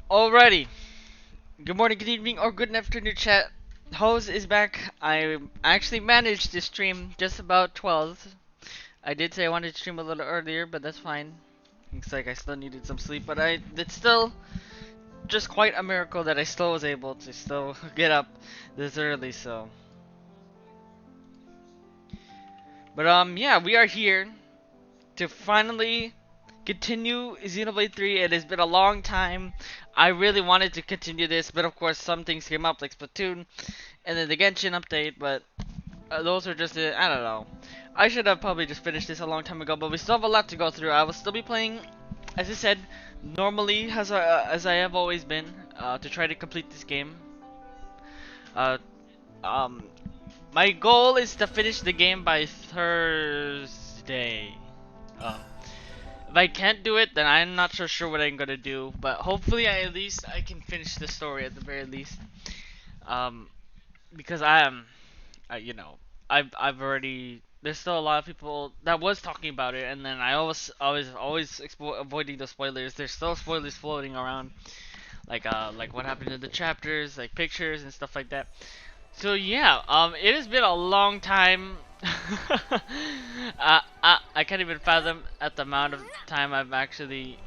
Alrighty. Good morning, good evening, or good afternoon, chat. Hose is back. I actually managed to stream just about 12. I did say I wanted to stream a little earlier, but that's fine. Looks like I still needed some sleep, but it's still just quite a miracle that I still was able to still get up this early, so. But yeah, we are here to finally continue Xenoblade 3. It has been a long time. I really wanted to continue this, but of course some things came up like Splatoon and then the Genshin update, but those are just, I don't know. I should have probably just finished this a long time ago, but we still have a lot to go through. I will still be playing, as I said, normally as I have always been, to try to complete this game. Uh, um, my goal is to finish the game by Thursday. Um, if I can't do it, then I'm not so sure what I'm gonna do. But hopefully, at least I can finish the story at the very least. Um, because I am, you know, I've already. There's still a lot of people that was talking about it, and then I always avoiding the spoilers. There's still spoilers floating around, like what happened in the chapters, like pictures and stuff like that. So yeah, it has been a long time. I can't even fathom at the amount of time I've actually,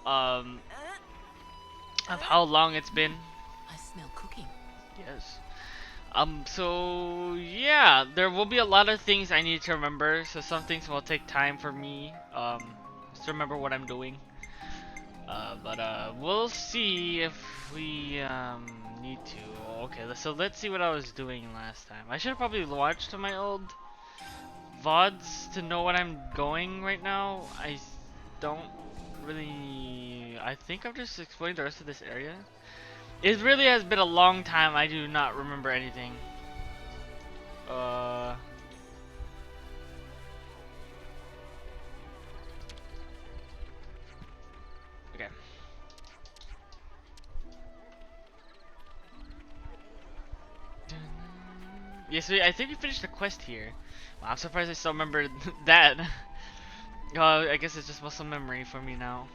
um, of how long it's been. I smell cooking. Yes. So yeah, there will be a lot of things I need to remember. So some things will take time for me, just to remember what I'm doing. But we'll see if we need to. Okay, so let's see what I was doing last time. I should have probably watched my old VODs to know what I'm going right now. I don't really. I think I'm just exploring the rest of this area. It really has been a long time. I do not remember anything. Uh. Okay. Yes, I think we finished the quest here. Wow, I'm surprised I still remember that. I guess it's just muscle memory for me now.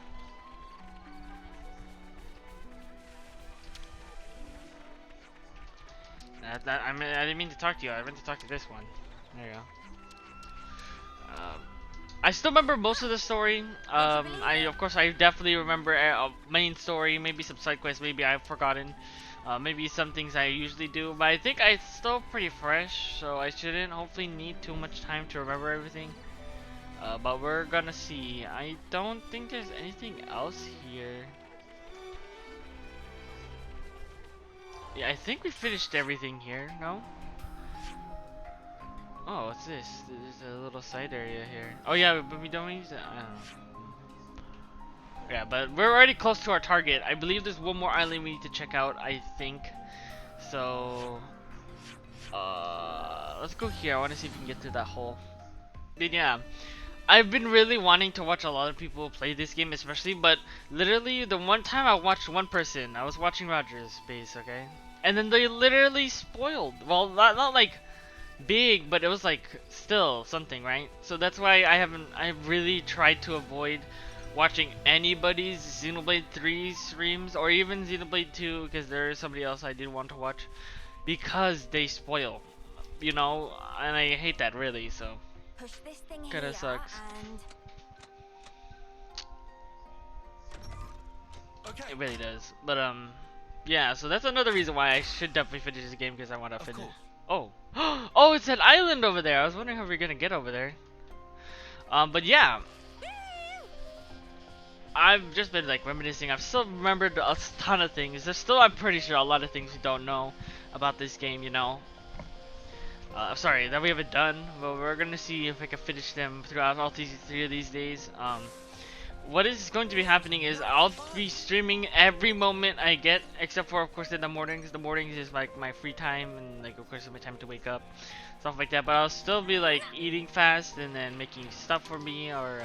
I mean, I didn't mean to talk to you. I meant to talk to this one. There you go. I still remember most of the story. Of course, I definitely remember a main story. Maybe some side quests. Maybe I've forgotten. Maybe some things I usually do. But I think it's still pretty fresh, so I shouldn't hopefully need too much time to remember everything. But we're gonna see. I don't think there's anything else here. Yeah, I think we finished everything here. No? Oh, what's this? There's a little side area here. Oh yeah, but we don't use that. I don't know. Yeah, but we're already close to our target. I believe there's one more island we need to check out, I think. So, let's go here. I want to see if we can get through that hole. But yeah, I've been really wanting to watch a lot of people play this game, especially, but literally the one time I watched one person, I was watching Roger's base, okay? And then they literally spoiled. Well, not like big, but it was like still something, right? So that's why I've really tried to avoid watching anybody's Xenoblade 3 streams or even Xenoblade 2 because there is somebody else I did want to watch because they spoil, and I hate that really, so Push this thing kinda here sucks. and Okay. It really does. But yeah, so that's another reason why I should definitely finish this game because I want to Of finish. course. Oh. Oh, it's an island over there. I was wondering how we're gonna get over there. But yeah, I've just been like reminiscing. I've still remembered a ton of things. There's still, I'm pretty sure, a lot of things we don't know about this game. Sorry that we haven't done, but we're gonna see if I can finish them throughout all these 3 of these days. What is going to be happening is I'll be streaming every moment I get, except for of course in the mornings. The mornings is like my free time and like of course my time to wake up, stuff like that. But I'll still be like eating fast and then making stuff for me, or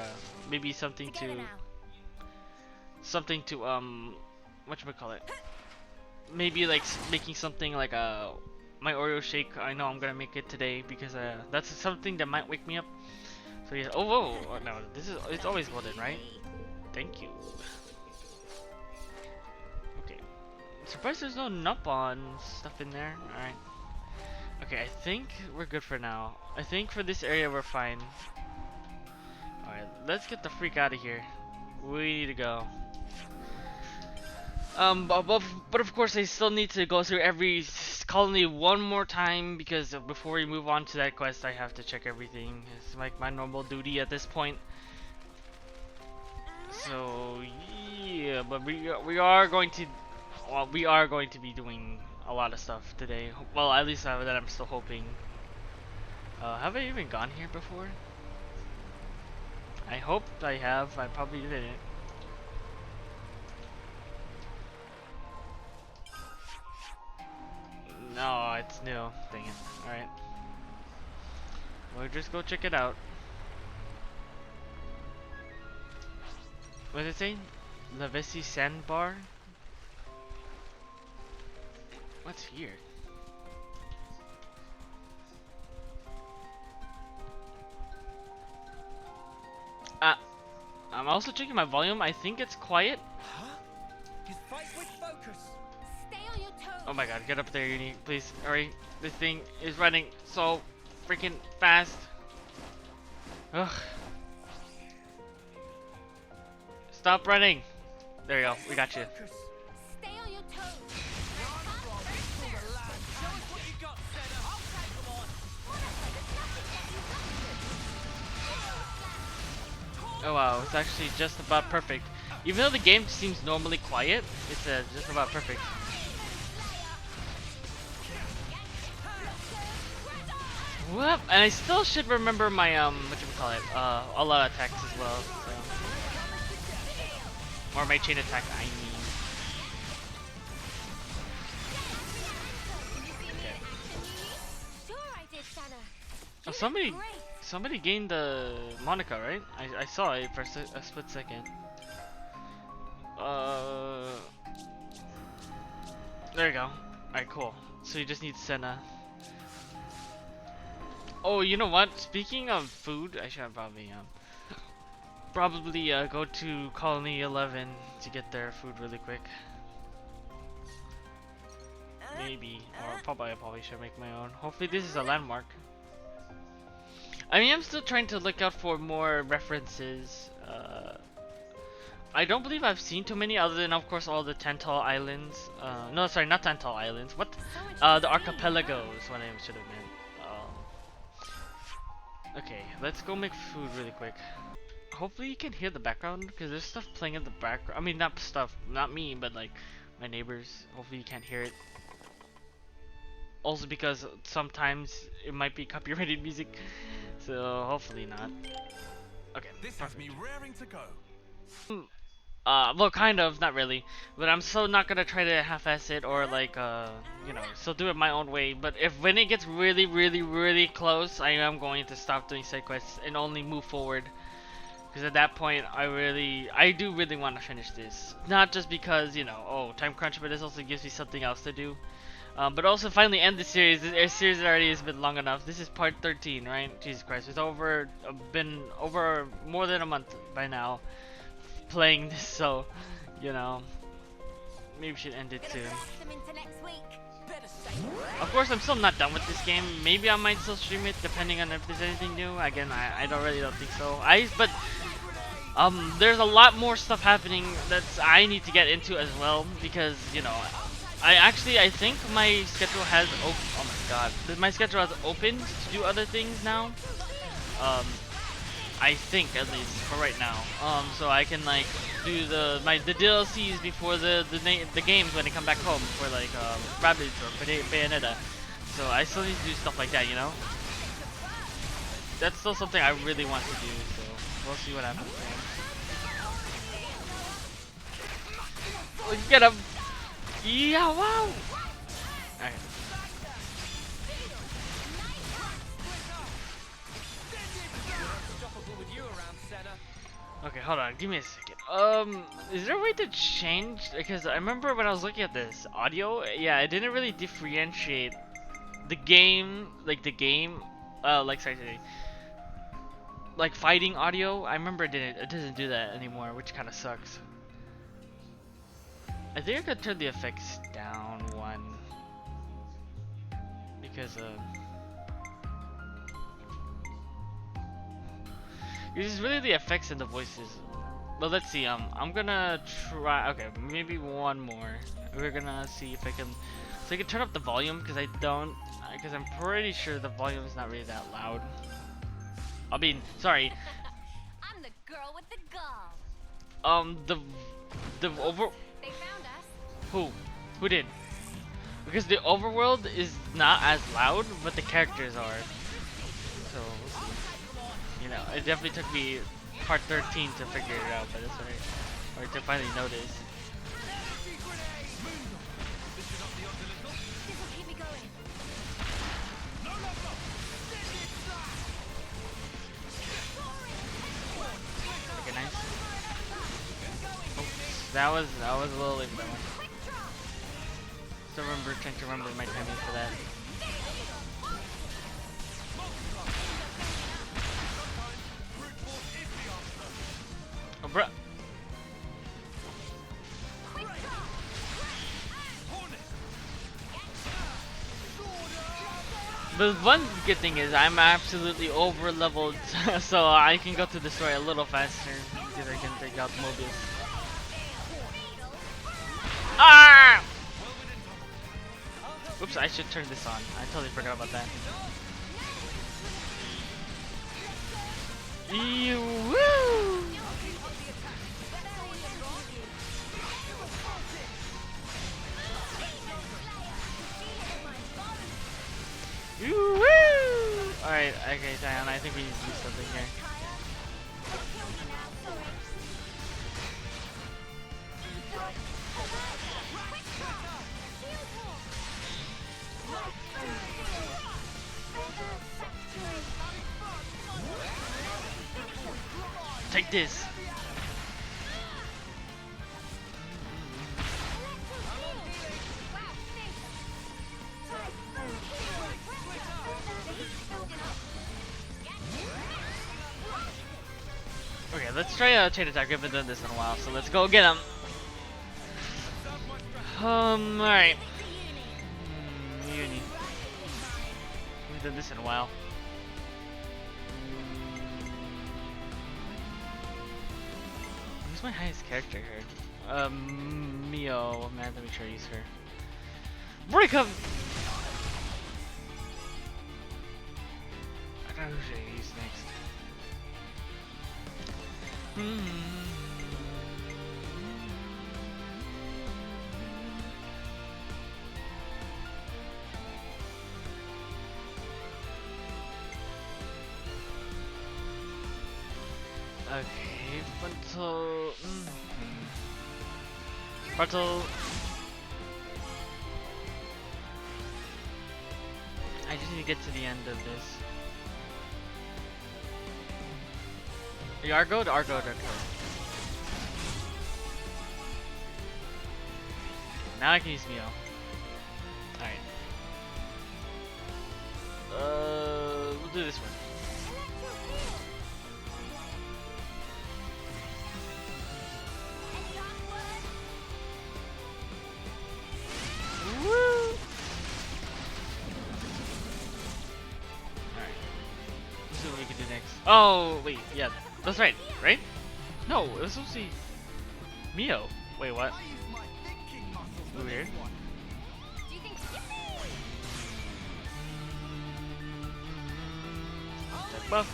maybe together now. something to whatchamacallit, maybe like making something like my Oreo shake. I know I'm gonna make it today because that's something that might wake me up. So yeah. Oh whoa. Oh, no, this is. It's always golden, right? Thank you. Okay. Surprised there's no Nupon stuff in there. All right. Okay, I think we're good for now. I think for this area we're fine. Alright, let's get the freak out of here. We need to go. But of course I still need to go through every colony one more time because before we move on to that quest I have to check everything. It's like my normal duty at this point. So yeah, but we are going to, well, we are going to be doing a lot of stuff today. Well, at least that I'm still hoping. Have I even gone here before? I hope I have. I probably didn't. No, it's new. Dang it. Alright. We'll just go check it out. What did it say? Lavesi Sandbar? What's here? I'm also checking my volume. I think it's quiet. Huh? Just fight with focus. Stay on your toes. Oh my god, get up there, Uni. Please, hurry. This thing is running so freaking fast. Ugh. Stop running. There you go. We got you. Focus. Stay on your toes. Show us what you got, Senna. I'll take them on. Oh wow, it's actually just about perfect. Even though the game seems normally quiet, it's just about perfect. Whoop! And I still should remember my whatchamacallit, a lot of attacks as well. So. Or my chain attack, I mean. Okay. Sure I did, Sana. Oh, You somebody did great. somebody gained the Monica, right? I saw it for a split second. There you go. Alright, cool. So you just need Senna. Oh, you know what? Speaking of food, I should probably go to Colony 11 to get their food really quick. Maybe, or I probably should make my own. Hopefully this is a landmark. I mean, I'm still trying to look out for more references. I don't believe I've seen too many other than, of course, all the Tantal Islands. No, sorry, not Tantal Islands. What? The archipelagos, what I should have meant. Okay, let's go make food really quick. Hopefully you can hear the background, because there's stuff playing in the background. I mean, not stuff, not me, but like my neighbors. Hopefully you can't hear it. Also because sometimes it might be copyrighted music, so hopefully not. Okay, This has me raring to go. well, kind of, not really, but I'm still not gonna try to half-ass it or like, you know, still do it my own way. But when it gets really, really, really close, I am going to stop doing side quests and only move forward. Because at that point, I do really want to finish this. Not just because, you know, oh, time crunch, but this also gives me something else to do. But also finally end the series. The series already has been long enough. This is part 13, right? Jesus Christ, it's been over more than a month by now playing this, so, you know, maybe we should end it soon. Them into next week. Of course, I'm still not done with this game. Maybe I might still stream it depending on if there's anything new. Again, I don't think so. But there's a lot more stuff happening that I need to get into as well because, you know, I think my schedule has oh my god, my schedule has opened to do other things now. I think at least for right now. So I can like do the DLCs before the games when they come back home for like Rabbids or Bayonetta. So I still need to do stuff like that, you know. That's still something I really want to do. So we'll see what happens. Let's get him. Yeah, wow. Alright. Okay, hold on. Give me a second. Is there a way to change? Because I remember when I was looking at this audio, yeah, it didn't really differentiate the game, like like fighting audio. I remember it doesn't do that anymore, which kind of sucks. I think I could turn the effects down one because it's really the effects and the voices. But let's see. I'm gonna try. Okay, maybe one more. We're gonna see if I can. So I can turn up the volume because I don't. Because I'm pretty sure the volume is not really that loud. I mean, sorry. I'm the girl with the gall. The over. They found us. Who did? Because the overworld is not as loud, but the characters are. So we'll see. You know, it definitely took me part 13 to figure it out, but it's alright. Or to finally notice. This will keep me going. Okay, nice. Oops, that was a little late for that one. Still trying to remember my timing for that. Oh, bruh. The one good thing is I'm absolutely over leveled, so I can go through the story a little faster because I can take out Mobius. Ah! Oops, I should turn this on. I totally forgot about that. Ew, woo! Ew, woo! Alright, okay, Diana, I think we need to do something here. Take this. Okay, let's try a chain attack. We haven't done this in a while, so let's go get him. Alright. Uni. We've done this in a while. Who's my highest character here? Mio. Man, let me try to use her. Recon! I don't know who should I use next. Okay, frontal. Frontal. I just need to get to the end of this. Argo? Argo, okay. Now I can use Mio. Alright. We'll do this one. Woo! Alright. Let's see what we can do next. Oh, wait, yeah. That's right, right? No, it was supposed to be Mio. Wait, what? Weird. Do you think Attack buff.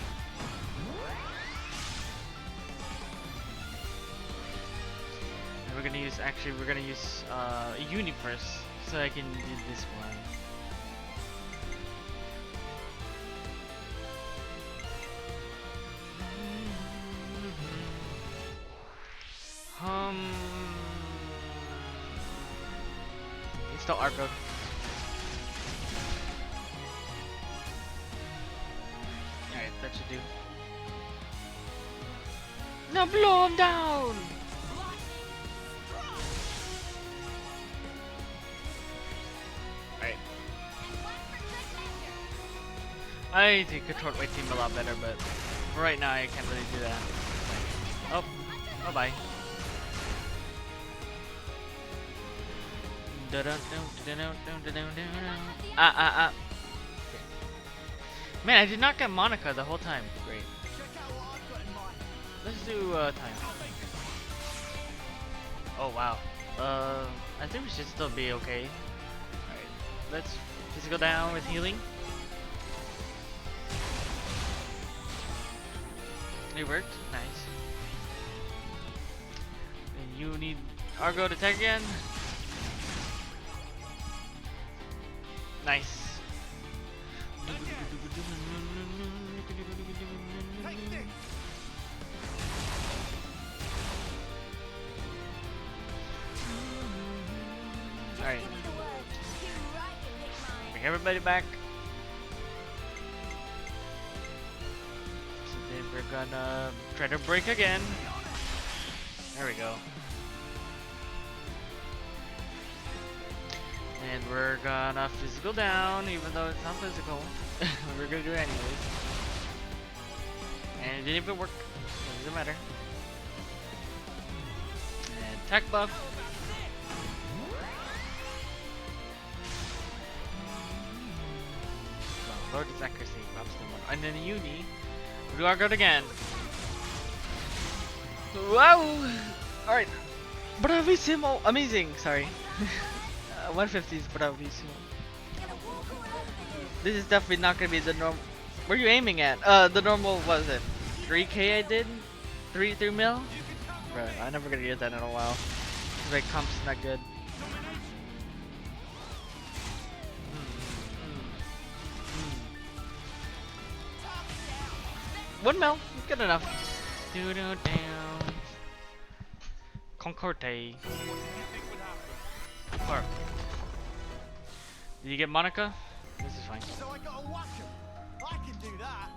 And we're gonna use, actually, we're gonna use Uni first, so I can do this one. It's still Arco. Alright, that should do. Now blow him down! Alright. I need to control my team a lot better, but for right now, I can't really do that. Oh, bye bye. Ah. Okay. Man, I did not get Monica the whole time. Great. Check out what I've got in mind. Let's do time. Oh wow. I think we should still be okay. Alright, let's just go down with healing. It worked. Nice. And you need Argo to attack again. Nice. Take this. Alright, Give me the word. You right and lick mine. bring everybody back. So then we're gonna try to break again. There we go. And we're gonna physical down, even though it's not physical. We're gonna do it anyways. And it didn't even work. So it doesn't matter. And attack buff. Well, Lord's accuracy drops to 1. And then Uni. We do our good again. Wow! Alright. Bravissimo! Amazing! Sorry. 150 is bravissimo. This is definitely not gonna be the norm. Where are you aiming at? The normal, what is it? 3k I did? 3 mil? Bro, I'm never gonna get that in a while. Cause my comp's not good. One mil, good enough. Do down. Concorde. Or, did you get Monica? This is fine. So I gotta whack 'em. I can do that.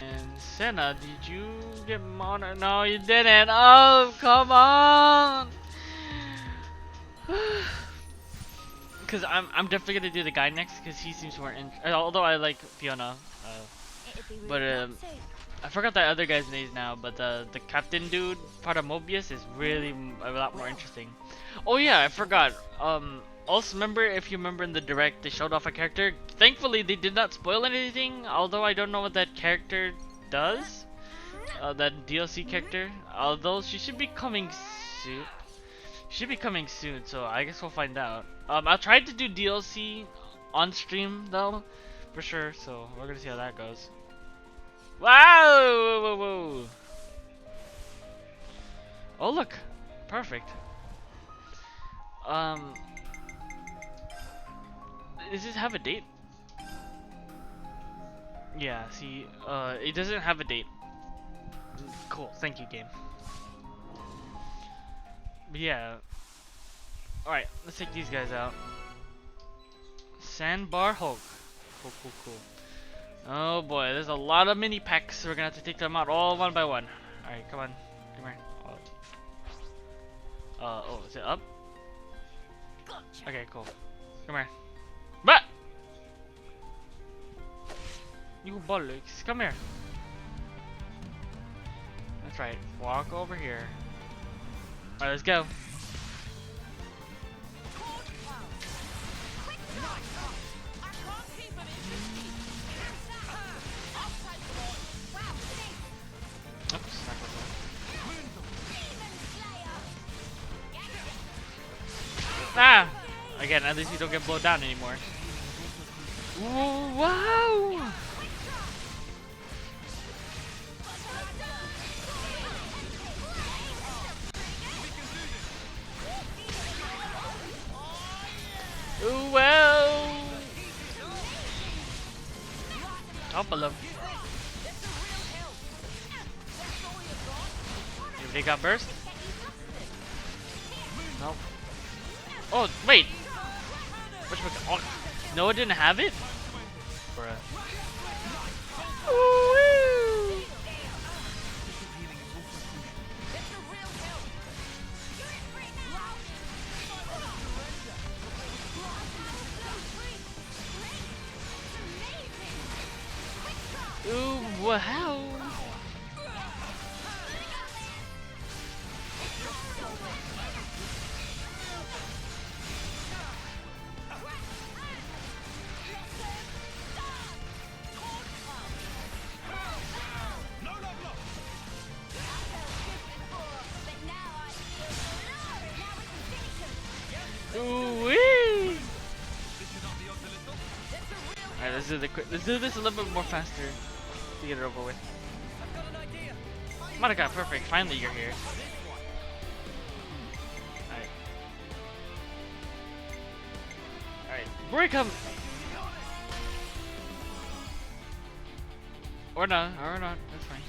And Senna, did you get Monica? No, you didn't. Oh, come on. Because I'm definitely gonna do the guy next because he seems more although I like Fiona. It'd be really But nice too. I forgot that other guy's name now, but the captain dude, part of Mobius, is really a lot more interesting. Oh yeah, I forgot. Also remember, if you remember in the direct, they showed off a character. Thankfully, they did not spoil anything, although I don't know what that character does. That DLC character. Although she should be coming soon. Should be coming soon, so I guess we'll find out. I'll try to do DLC on stream though, for sure. So we're gonna see how that goes. Wow! Whoa, whoa, whoa. Oh look, perfect. Does this have a date? Yeah. See, it doesn't have a date. Cool. Thank you, game. But yeah. All right. Let's take these guys out. Sandbar Hulk. Cool. Oh boy, there's a lot of mini packs, so we're gonna have to take them out all one by one. Alright, come on. Come here. Oh, is it up? Okay, cool. Come here. But you bollocks, come here. That's right. Walk over here. Alright, let's go. Oops, not close enough. Ah! Again, at least you don't get blown down anymore. Ooh, wow! Ooh, well! Oh, below. If they got burst? No. Oh, wait! Oh, no, it didn't have it? Bruh. Ooh-wee. Ooh, wow! do let's do this a little bit more faster to get it over with. Monica, perfect. Finally, you're here. Alright. Alright. Break him! Or not. That's fine.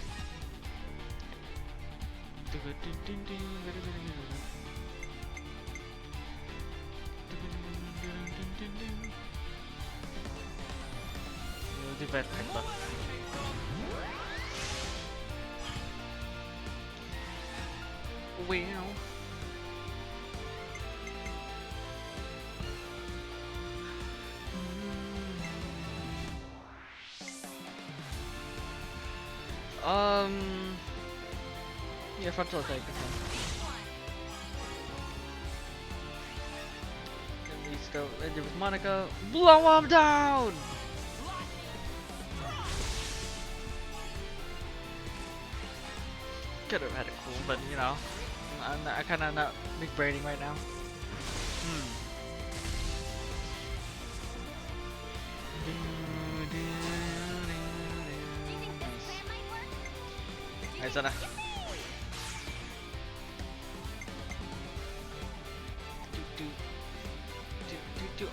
We'll do bad type buff. Well. Yeah, frontal attack. At least go end it with Monica. Blow him down! Could have had it cool, but you know, I kind of not big braiding right now. Nice, Anna.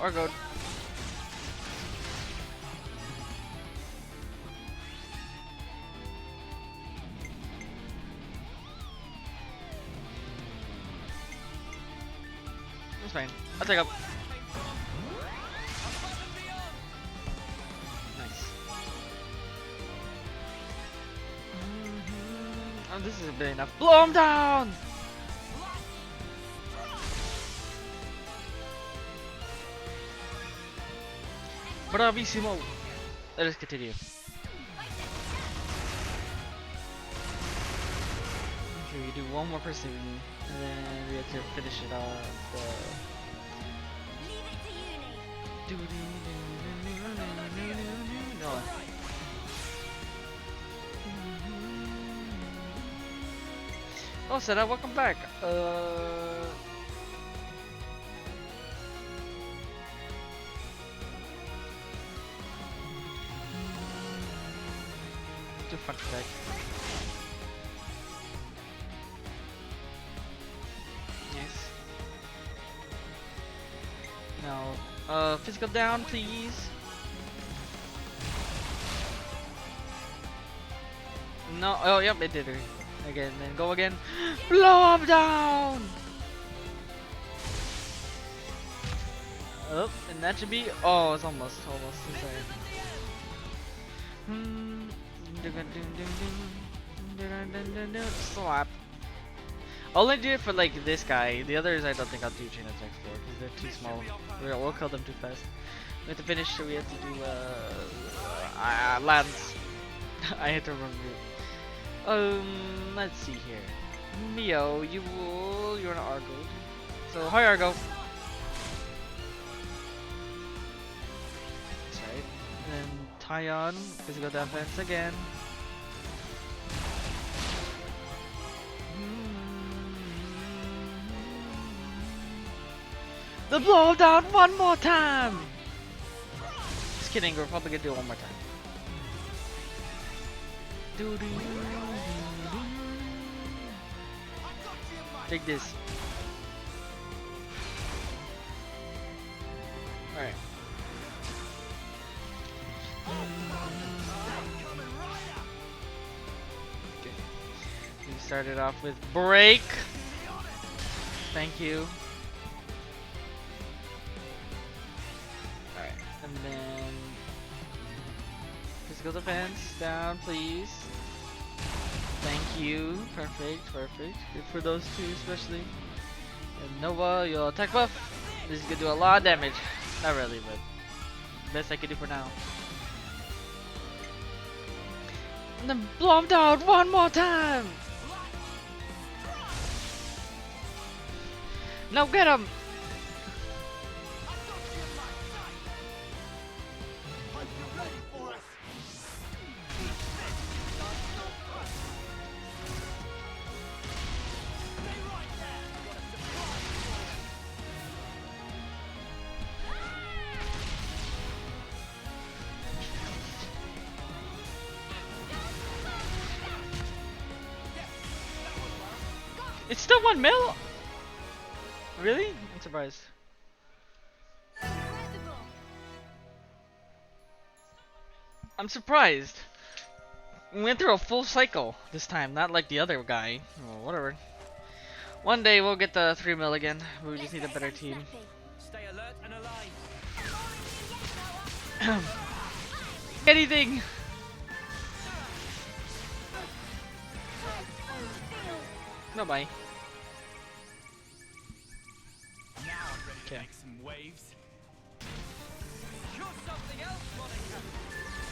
Argo. That's fine. I'll take up. Nice. Oh, this isn't big enough. Blow him down! Bravissimo! Let us continue. Okay, we do one more person, and then we have to finish it off. Leave it to you, Nate. No. Oh, Senna, welcome back. Do front attack. Nice. No. Physical down, please. No. Oh, yep, it did it. Again, then go again. Blow him down! Oh, and that should be. Oh, it's almost. Slap. I'll only do it for like this guy. The others I don't think I'll do chain attacks for because they're too small. We'll kill them too fast. We have to finish, so we have to do lands. I had to remember it. Let's see here. Mio, you're an Argo. So hi Argo. That's right. Then Tyon, physical defense again. The blow down one more time! Just kidding, we're probably gonna do it one more time. Take this. Alright. Okay. We started off with break. Thank you. Alright, and then physical defense down, please. Thank you. Perfect. Good for those two, especially. And Nova, your attack buff. This is gonna do a lot of damage. Not really, but best I can do for now. And then blow him down one more time. Now get him. Hope you're ready for us. Stay right there. Got a surprise. It's still 1 mil? Really? I'm surprised. Incredible. I'm surprised. We went through a full cycle this time, not like the other guy. Well, whatever. One day we'll get the 3 mil again. We just need a better team. Stay alert and alive. Anything! Bye bye. Now I'm ready to Okay. make some waves. You're something else, Monica.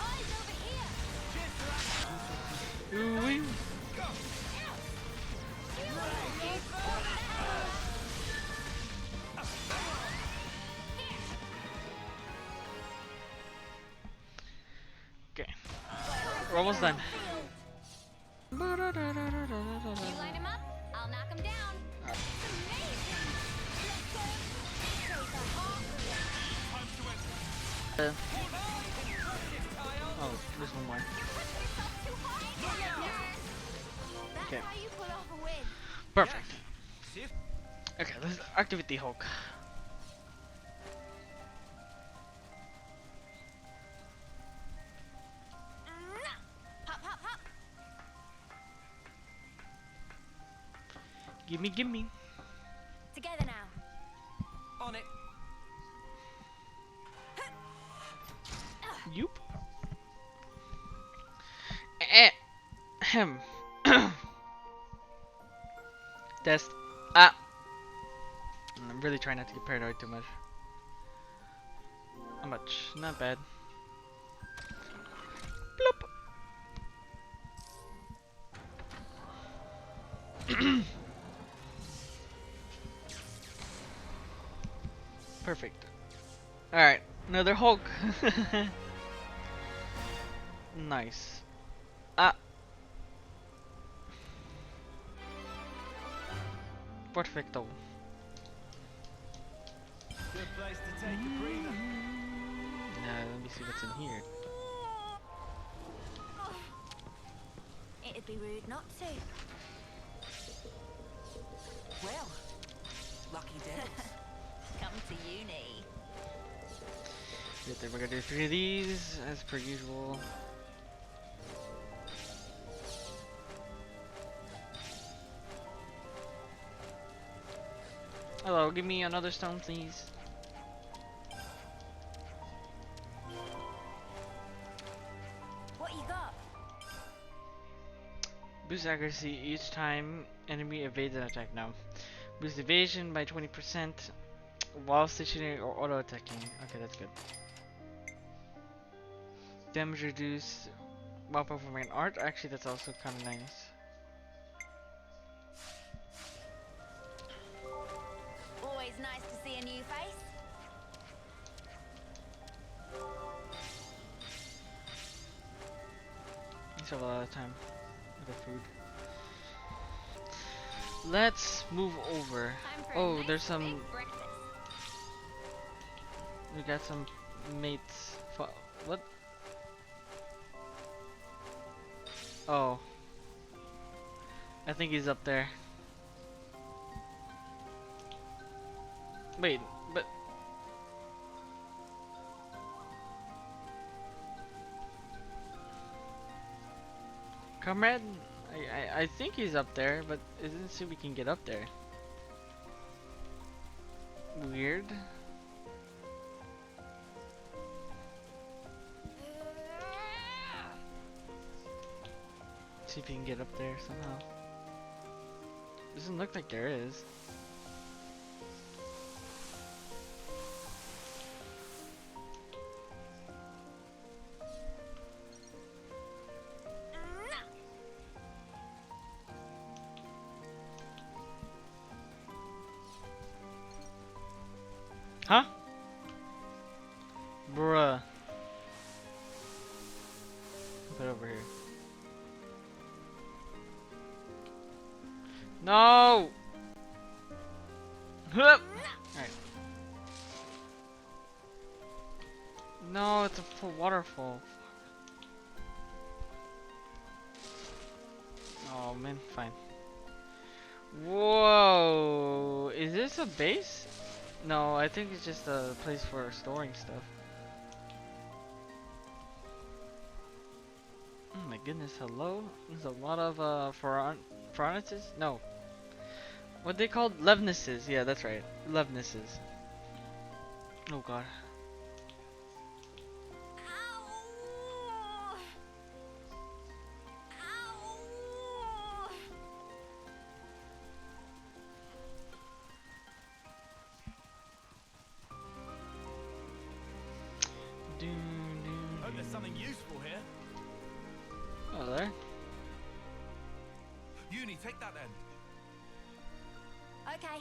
Eyes over here. Cheers to that. Ooh-wee. Okay. We're almost done. You line him up, I'll knock him down. It's amazing. Let's go. Uh, oh, there's one more. That's Okay. how you pull off a win. Perfect. See if Okay, let's activate the Hulk. Hop, hop, hop. Gimme, gimme. Together now. on it. Yoop. Ahem. Test. Ah. I'm really trying not to get paranoid too much. How much? Not bad. Bloop. Perfect. Alright, another Hulk. Nice. Ah. Perfecto. Good place to take a breather. Let me see what's in here. It'd be rude not to. Well, lucky devils. Come to uni. Good thing we're gonna do 3 of these as per usual. Hello, give me another stone, please. What you got? Boost accuracy each time enemy evades an attack now. Boost evasion by 20% while stationary or auto attacking. Okay, that's good. Damage reduced while performing an art. Actually, that's also kind of nice. Always nice to see a new face. You still have a lot of time with the food. Let's move over. Time for a Oh, nice there's some. big breakfast. We got some mates. What? Oh. I think he's up there. Wait, but. Comrade? I think he's up there, but it doesn't seem we can get up there. Weird. See if you can get up there somehow. Doesn't look like there is. Huh? Bruh. Put it over here. No! Hup! Alright. No, it's a full waterfall. Oh man, fine. Whoa! Is this a base? No, I think it's just a place for storing stuff. Oh my goodness, hello? There's a lot of Phroneses? No. What they called? Levnesses. Yeah, that's right. Levnesses. Oh god. Ow! Ow! Hope there's something useful here. Oh, there. Uni, take that then. Okay.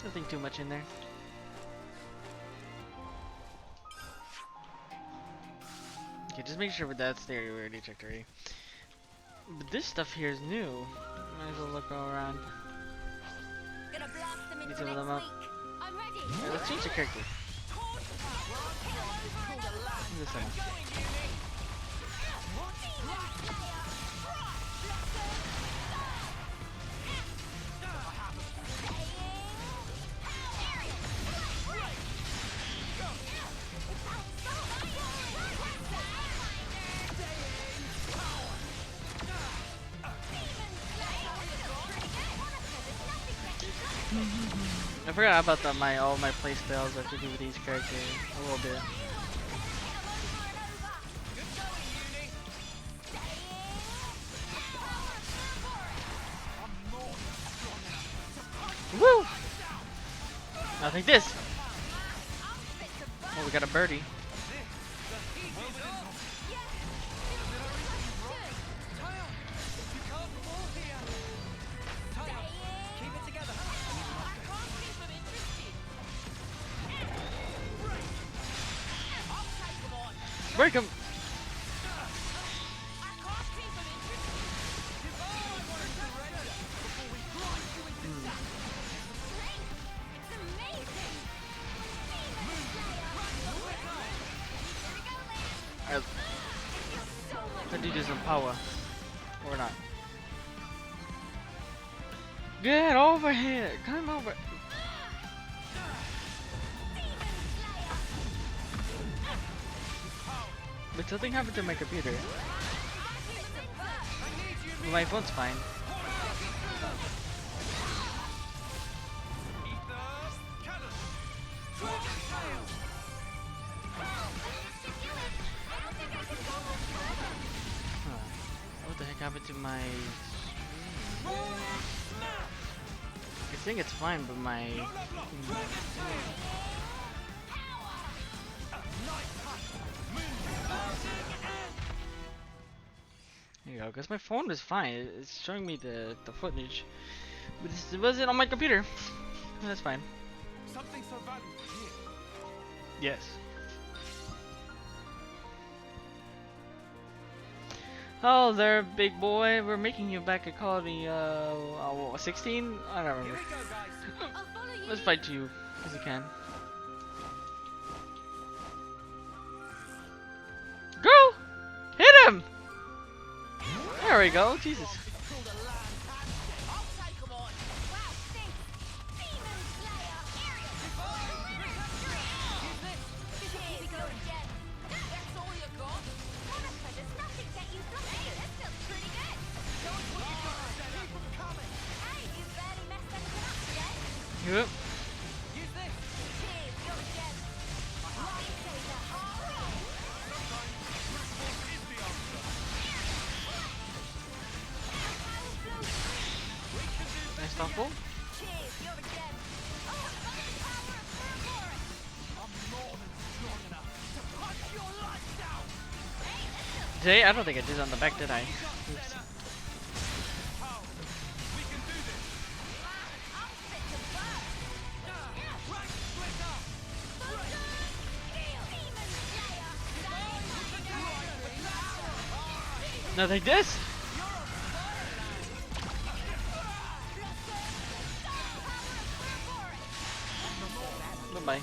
Nothing too much in there. Okay, just make sure that's there. We already checked already. But this stuff here is new. Might as well look all around. Gonna blast them Get into some of next them up. week. I'm ready. Alright, let's change the character. This one. I forgot about all my play styles I have to do with each character a little bit. Woo! I'll take this. Oh, we got a birdie. Break him. That dude is some power. Or not. Get over here! Come over! But something happened to my computer. Well, my phone's fine. Huh. What the heck happened to my... I think it's fine, but my... There you go, because my phone is fine. It's showing me the footage. But it wasn't on my computer. That's fine. Something so valuable here. Yes. Oh there, big boy. We're making you back a quality 16? I don't remember. Here we go, guys. I'll follow you. Let's fight you as you can. Girl! Hit him! There we go, Jesus. Yep. Nice stumble. Today, I don't think I did on the back, did I? Oops. Now take this. Bye bye.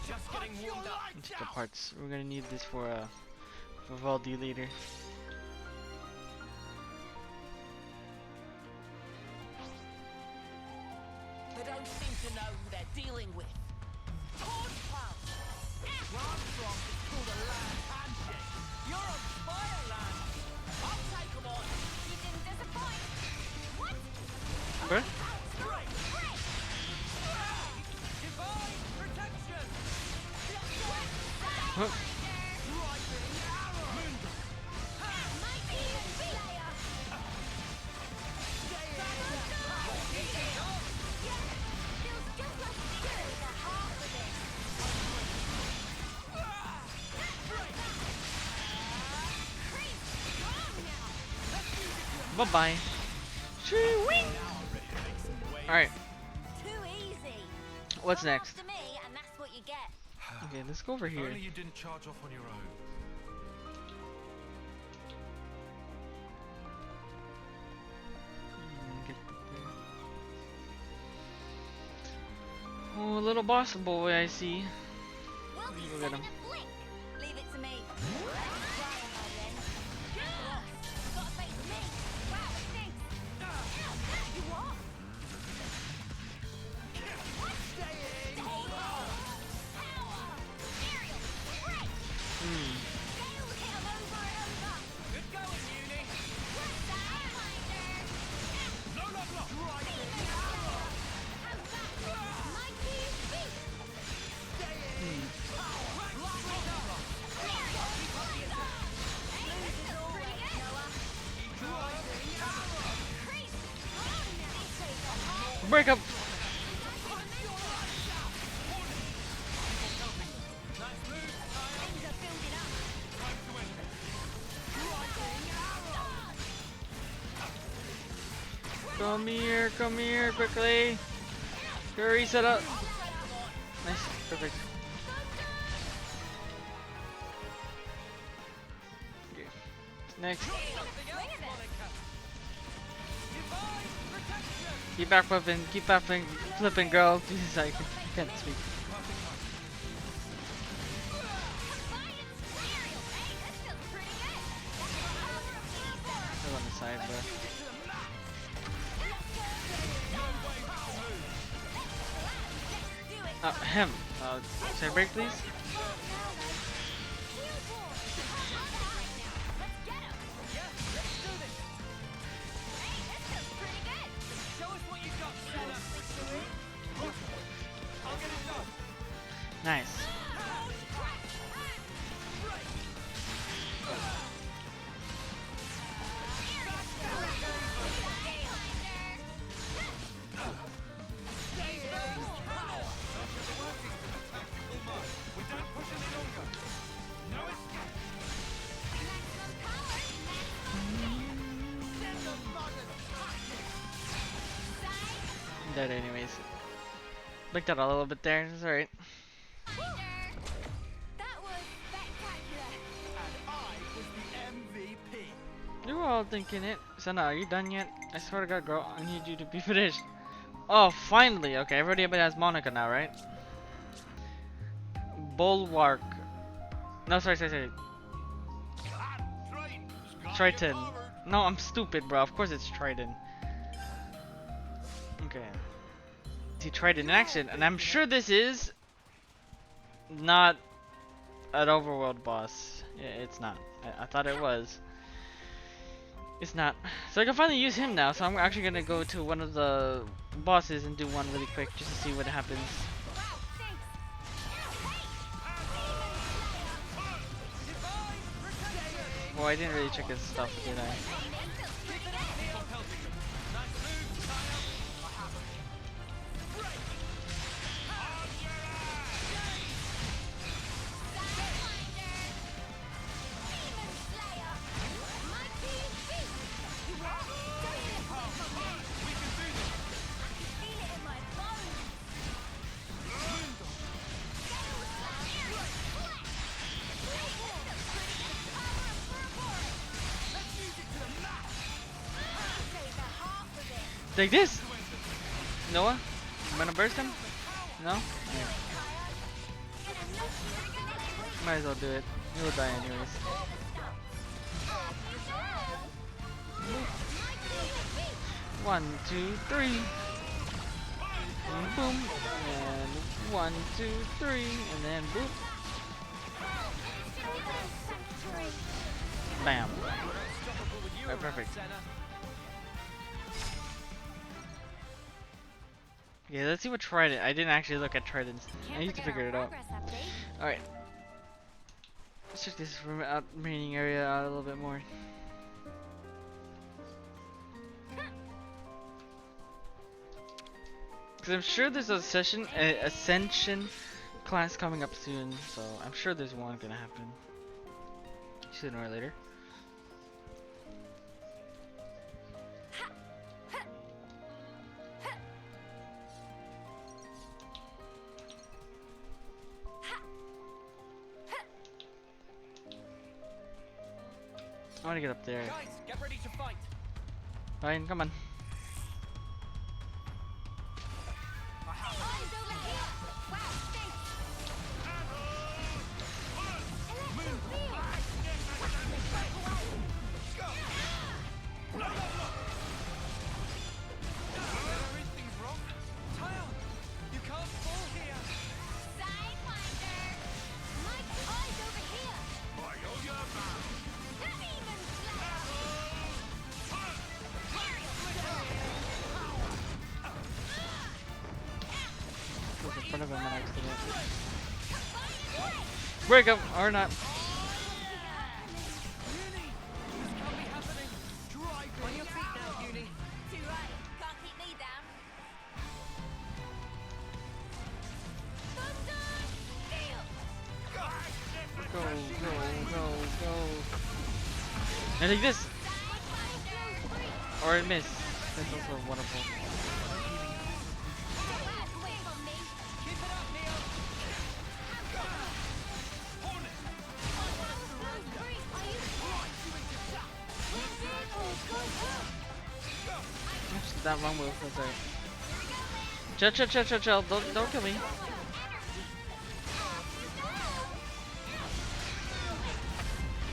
Just getting warmed up. Let's go. medical parts. We're gonna need this for Valdi later. They don't seem to know who they're dealing with. Armstrong is called a land handshake. You're on fire, land. I'll take 'em on. You didn't disappoint. What? Bro? Straight. Divine protection. Huh? Driving arrow. Mighty Slayer. Feels just like the heart of it. Bye bye. Choo-wing. Alright, Too easy. what's Come next? after me, and that's what you get. Okay, let's go over here. Only you didn't charge off on your own. Oh, little boss boy, I see. We'll be Look at set in him. a blink. Leave it to me. Trying, my then. Gotta face me. Wow, it stinks. You what? Stay on. Power. Aerial. Break. Gale hit 'em over and over. Good going, Uni. Sidewinder. No, no, no. Driving Demon Slayer. Come back. Mighty Beast. Break up. Come here, quickly. Hurry, set up. Nice, perfect. Okay. Next. Keep back flipping, girl. Jesus, I can't speak. Still on the side, bro. Him. Side break, please. Show us what you've got, Senna. I'll get it done. Nice. We don't push any longer. No escape. I'm dead anyways. Looked at a little bit there. It's alright. That was spectacular. And I was the MVP. You were all thinking it. Sana, are you done yet? I swear to God, girl, I need you to be finished. Oh, finally. Okay, everybody has Monica now, right? Bulwark. No, sorry. Triton. No, I'm stupid, bro. Of course it's Triton. Okay. See Triton in action, and I'm sure this is not an overworld boss. Yeah, it's not. I thought it was. It's not. So I can finally use him now, so I'm actually gonna go to one of the bosses and do one really quick just to see what happens. Wow, thanks. Well, I didn't really check his stuff, did I? Take this! Noah? I'm gonna burst him? No? Yeah. Might as well do it. You'll die anyways. One, two, three. And boom. And one, two, three. And then boop. Bam. Right, perfect. Yeah, let's see what Trident. I didn't actually look at Tridents. I need to figure it out. Alright. Let's check this remaining area out a little bit more. Because I'm sure there's a Ascension class coming up soon, so I'm sure there's one gonna happen sooner or later. I want to get up there. Guys, get ready to fight. Fine, come on. Everything's wrong. Tile, you can't fall here. Sidewinder! Mike, eyes over here! Demon Was in front of him on accident. Break him or not. Uni, this can't be happening. Drive on your feet now, Uni. Too right, can't keep me down. Thunder! Steel! Go, go, go, go. And like this. Sidewinder! Or it missed. That's also wonderful. Back away from me! Keep it up, Neo. Oops, that wrong move. That's right. Chill, chill, chill, chill, chill. Don't kill me.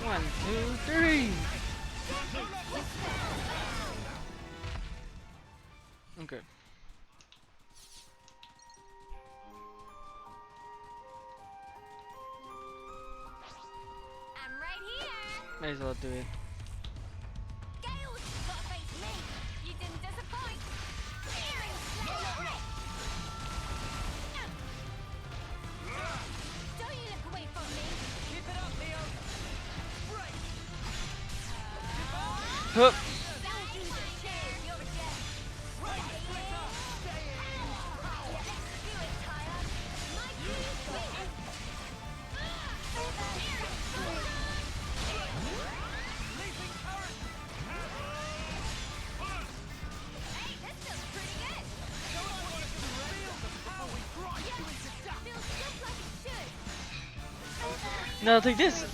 One, two, three. Okay. I'm right here! May as well do it. Gales, gotta face me! You didn't disappoint! Searing Slayer! Don't you look away from me! Keep it up, Neo. Break. Hup. Don't do the chair, you're a gem! Right, Splitter. Stay in. Let's do it, Tyler! Mikey, win! Leaping current. Hey, this feels pretty good! Feel the power we grind you into dust. Feels just like it should! No, take this.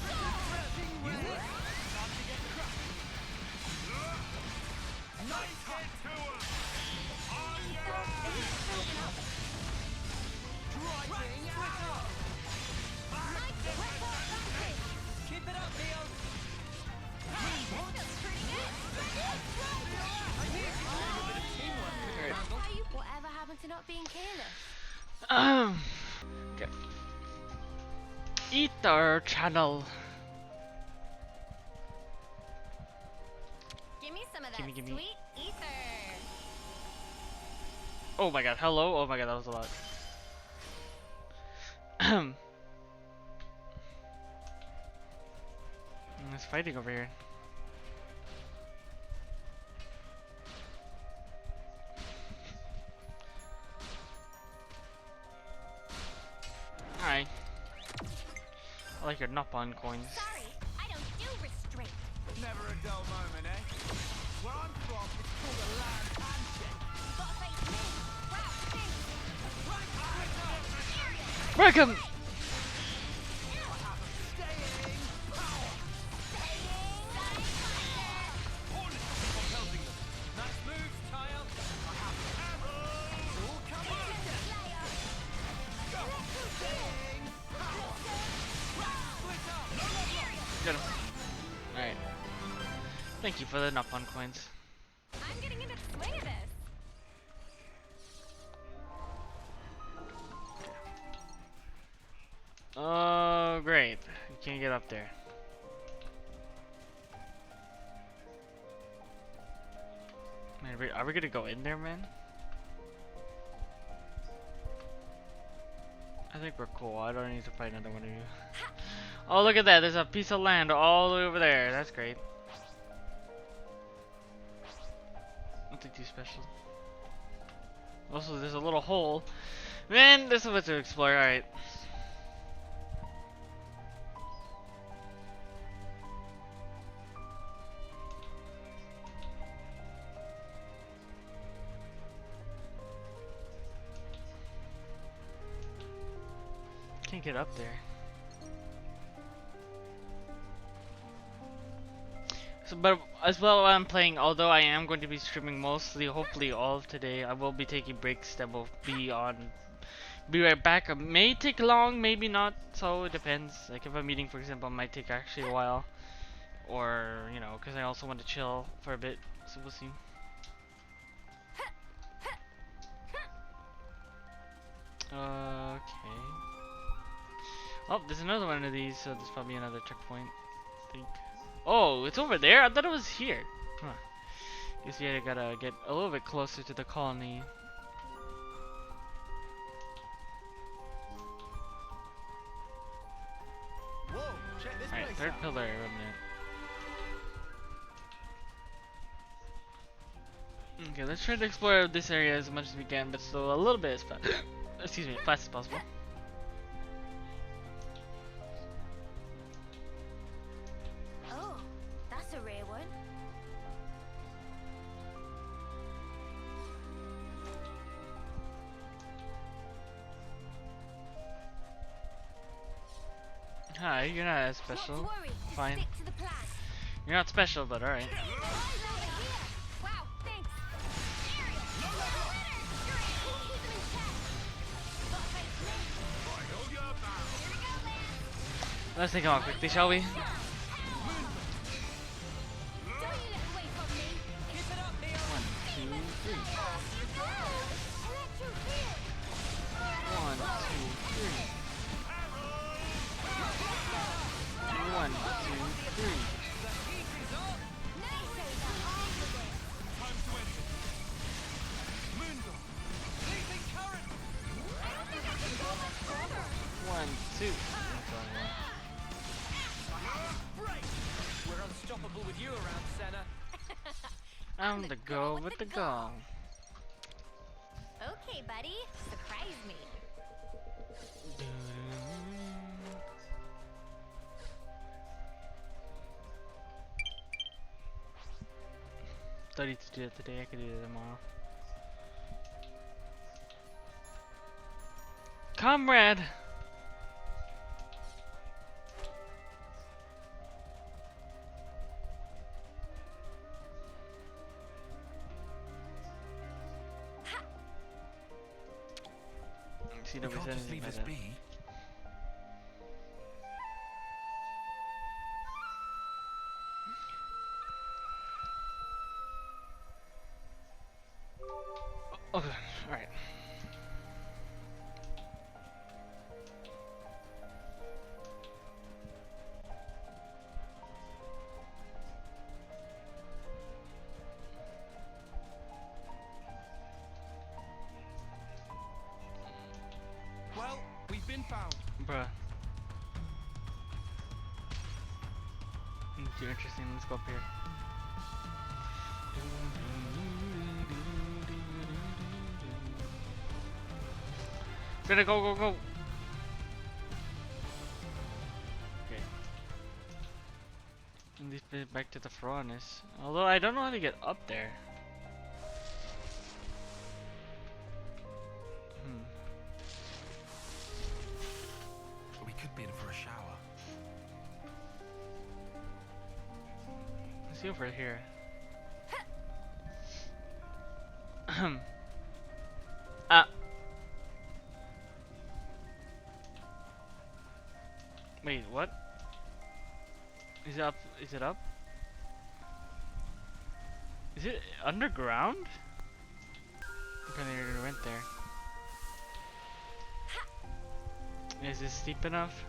Keep it up, Neo. Whatever happened to not being careless? Okay. Ether channel. Give me some of that Gimme. sweet ether. Oh my god, hello? Oh my god, that was a lot. There's fighting over here. Hi. I like your Nopon coins. Sorry, I don't do restraint. Never a dull moment, eh? Where I'm from, it's called a land handshake. You gotta face me. Wow, stinks. Break him! Nice moves, Tile. It's all coming together. Get him. Alright. Thank you for the knock-on coins. I'm getting into the swing of this. Oh, great. You can't get up there. Man, are we gonna go in there, man? I think we're cool. I don't need to fight another one of you. Oh, look at that. There's a piece of land all the way over there. That's great. Nothing too special. Also, there's a little hole. Man, there's so much to explore. Alright. Can't get up there. So, but as well, while I'm playing, although I am going to be streaming mostly, hopefully all of today, I will be taking breaks that will be on. Be right back. It may take long, maybe not. So it depends. Like if I'm meeting, for example, it might take actually a while, or you know, because I also want to chill for a bit. So we'll see. Okay. Oh, there's another one of these, so there's probably another checkpoint, I think. Oh, it's over there? I thought it was here. Huh. Guess yeah, I gotta get a little bit closer to the colony. Whoa, check this Alright, place third out. pillar remnant. Okay, let's try to explore this area as much as we can, but still a little bit as fast. Excuse me, as fast as possible. Oh, that's a rare one. Hi, you're not as special. Not to worry, just Fine. stick to the plan. You're not special, but alright. Eyes over here. Wow, thanks. Ariel, you're a winner. You're in. Keep them in check. Got a face me. Right, hold your barrel. Here we go, Lance. Let's take them out quickly, shall we? Don't you look away from me. Keep it up, Neo. 1, 2, 3. Electrocute. 1, 2, 3. 1, 2, 3. The heat is on. Naysayers are armed with it. Time to end this. Mundo. Leaving current. I don't think I can go much further. 1, 2. That's all right. Break. We're unstoppable with you around, Senna. I'm the go with the go. Okay, buddy. Surprise me. 30 to do it today, I could do it tomorrow. Comrade! See, We nobody can't said just anything leave about this that. be. Okay, alright. Well, we've been found. Bruh. Too interesting, let's go up here. Gonna go, go, go! Okay. And this bit back to the furnace. Although I don't know how to get up there. We could be in for a shower. Let's see over here. Ah. Wait, what? Is it up? Is it up? Is it underground? Okay, they already went there. Is this steep enough?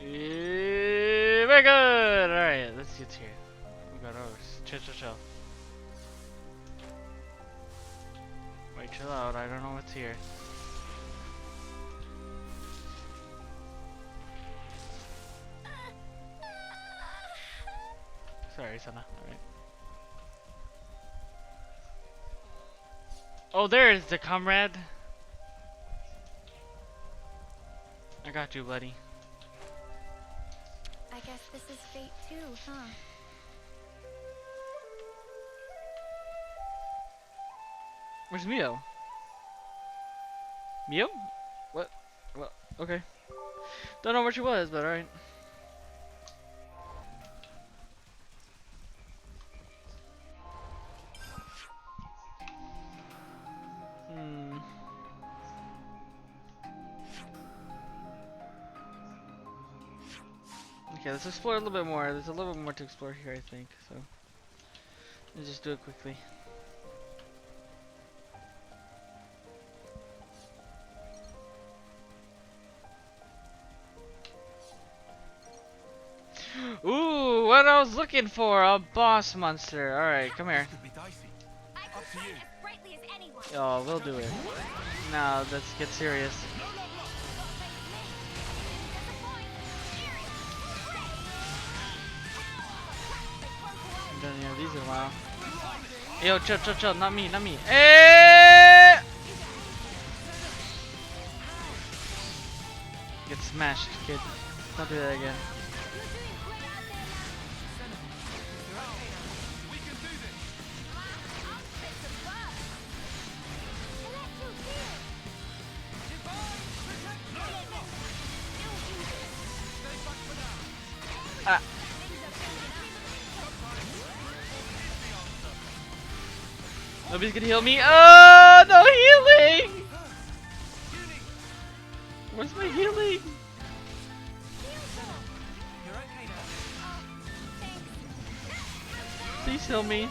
Very good! Alright, let's get here. We got ours. Chill, chill, chill. Wait, chill out. I don't know what's here. Sorry, Sana. Alright. Oh, there is the comrade. I got you, buddy. I guess this is fate too, huh? Where's Mio? Mio? What? Well, okay. Don't know where she was, but alright. Hmm. Okay, let's explore a little bit more. There's a little bit more to explore here, I think. So, let's just do it quickly. Ooh, what I was looking for, a boss monster. Alright, come here. Could be dicey. I can Up to fight you. as brightly as anyone. Oh, we'll do it. Now, let's get serious. I've done any of these in a while. Yo, chill, chill, chill. Not me, not me. Eh! Get smashed, kid. Don't do that again. We can do this. Ah. Nobody's gonna heal me. Oh, no healing! Where's my healing? You're okay now. Please heal me.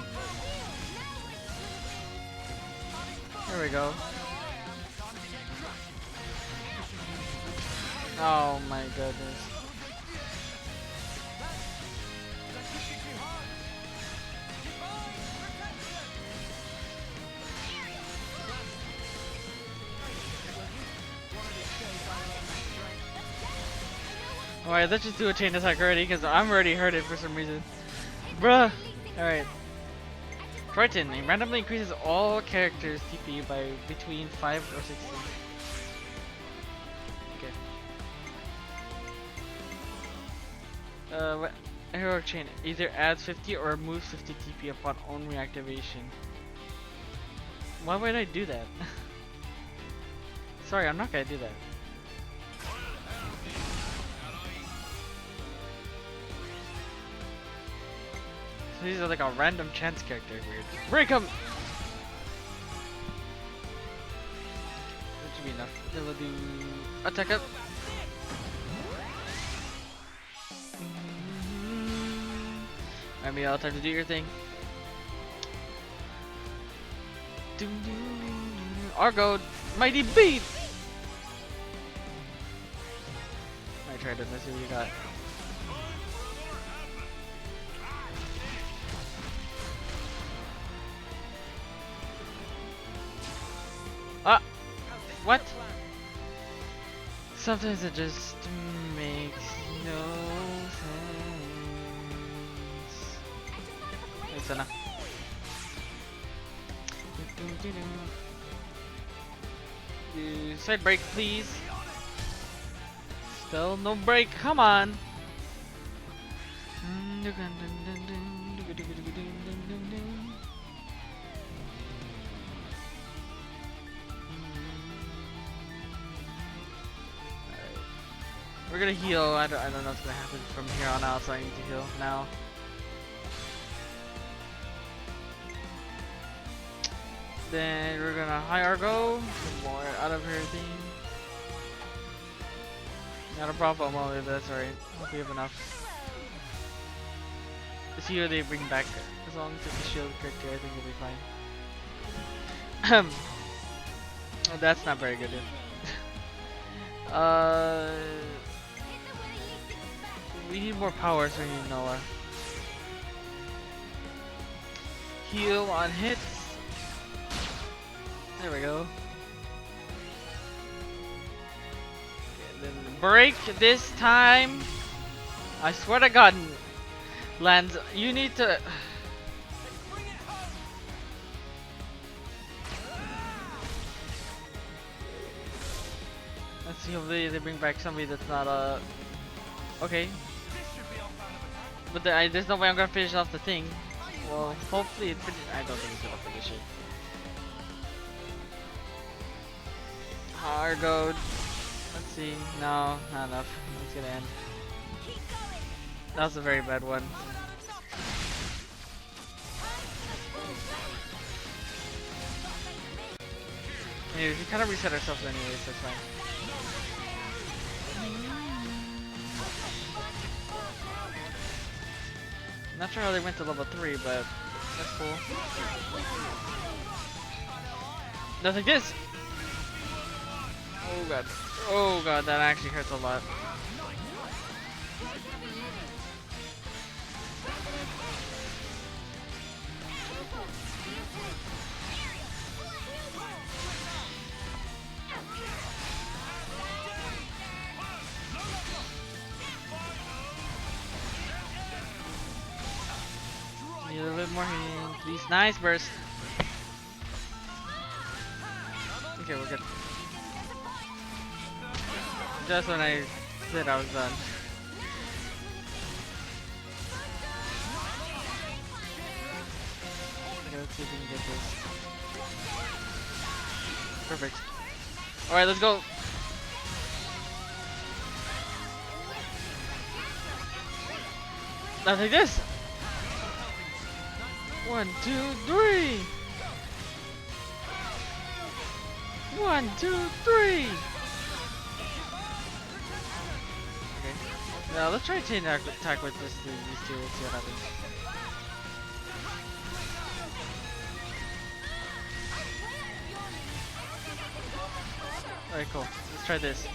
There we go. Oh my goodness. Alright, let's just do a chain attack already, because I'm already hurted for some reason. Bruh! Alright. Triton, it randomly increases all characters' TP by between 5 or 16. Okay. What? Heroic chain either adds 50 or removes 50 TP upon own reactivation. Why would I do that? Sorry, I'm not gonna do that. So these are like a random chance character. Weird. Recon! That should be enough. Then we'll do attack up. Alright, Mia, time to do your thing. Argo, mighty beat! I tried it, let's see what you got. Ah! What? Sometimes it just makes no sense. It's enough. Side break, please. Still no break, come on. We're gonna heal. I don't know what's gonna happen from here on out, so I need to heal now. Then we're gonna high Argo. More out of her thing. Not a problem, Molly, that's alright. Hope we have enough. Let's see who they bring back. As long as it's a shield character, I think we'll be fine. Oh, that's not very good. We need more power, so we need Noah. Heal on hits. There we go. Okay, then break this time. I swear to God, Lance, you need to. Let's see if they bring back somebody that's not okay. But there's no way I'm gonna finish off the thing. Well, hopefully it I don't think it's gonna finish it. Hard goad. Let's see. No, not enough. It's gonna end. That was a very bad one. Anyways, we kind of reset ourselves anyways, that's fine. Not sure how they went to level 3, but that's cool. Nothing like this! Oh god. Oh god, that actually hurts a lot. Need a little bit more healing, please. Nice burst. Okay, we're good. Just when I said I was done. Okay, let's see if we can get this. Perfect. Alright, let's go. Now take this. 1, 2, 3. 1, 2, 3. Okay. Now let's try to attack with these two. Let's see what happens. Alright, cool. Let's try this.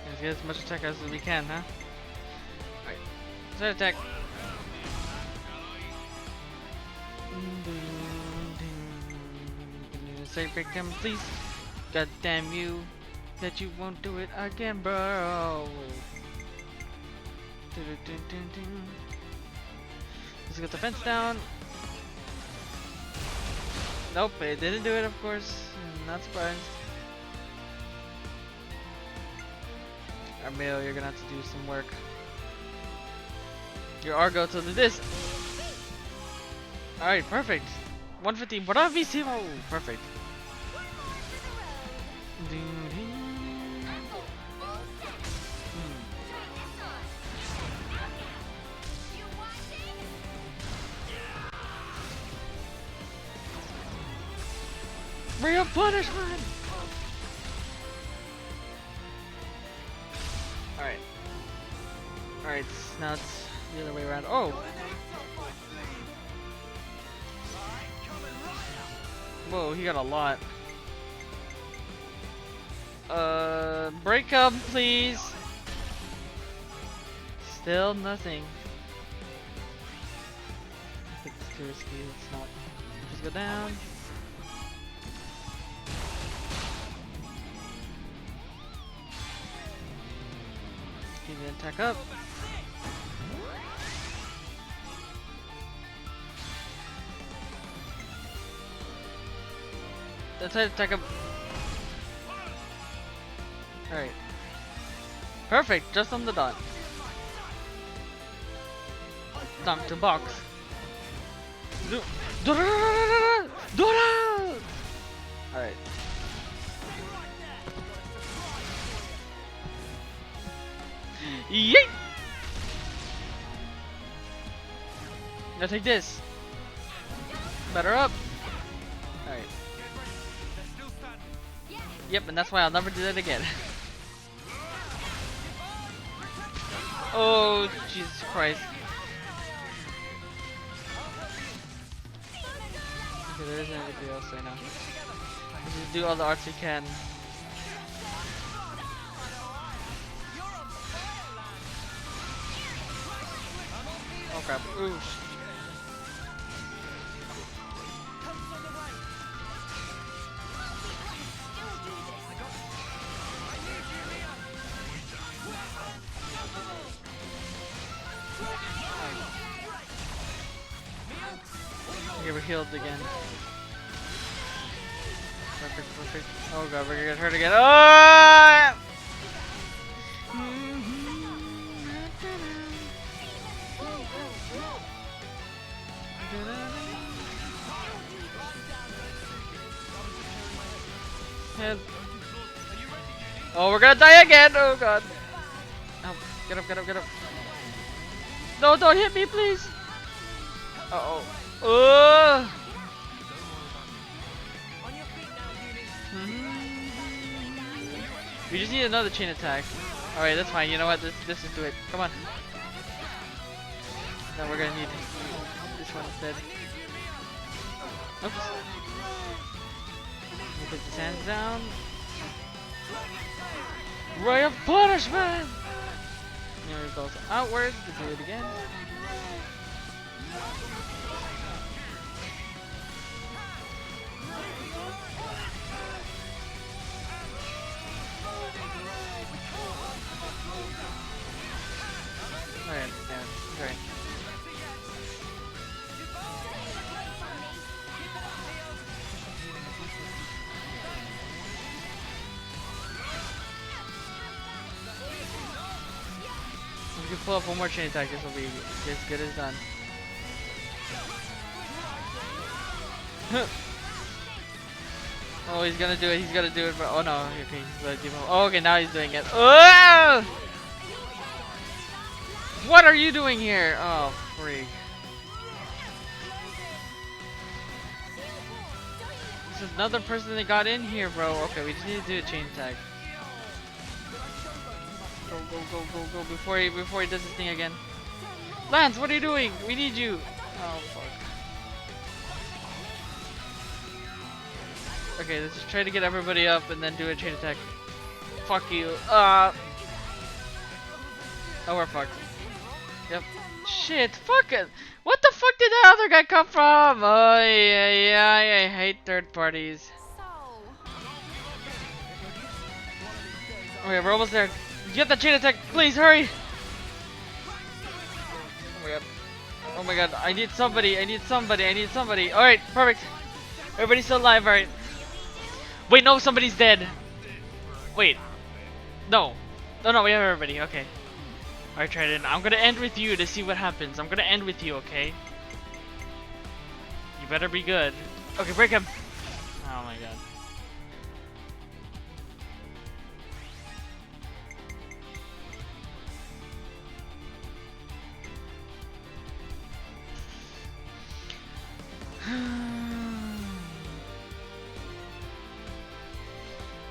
Let's get as much attack as we can, huh? Alright. Let's attack. Say break them, please. God damn you, that you won't do it again, bro. Let's get the fence down. Nope, it didn't do it, of course. Not surprised. Armeo, you're gonna have to do some work. Your Argo to do this. Alright, perfect. 150. Bravissimo! Perfect. Real punishment! Alright. Alright, now it's the other way around. Oh! Whoa, he got a lot. Break him, please! Still nothing. I think it's too risky, it's not. Just go down. Keep the attack up. That's it, attack up. Alright. Perfect, just on the dot. Dunk to box. Alright. Yeet! Now take this. Better up. Alright. There's still Yep, and that's why I'll never do that again. Oh, Jesus Christ. Okay, there isn't anything else right now. Let's just do all the arts we can. Oh crap. Ooh. Okay, we're healed again. Perfect, perfect. Oh god, we're gonna get hurt again. Oh! Help. Oh, we're gonna die again! Oh god. Oh, get up, get up, get up. No, don't hit me, please! Uh-oh. Oh! We just need another chain attack. Alright, that's fine. You know what? This is do it. Come on. No, we're gonna need this one instead. Oops. Let me put the hands down. Ray of punishment! There it goes outward to do it again. Alright, yeah, great. If you pull up one more chain attack, this will be as good as done. Oh, he's gonna do it. He's gonna do it. But oh no, okay, he's gonna do it. Oh, okay, now he's doing it. Oh! What are you doing here? Oh, freak. There's another person that got in here, bro. Okay, we just need to do a chain attack. Go, go, go, go, go! Before he does his thing again. Lance, what are you doing? We need you. Oh fuck. Okay, let's just try to get everybody up and then do a chain attack. Fuck you. Oh, we're fucked. Yep. Shit. Fuck it. What the fuck did that other guy come from? Oh yeah, I hate third parties. Okay, we're almost there. Get the chain attack, please hurry! Oh my god. Oh my god, I need somebody, I need somebody, I need somebody. Alright, perfect. Everybody's still alive, alright. Wait, no, somebody's dead. Wait. No. No, we have everybody, okay. Alright, Trident, I'm gonna end with you to see what happens. I'm gonna end with you, okay? You better be good. Okay, break him. Oh my god.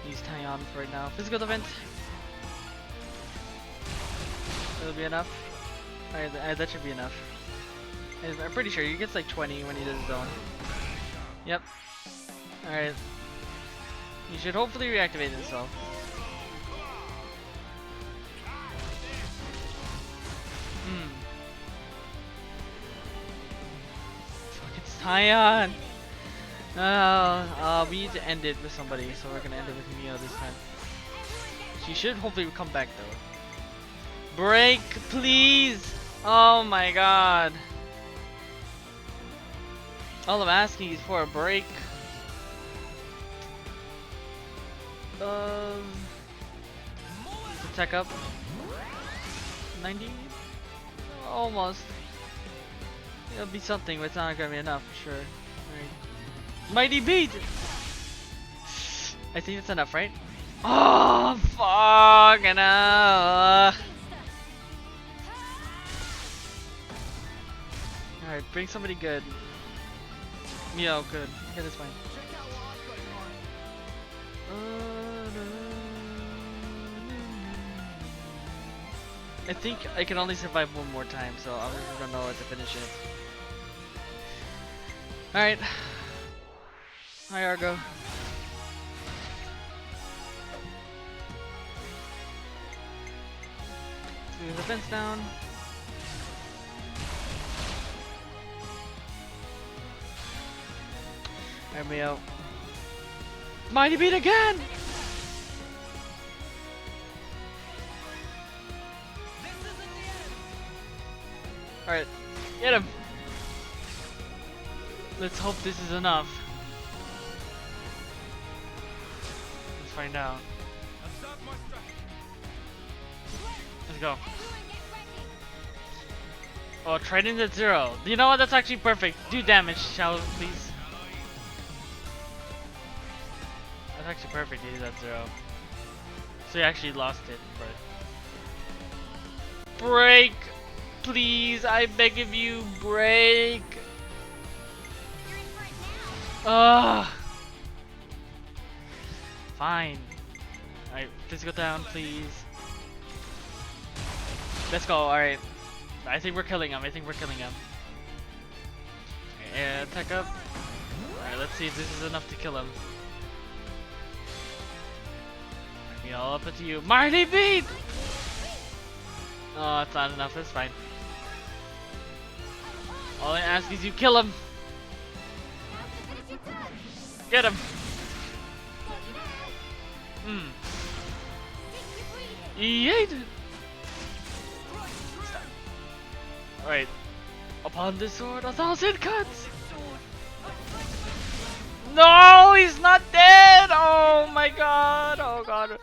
Use Tyon for right now. Physical event. That'll be enough. Alright, that should be enough. I'm pretty sure he gets like 20 when he does his own. Yep. Alright. He should hopefully reactivate himself. Fuck, it's Tyon! We need to end it with somebody, so we're gonna end it with Mio this time. She should hopefully come back though. Break, please! Oh my god. All I'm asking is for a break. Attack up. 90? Almost. It'll be something, but it's not gonna be enough for sure. Right. Mighty beat! I think that's enough, right? Oh, fuck! Alright, bring somebody good. Mio, good. Okay, that's fine. I think I can only survive one more time, so I'm just gonna know how to finish it. Alright. Hi, Argo. Move the fence down. There we go. Mighty beat again! Alright, get him! Let's hope this is enough. Let's find out. Let's go. Oh, Trident at 0. You know what? That's actually perfect. Do damage, shall we, please? That's actually perfect. He's at 0. So he actually lost it, but break, please! I beg of you, break. Ugh. Fine. Alright, physical down, please. Let's go. Alright. I think we're killing him. I think we're killing him. Yeah, attack up. Alright, let's see if this is enough to kill him. Be all up to you. Mighty beat! Oh, it's not enough. It's fine. All I ask is you kill him. Get him. Yeet! Alright. Upon this sword, 1,000 cuts! No, he's not dead! Oh my god! Oh god!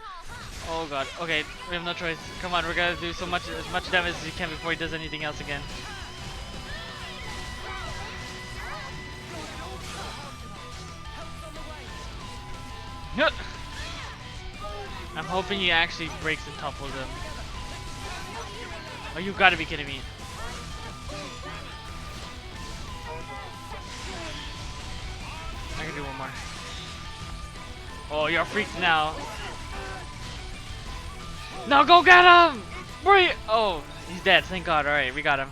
Oh god. Okay, we have no choice. Come on, we're gonna do as much damage as you can before he does anything else again. I'm hoping he actually breaks and topples him. Oh, you gotta be kidding me. I can do one more. Oh, you're freaked now. No, go get him! Wait! Oh, he's dead. Thank God. All right, we got him.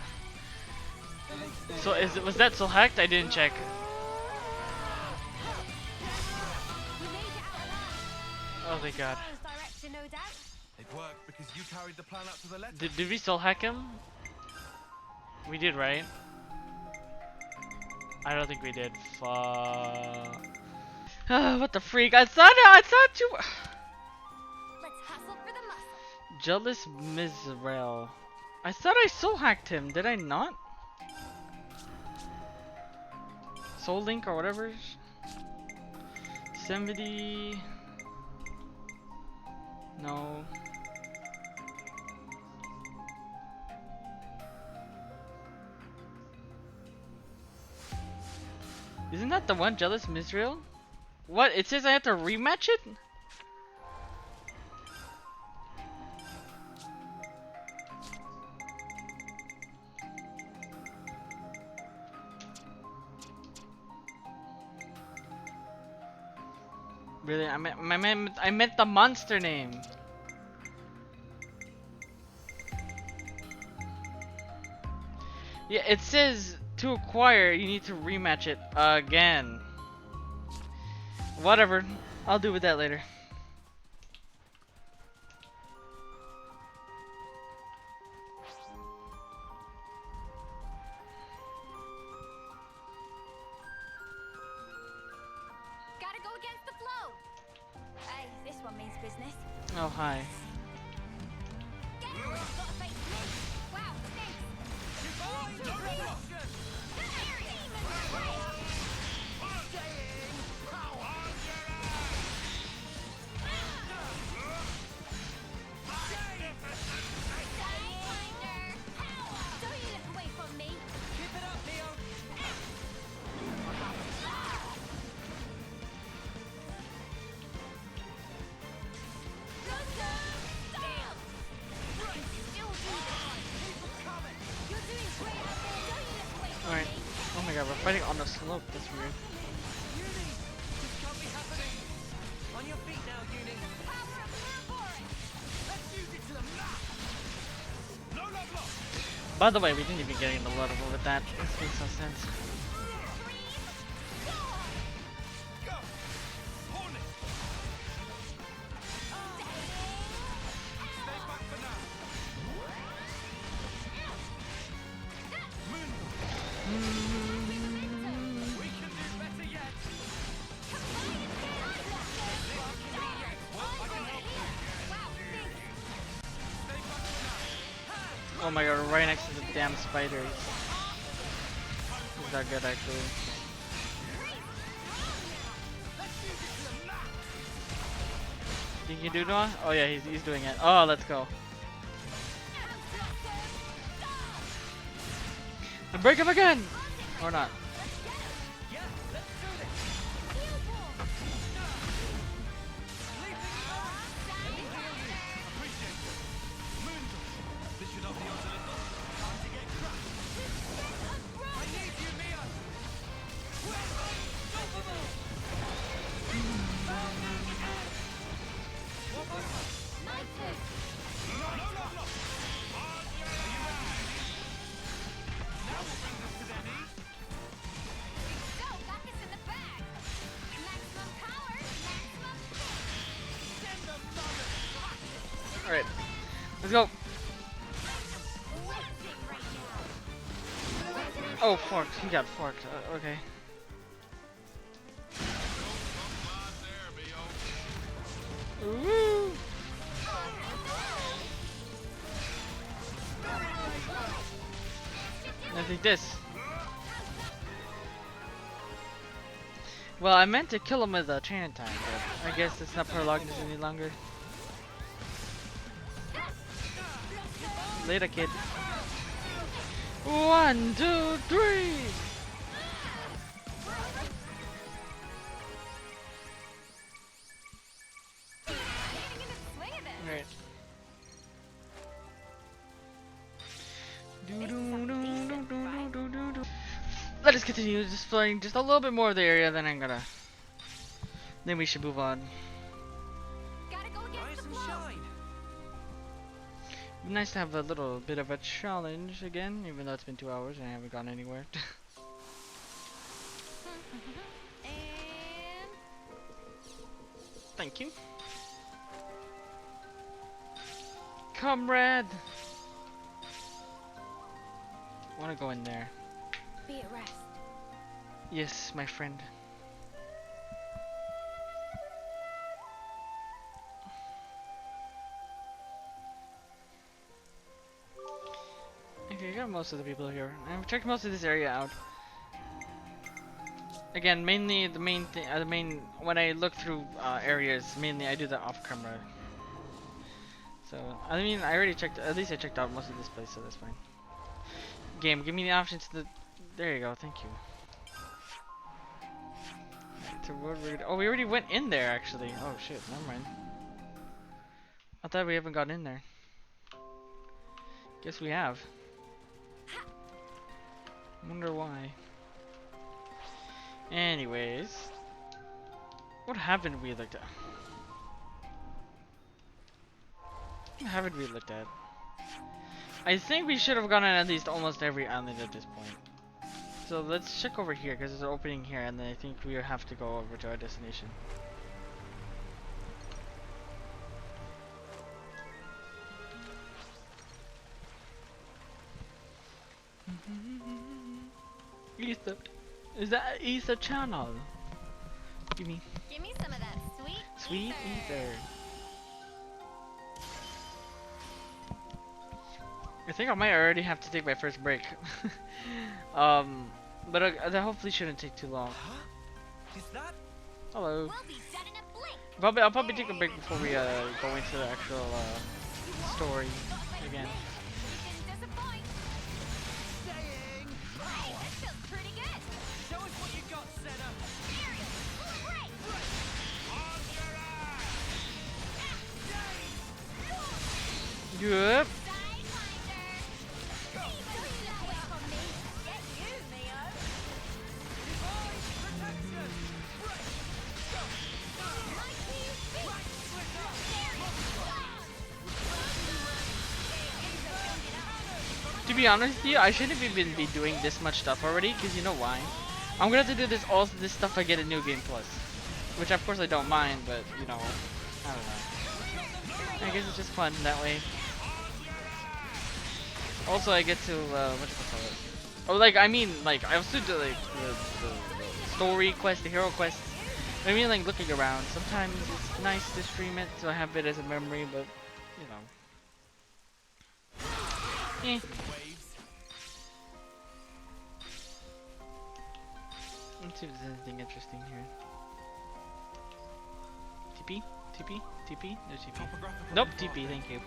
So was that still hacked? I didn't check. Oh, thank God. It worked because you carried the plan up to the letter. Did we still hack him? We did, right? I don't think we did. Fuck. What the freak? I thought you. Let's hustle for the muscle. Jealous Mizrael. I thought I soul hacked him. Did I not? Soul Link or whatever. 70. No. Isn't that the one, Jealous Mizrael? What? It says I have to rematch it? Really? I meant the monster name. Yeah, it says to acquire, you need to rematch it again. Whatever, I'll do with that later. Gotta go against the flow. Hey, this one means business. Oh, hi. Get him! Gotta face me. Wow, thanks. Don't you look away from me. Keep it up, Neo. Alright. Oh my god, we're fighting on the slope. That's weird. Uni, this can't be happening. On your feet now, Uni. Let's use it to the max. By the way, we didn't even get in the level with that. This makes no sense. Go! Hornet! Stay back for now. Moon. We can do better yet. Oh my god, right next to the damn spiders. He's not good actually. Think you do Noah? Oh yeah, he's doing it. Oh, let's go. And break him again! Or not. This should help the odds a little. Time to get crushed. I need you, Mia. Alright. Let's go. Oh, forked. He got forked. Okay. Woo! I think this. Well, I meant to kill him with a chain time, but I guess it's not prolonged any longer. Later, kid. 1, 2, 3. Right. Let us continue exploring just a little bit more of the area, then we should move on. Rise and shine. Nice to have a little bit of a challenge again, even though it's been 2 hours and I haven't gone anywhere. And Thank you. Comrade! I wanna go in there. be at rest. Yes, my friend. Okay, I got most of the people here. I've checked most of this area out. Again, mainly the main thing, when I look through areas, mainly I do that off camera. So, I mean, I already checked, at least I checked out most of this place, so that's fine. Game, give me the options to there you go, thank you. To what oh, we already went in there actually. Oh shit, never mind. I thought we haven't gotten in there. Guess we have. Wonder why. Anyways, what haven't we looked at? What haven't we looked at? I think we should have gone on at least almost every island at this point. So let's check over here because there's an opening here, and then I think we have to go over to our destination. Ether, is that Ether channel? Give me some of that sweet ether. I think I might already have to take my first break. But that hopefully shouldn't take too long. Huh? Is that? Hello. We'll be dead in a blink. I'll probably take a break before we go into the actual story again. You can disappoint. Staying. Hey, that feels pretty good. Show us what you got, Senna. Aerial, full break. Yep. Sidewinder. Keep away from me. Get you, Neo. Protection. To be honest with you, I shouldn't even be doing this much stuff already, because you know why? I'm gonna have to do this all this stuff I get in New Game Plus. Which of course I don't mind, but you know, I don't know. I guess it's just fun that way. Also I get to, what do you call it? Oh, like, I mean, like, I also do like the story quest, the hero quests. I mean, like, looking around. Sometimes it's nice to stream it, so I have it as a memory, but, you know. Eh. Let's see if there's anything interesting here. TP? TP? TP? No TP. Nope, TP, thank you.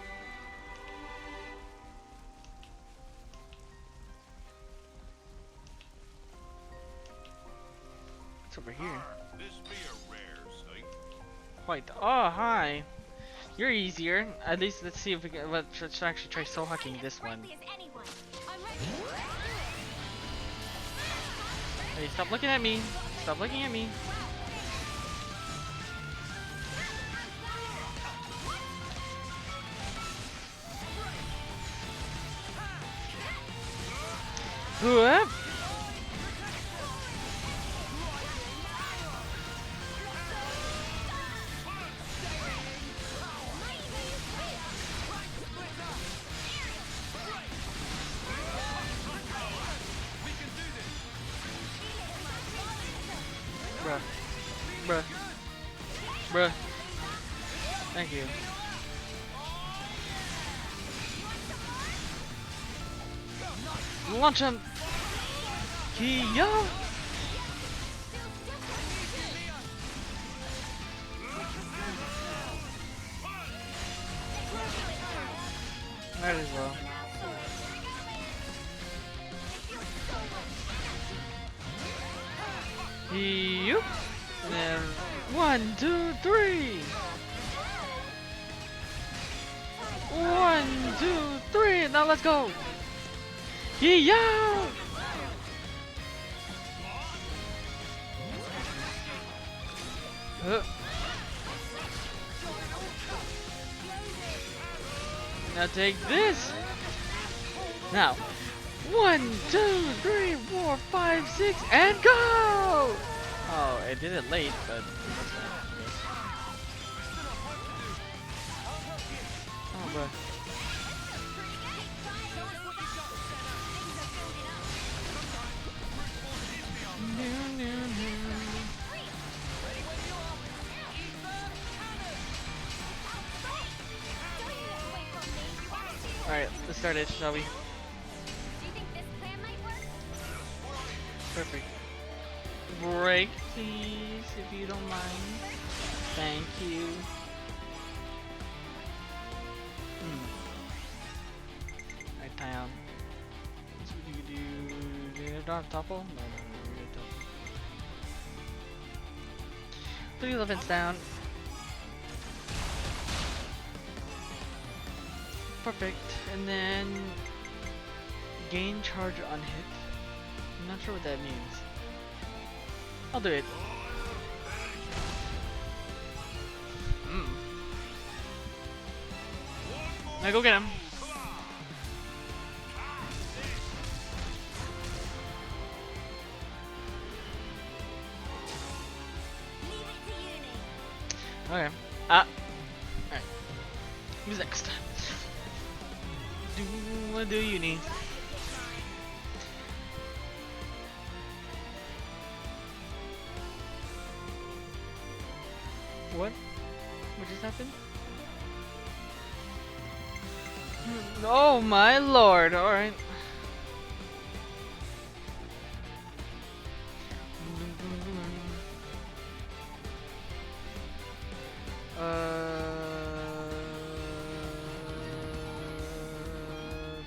What's over here? This be a rare sight. White. Oh, hi. You're easier. At least let's see if we can. Let's actually try soul hacking this one. Hey, stop looking at me. Stop looking at me. Whoop. Bruh. Bruh. Bruh. Thank you. Launch him! Kia! Might as well. Yup. And then 1, 2, 3. 1, 2, 3. Now let's go. Yeah. Now take this. Now, 1, 2, 3, 4, 5, 6, and go! Oh, I did it late, but that's fine. Oh, bro. Alright, let's start it, shall we? Perfect. Break, please, if you don't mind. Thank you. Alright, Tyon. Do you have topple? No, we don't topple. 3 elephants down. Perfect. And then gain charge on hit. I'm not sure what that means. I'll do it. Now go get him. Okay. Alright. Who's next? What do you need? What? What just happened? Oh my lord, alright.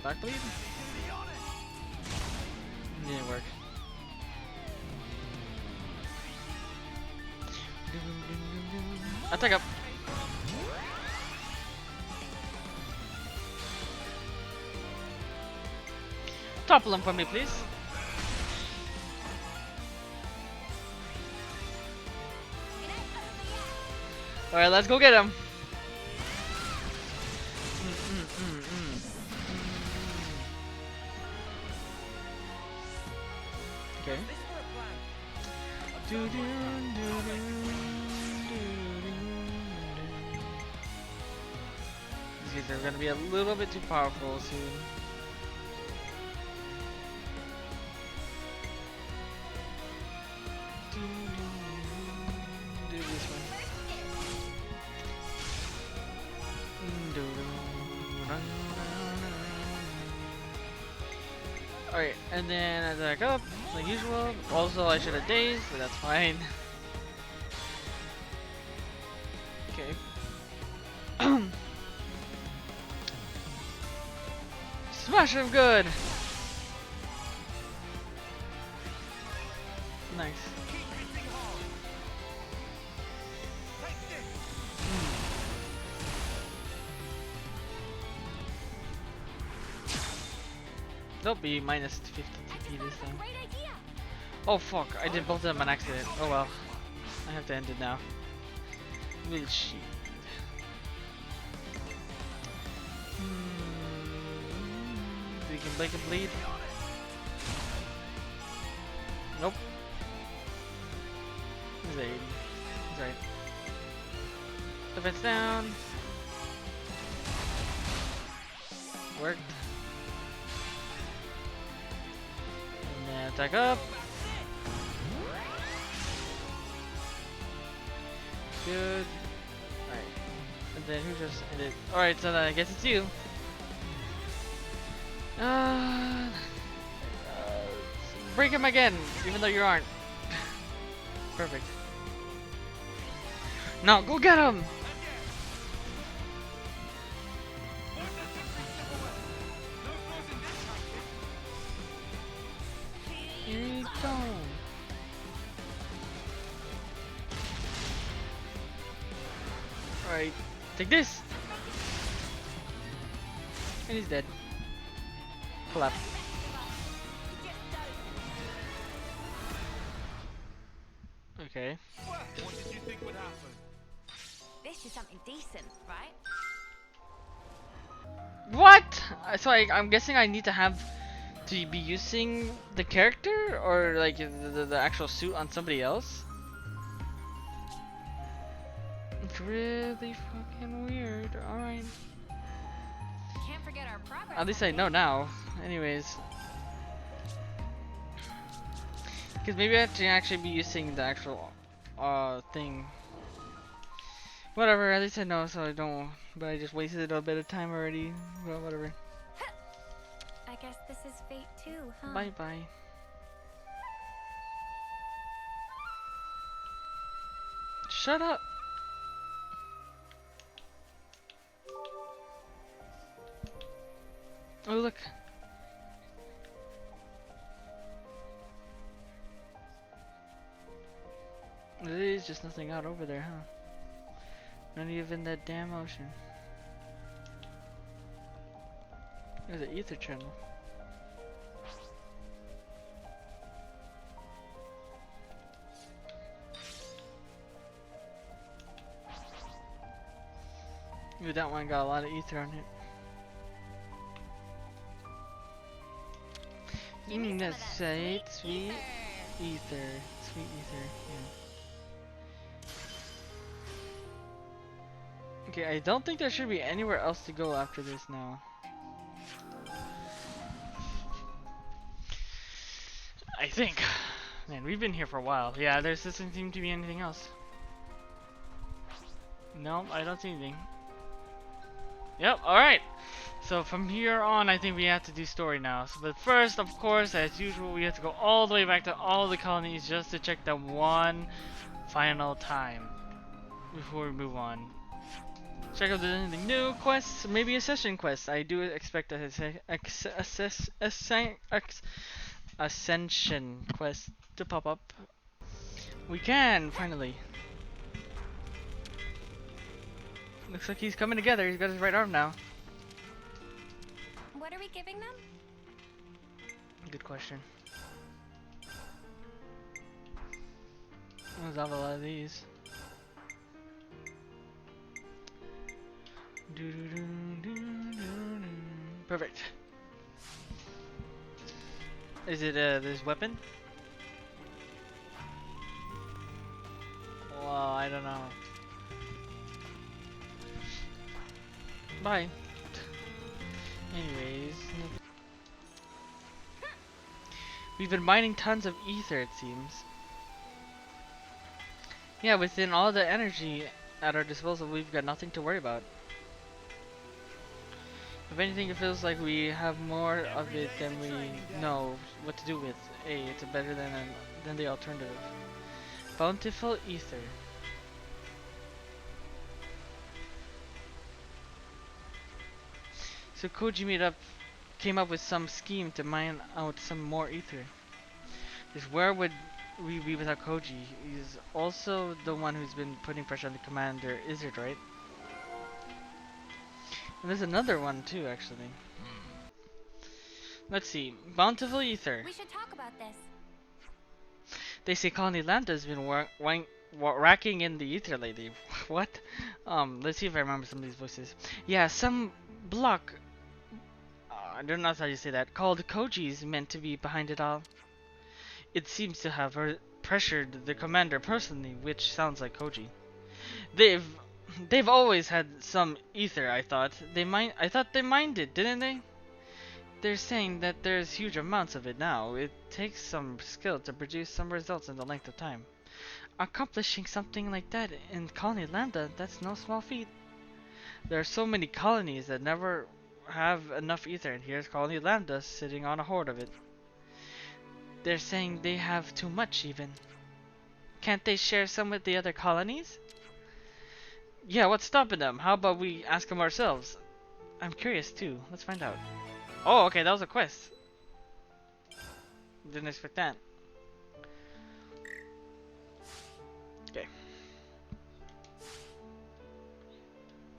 Back bleed? Didn't work. Attack up. Topple him for me, please. Alright, let's go get him. Okay. This for a plan. These guys are gonna be a little bit too powerful soon. Do this one. Alright, and then I back up, like usual. Also, I should have dazed, but that's fine. Okay. Smash him good! Nice. Keep hitting hard. Take this. They'll be minus 50 TP this time. Great idea. Oh fuck, I did both of them on accident. Oh well. I have to end it now. Will she? We can break a bleed. Nope. He's 80. He's right. Defense down. Worked. And then attack up. Good. Alright. And then who just ended? Alright, so then I guess it's you. Break him again, even though you aren't. Perfect. Now go get him! Recon. Alright, take this! And he's dead. Clap. Okay. What did you think would happen? This is something decent, right? What? So I'm guessing I need to have to be using the character or like the actual suit on somebody else? It's really fucking weird. Alright. Can't forget our progress. At least I know now. Anyways. Because maybe I have to actually be using the actual thing. Whatever, at least I know so I don't, but I just wasted a bit of time already. Well, whatever. I guess this is fate too, huh? Bye bye. Shut up. Oh look. There is just nothing out over there, huh? Not even that damn ocean. There's an ether channel. Ooh, that one got a lot of ether on it. Give me some of That's that right, sweet sweet ether. Sweet ether, yeah. Okay, I don't think there should be anywhere else to go after this now. I think. Man, we've been here for a while. Yeah, there doesn't seem to be anything else. No, I don't see anything. Yep, alright. So from here on, I think we have to do story now. So, but first, of course, as usual, we have to go all the way back to all the colonies just to check the one final time before we move on. Check out if there's anything new, quests, maybe a session quest. I do expect a Ascension quest to pop up. We can, finally. Looks like he's coming together. He's got his right arm now. What are we giving them? Good question. I'll have a lot of these. Perfect. Is it this weapon? I don't know. Bye. Anyways, we've been mining tons of ether, it seems. Yeah, within all the energy at our disposal, we've got nothing to worry about. If anything, it feels like we have more of it than we know what to do with. Hey, it's better than the alternative. Bountiful ether. So Koji came up with some scheme to mine out some more ether. Just where would we be without Koji? He's also the one who's been putting pressure on the commander Izzard, right? And there's another one too, actually. Let's see. Bountiful ether. We should talk about this. They say Colony Lambda has been racking in the ether lately. What? Let's see if I remember some of these voices. Yeah, some block. I don't know how you say that. Called Koji is meant to be behind it all. It seems to have pressured the commander personally, which sounds like Koji. They've always had some ether. I thought they mined it, didn't they? They're saying that there's huge amounts of it now. It takes some skill to produce some results in the length of time. Accomplishing something like that in Colony Lambda, that's no small feat. There are so many colonies that never have enough ether, and here's Colony Lambda sitting on a hoard of it. They're saying they have too much even. Can't they share some with the other colonies? Yeah, what's stopping them? How about we ask them ourselves? I'm curious too. Let's find out. Oh, okay, that was a quest. Didn't expect that. Okay.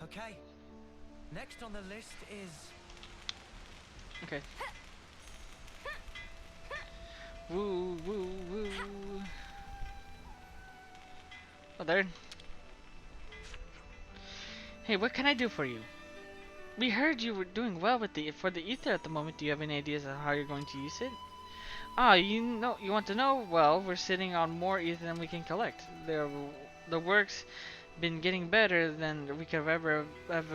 Okay. Next on the list is... Okay. Woo, woo, woo. Oh, there. Hey, what can I do for you? We heard you were doing well with for the ether at the moment. Do you have any ideas on how you're going to use it? Ah, you want to know? Well, we're sitting on more ether than we can collect. The work's been getting better than we could have ever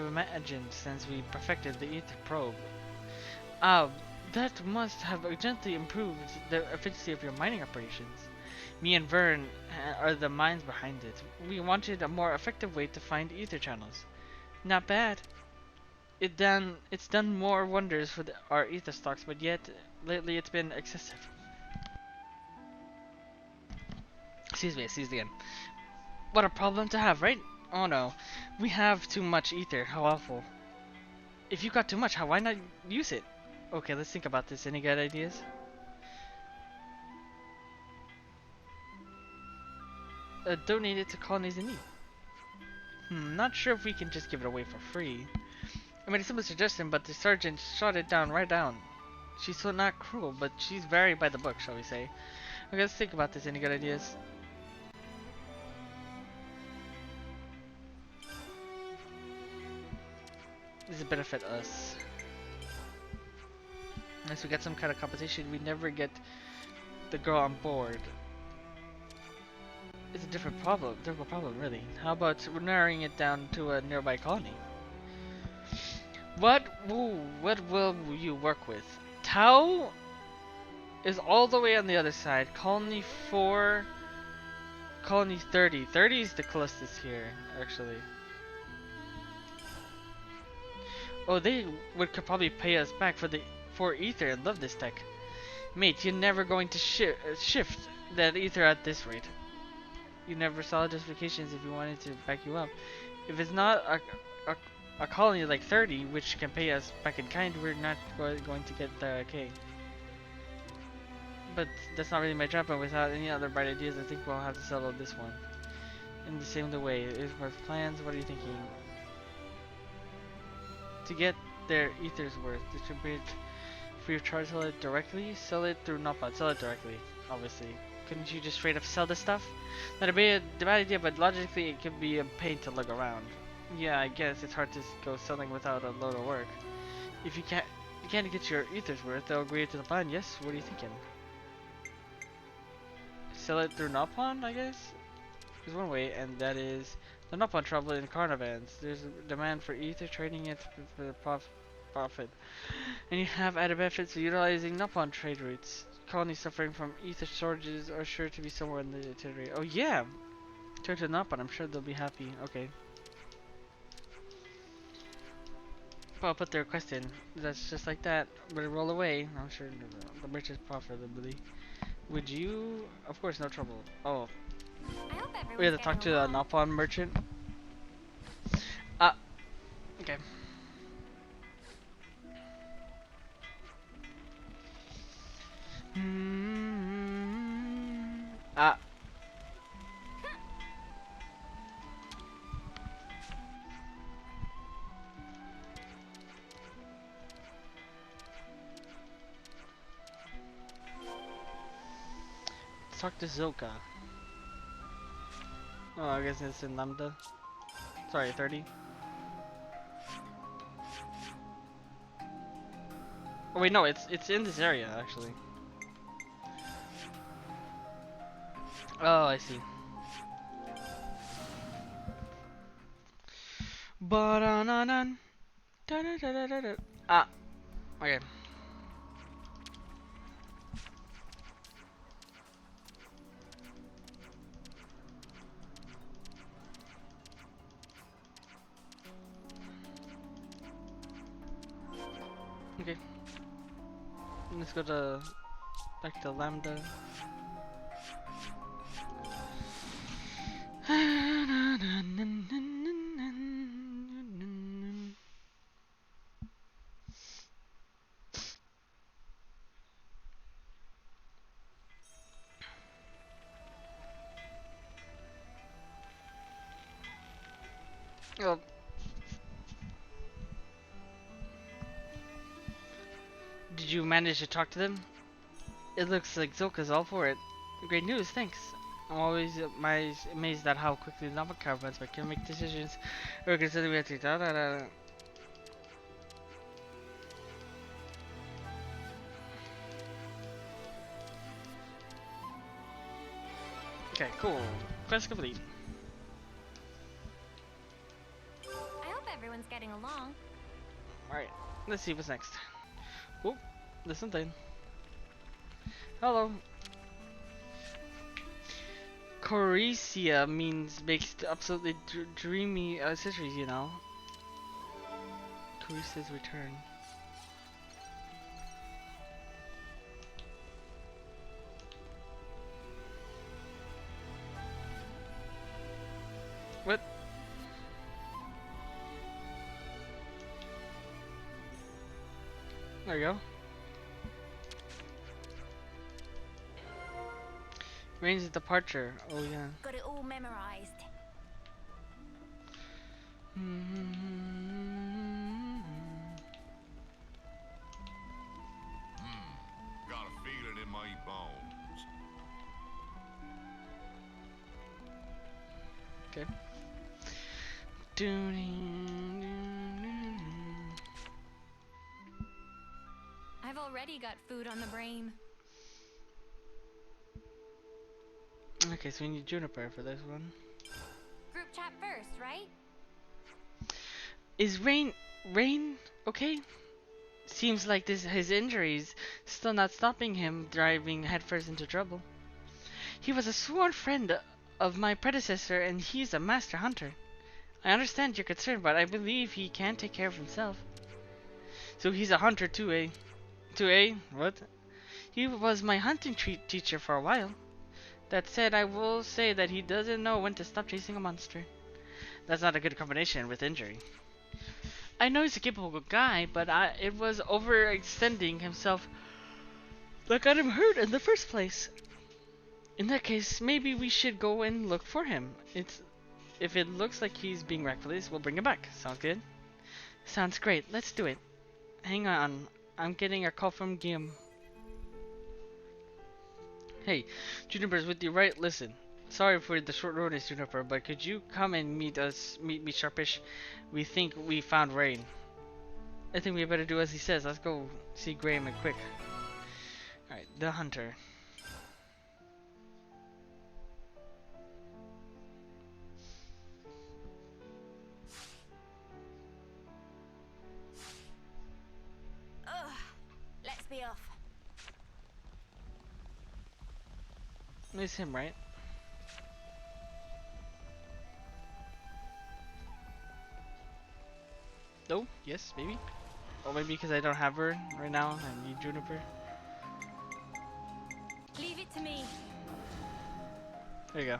imagined since we perfected the ether probe. That must have gently improved the efficiency of your mining operations. Me and Vern are the minds behind it. We wanted a more effective way to find ether channels. Not bad. It's done more wonders for our ether stocks, but yet lately it's been excessive. Excuse me, I sneezed again. What a problem to have, right? Oh no, we have too much ether. How awful. If you got too much, why not use it? Okay, let's think about this. Any good ideas? Donate it to colonies in need. Not sure if we can just give it away for free. I made a simple suggestion, but the sergeant shot it down right down. She's so not cruel, but she's very by the book, shall we say. Okay, let's think about this. Any good ideas? This will benefit us. Unless we get some kind of competition, we never get the girl on board. It's a difficult problem really. How about narrowing it down to a nearby colony? What will you work with? Tau is all the way on the other side. Colony 4, Colony 30. 30 is the closest here, actually. Oh, they could probably pay us back for ether and love this tech. Mate, you're never going to shift that ether at this rate. You never saw justifications if you wanted to back you up. If it's not a colony like 30, which can pay us back in kind, we're not going to get the K. But that's not really my job, and without any other bright ideas, I think we'll have to settle this one. In the same way, is worth plans. What are you thinking? To get their ether's worth, distribute free of charge, sell it directly, sell it through Nopod, sell it directly, obviously. Couldn't you just straight up sell this stuff? That'd be a bad idea, but logically it could be a pain to look around. Yeah, I guess it's hard to go selling without a load of work. If you can't get your ether's worth, they'll agree to the plan. Yes, what are you thinking? Sell it through Nopon, I guess? There's one way, and that is the Nopon trouble in caravans. There's a demand for ether, trading it for the profit. And you have added benefits of utilizing Nopon trade routes. Colonies suffering from ether shortages are sure to be somewhere in the itinerary. Oh yeah! Turn to Nopon, I'm sure they'll be happy. Okay. I'll put the request in. That's just like that. But it roll away. I'm sure the merchant's profitably. Would you? Of course, no trouble. Oh, I hope we have everyone's to talk getting to the along. Nopon merchant. Ah, okay. Ah. Let's talk to Zilka. Oh, I guess it's in Lambda. Sorry, 30. Oh wait, no, it's in this area actually. Oh, I see. Ba-da-na-nan. Da-da-da-da-da-da. Ah, okay. Okay. Let's go to back to Lambda. Oh, did you manage to talk to them? It looks like Zoka's all for it. Great news, thanks. I'm always amazed at how quickly novel caravans can make decisions or consider we da da da. Okay, cool. Quest complete. I hope everyone's getting along. Alright, let's see what's next. Oh, there's something. Hello. Corecia means makes absolutely dreamy accessories, you know. Corecia's return. What? There you go. Rain's departure. Oh yeah. Got it all memorized. Got a feeling in my bones. Okay. I've already got food on the brain. Okay, so we need Juniper for this one. Group chat first, right? Is Rain okay? Seems like his injuries still not stopping him driving headfirst into trouble. He was a sworn friend of my predecessor and he's a master hunter. I understand your concern, but I believe he can take care of himself. So he's a hunter too, eh? What? He was my hunting teacher for a while. That said, I will say that he doesn't know when to stop chasing a monster. That's not a good combination with injury. I know he's a capable guy, but it was overextending himself that got him hurt in the first place. In that case, maybe we should go and look for him. If it looks like he's being reckless, we'll bring him back. Sounds good? Sounds great. Let's do it. Hang on. I'm getting a call from Guillaume. Hey, Juniper's with you, right? Listen. Sorry for the short notice, Juniper, but could you come and meet me sharpish? We think we found Rain. I think we better do as he says. Let's go see Graham and quick. Alright, the hunter. It's him, right? No? Yes, maybe? Or maybe because I don't have her right now, I need Juniper. Leave it to me. There you go.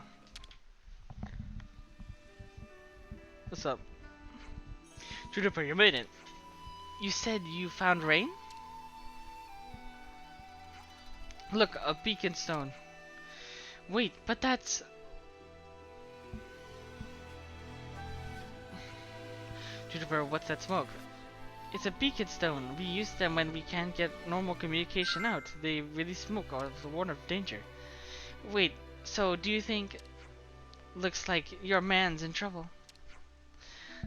What's up? Juniper, you made it. You said you found rain? Look, a beacon stone. Wait, but that's... Juniper, what's that smoke? It's a beacon stone. We use them when we can't get normal communication out. They really smoke out of the warn of danger. Wait, so do you think... Looks like your man's in trouble.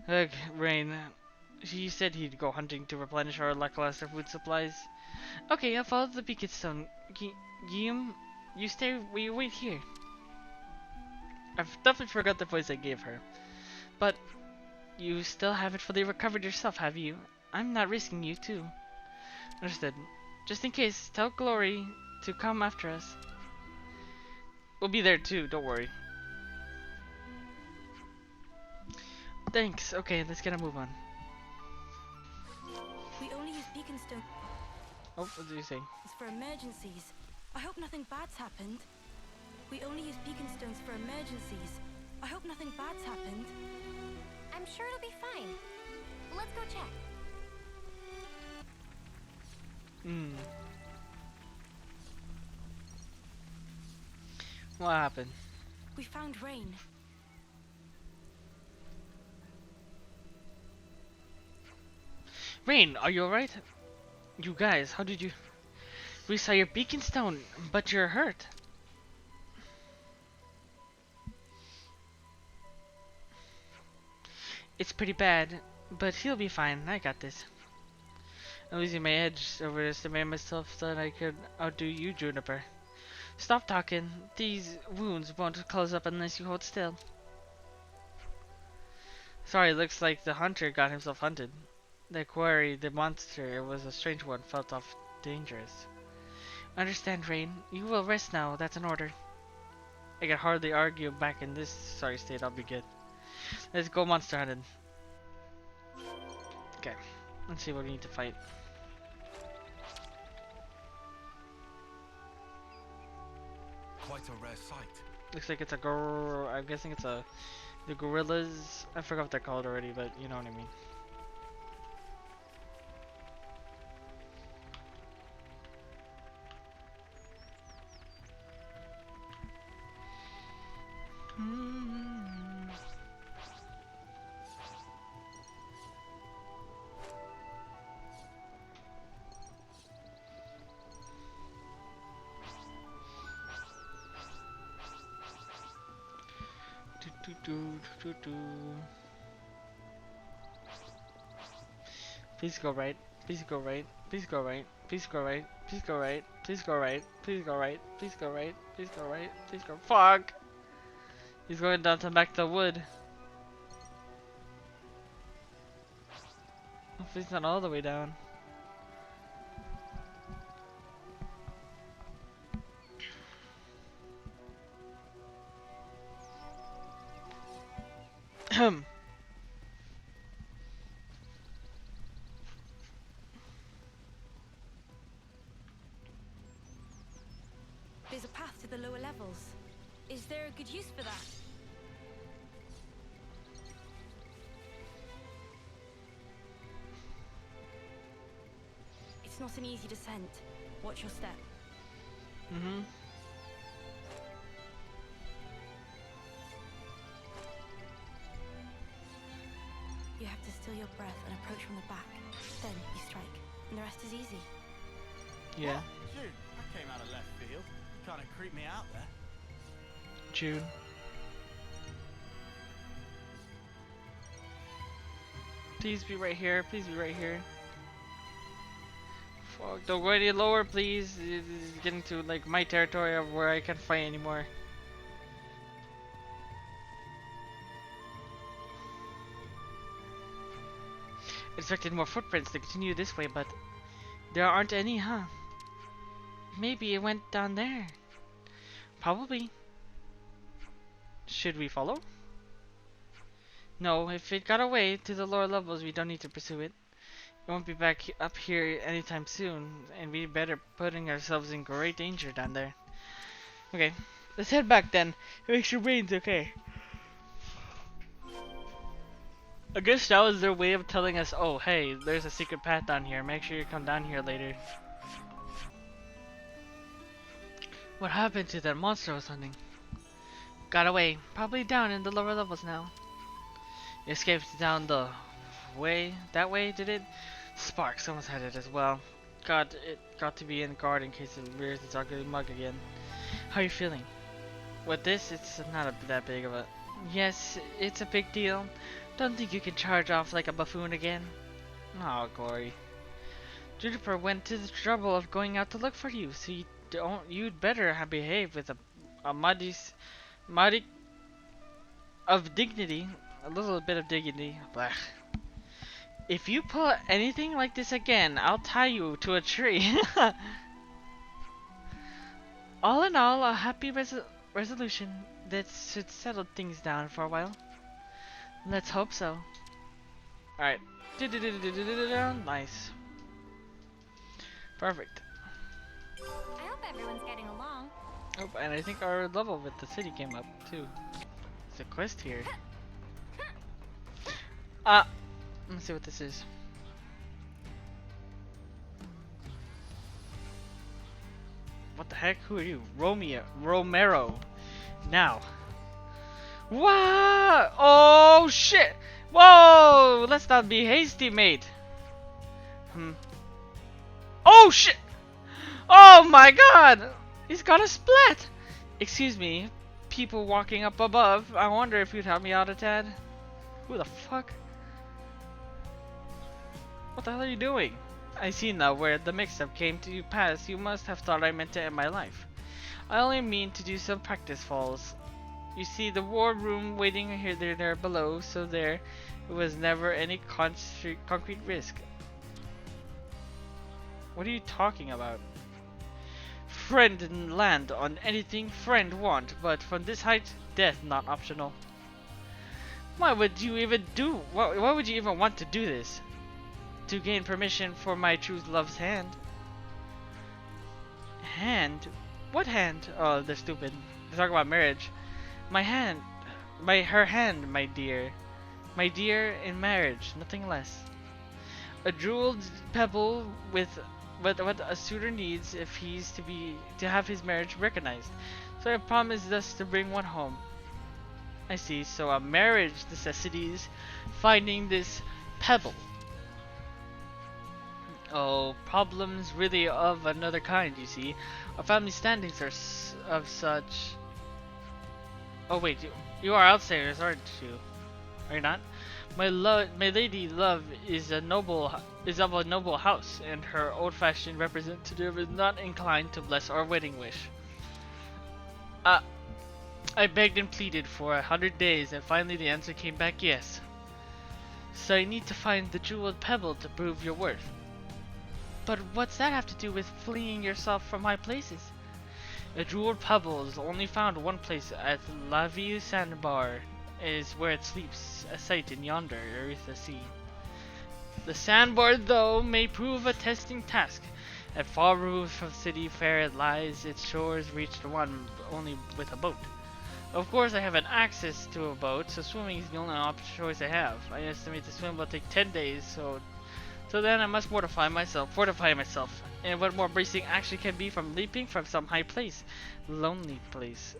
Ugh, Rain. He said he'd go hunting to replenish our lackluster food supplies. Okay, I'll follow the beacon stone. Guillaume, you wait here. I've definitely forgot the voice I gave her. But you still haven't fully recovered yourself, have you? I'm not risking you too. Understood. Just in case, tell Glory to come after us. We'll be there too, don't worry. Thanks. Okay, let's get a move on. We only use beacon stone Oh, what did you say? for emergencies. I hope nothing bad's happened. We only use beacon stones for emergencies. I hope nothing bad's happened. I'm sure it'll be fine. Let's go check. Hmm. What happened? We found rain. Rain, are you alright? You guys, how did you... We saw your beacon stone, but you're hurt. It's pretty bad, but he'll be fine. I got this. I'm losing my edge, overestimating myself, thought I could outdo you, Juniper. Stop talking. These wounds won't close up unless you hold still. Sorry, looks like the hunter got himself hunted. The quarry, the monster, it was a strange one, felt off dangerous. Understand, Rain. You will rest now, that's an order. I can hardly argue back in this sorry state, I'll be good. Let's go monster hunting. Okay, let's see what we need to fight. Quite a rare sight. Looks like it's a I'm guessing it's the gorillas. I forgot what they're called already, but you know what I mean. Please go right. Please go right. Please go right. Please go right. Please go right. Please go right. Please go right. Please go right. Please go right. Please go. Fuck! He's going down to back to the wood. Hopefully he's not all the way down. There's a path to the lower levels. Is there a good use for that? It's not an easy descent. Watch your step. Mm-hmm. You have to still your breath and approach from the back. Then you strike, and the rest is easy. Yeah. June, that came out of left field. You kind of creeped me out there. June. Please be right here. Please be right here. Fuck, don't go any lower, please. This is getting to like my territory of where I can't fight anymore. Expected more footprints to continue this way, but there aren't any, huh? Maybe it went down there. Probably. Should we follow? No, if it got away to the lower levels, we don't need to pursue it. It won't be back up here anytime soon, and we better putting ourselves in great danger down there. Okay, let's head back then. It makes your brains okay. I guess that was their way of telling us, oh hey, there's a secret path down here. Make sure you come down here later. What happened to that monster I was hunting? Got away. Probably down in the lower levels now. Escaped down the way. That way, did it? Sparks almost had it as well. It got to be in guard in case it rears its ugly mug again. How are you feeling? With this, it's not that big of a... Yes, it's a big deal. Don't think you can charge off like a buffoon again. Oh, glory. Juniper went to the trouble of going out to look for you, so you'd better behave with a modicum of dignity. A little bit of dignity. Blah. If you pull anything like this again, I'll tie you to a tree. All in all, a happy resolution that should settle things down for a while. Let's hope so. Alright. Nice. Perfect. I hope everyone's getting along. Oh, and I think our level with the city came up too. There's a quest here. Let's see what this is. What the heck? Who are you? Romero. Now. What? Oh shit! Whoa! Let's not be hasty, mate. Oh shit! Oh my god! He's got a splat! Excuse me, people walking up above. I wonder if you'd help me out a tad. Who the fuck? What the hell are you doing? I see now where the mix-up came to pass. You must have thought I meant to end my life. I only mean to do some practice falls. You see the war room waiting here there below, so there was never any concrete risk. What are you talking about? Friend and land on anything friend want, but from this height, death not optional. Why would you even do? Why would you even want to do this? To gain permission for my true love's hand. Hand? What hand? Oh, they're stupid. They talk about marriage. My hand, her hand, my dear in marriage, nothing less. A jeweled pebble with what a suitor needs if he's to have his marriage recognized. So I promised thus to bring one home. I see. So a marriage necessities finding this pebble. Oh, problems really of another kind, you see. Our family standings are of such... Oh wait, you are outsiders, aren't you? Are you not? My lady love is of a noble house, and her old-fashioned representative is not inclined to bless our wedding wish. I begged and pleaded for 100 days, and finally the answer came back yes. So I need to find the jeweled pebble to prove your worth. But what's that have to do with fleeing yourself from high places? A jeweled pebble is only found one place at La Ville Sandbar, is where it sleeps, a sight in yonder Aretha Sea. The sandbar, though, may prove a testing task. At far removed from city fair it lies, its shores reached one only with a boat. Of course I have an access to a boat, so swimming is the only choice I have. I estimate the swim will take 10 days, so then I must fortify myself. And what more bracing action can be from leaping from some high place, lonely place.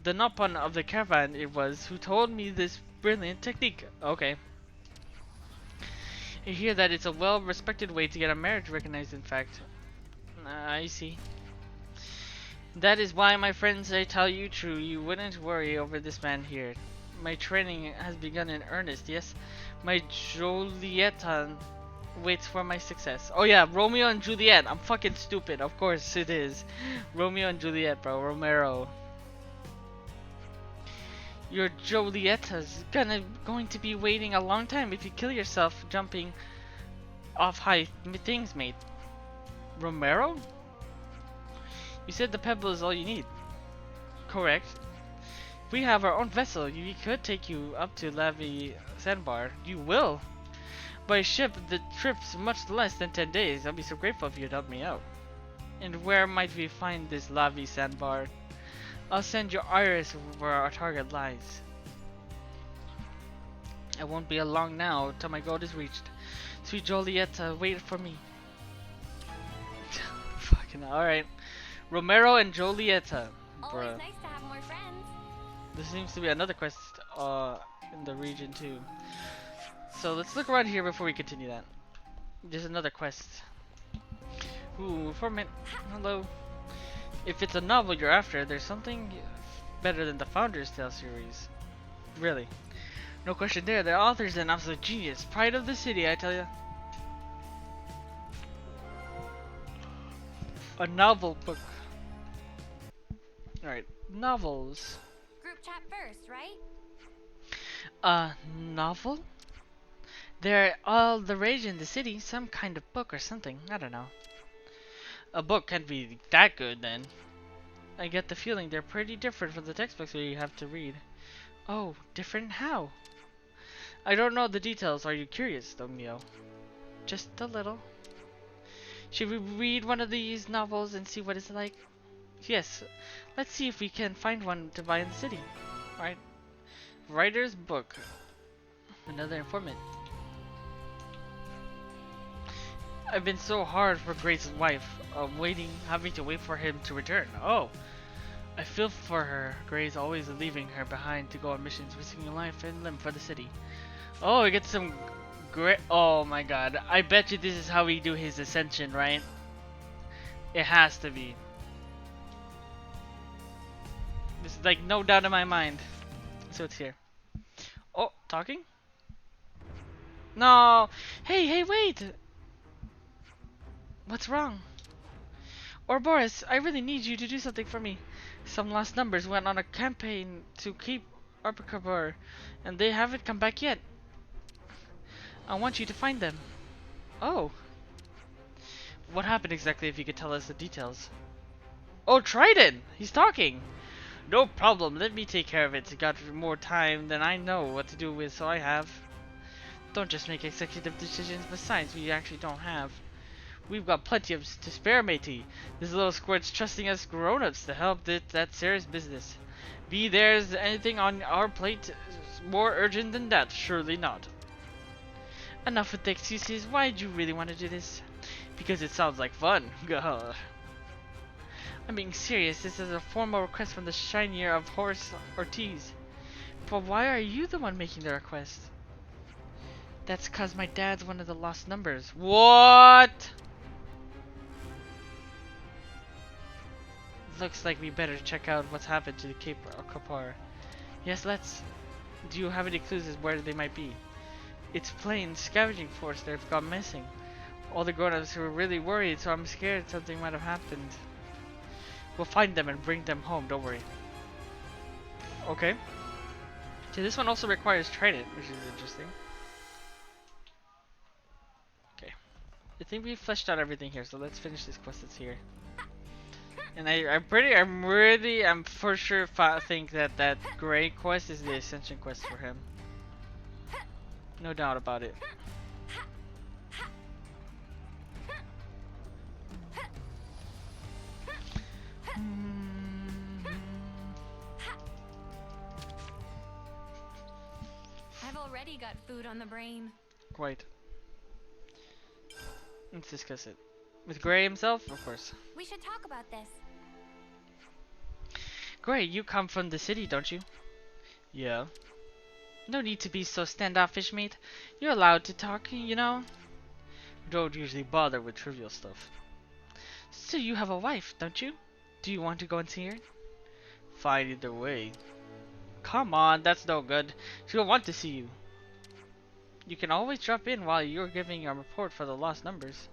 The Nopon of the caravan it was who told me this brilliant technique. Okay. I hear that it's a well-respected way to get a marriage recognized, in fact. I see. That is why, my friends, I tell you true, you wouldn't worry over this man here. My training has begun in earnest, yes? My Julieta waits for my success. Oh yeah, Romeo and Juliet. I'm fucking stupid. Of course it is. Romeo and Juliet, bro. Romero. Your Julieta's going to be waiting a long time if you kill yourself jumping off high things, mate. Romero? You said the pebble is all you need. Correct. If we have our own vessel, we could take you up to Lavi Sandbar. You will. By ship, the trip's much less than 10 days. I'll be so grateful if you'd help me out. And where might we find this Lavi Sandbar? I'll send you Iris where our target lies. It won't be long now till my goal is reached. Sweet Jolieta, wait for me. Fucking alright. Romero and Jolieta. Always Bruh. nice to have more friends. There seems to be another quest in the region too. So let's look around here before we continue that. There's another quest. Ooh, Formant. Hello. If it's a novel you're after, there's something better than the Founder's Tale series. Really. No question there. The author's an absolute genius. Pride of the city, I tell ya. A novel book. Alright, novels. Group chat first, right? A novel? They're all the rage in the city. Some kind of book or something. I don't know. A book can't be that good then. I get the feeling they're pretty different from the textbooks that you have to read. Oh, different how? I don't know the details. Are you curious, Domio? Just a little. Should we read one of these novels and see what it's like? Yes. Let's see if we can find one to buy in the city. Alright. Writer's book. Another informant. I've been so hard for Grace's wife, having to wait for him to return. Oh, I feel for her. Grace always leaving her behind to go on missions, risking life and limb for the city. Oh, we get some great. Oh my God! I bet you this is how we do his Ascension, right? It has to be. There's like no doubt in my mind. So it's here. Oh, talking? No. Hey, wait. What's wrong? Boris, I really need you to do something for me. Some lost numbers went on a campaign to keep Arpacabur, and they haven't come back yet. I want you to find them. Oh. What happened exactly, if you could tell us the details? Oh, Trident! He's talking! No problem, let me take care of it. Got more time than I know what to do with, so I have. Don't just make executive decisions, besides we actually don't have. We've got plenty of to spare, matey. This little squirt's trusting us grown-ups to help that's serious business. Be there's anything on our plate more urgent than that? Surely not. Enough with the excuses. Why'd you really want to do this? Because it sounds like fun. I'm being serious. This is a formal request from the Shinier of Horse Ortiz. But why are you the one making the request? That's cause my dad's one of the lost numbers. What? Looks like we better check out what's happened to the Cape Kapar. Yes, let's. Do you have any clues as where they might be? It's plain scavenging force they've gone missing. All the grown-ups were really worried, so I'm scared something might have happened. We'll find them and bring them home, don't worry. Okay. So this one also requires Trident, which is interesting. Okay. I think we fleshed out everything here, so let's finish this quest that's here. And I'm for sure think that gray quest is the Ascension quest for him. No doubt about it. I've already got food on the brain. Quite. Let's discuss it. With Gray himself, of course. We should talk about this. Gray, you come from the city, don't you? Yeah. No need to be so standoffish, mate. You're allowed to talk, you know. Don't usually bother with trivial stuff. So you have a wife, don't you? Do you want to go and see her? Fine either way. Come on, that's no good. She'll want to see you. You can always drop in while you're giving a report for the lost numbers.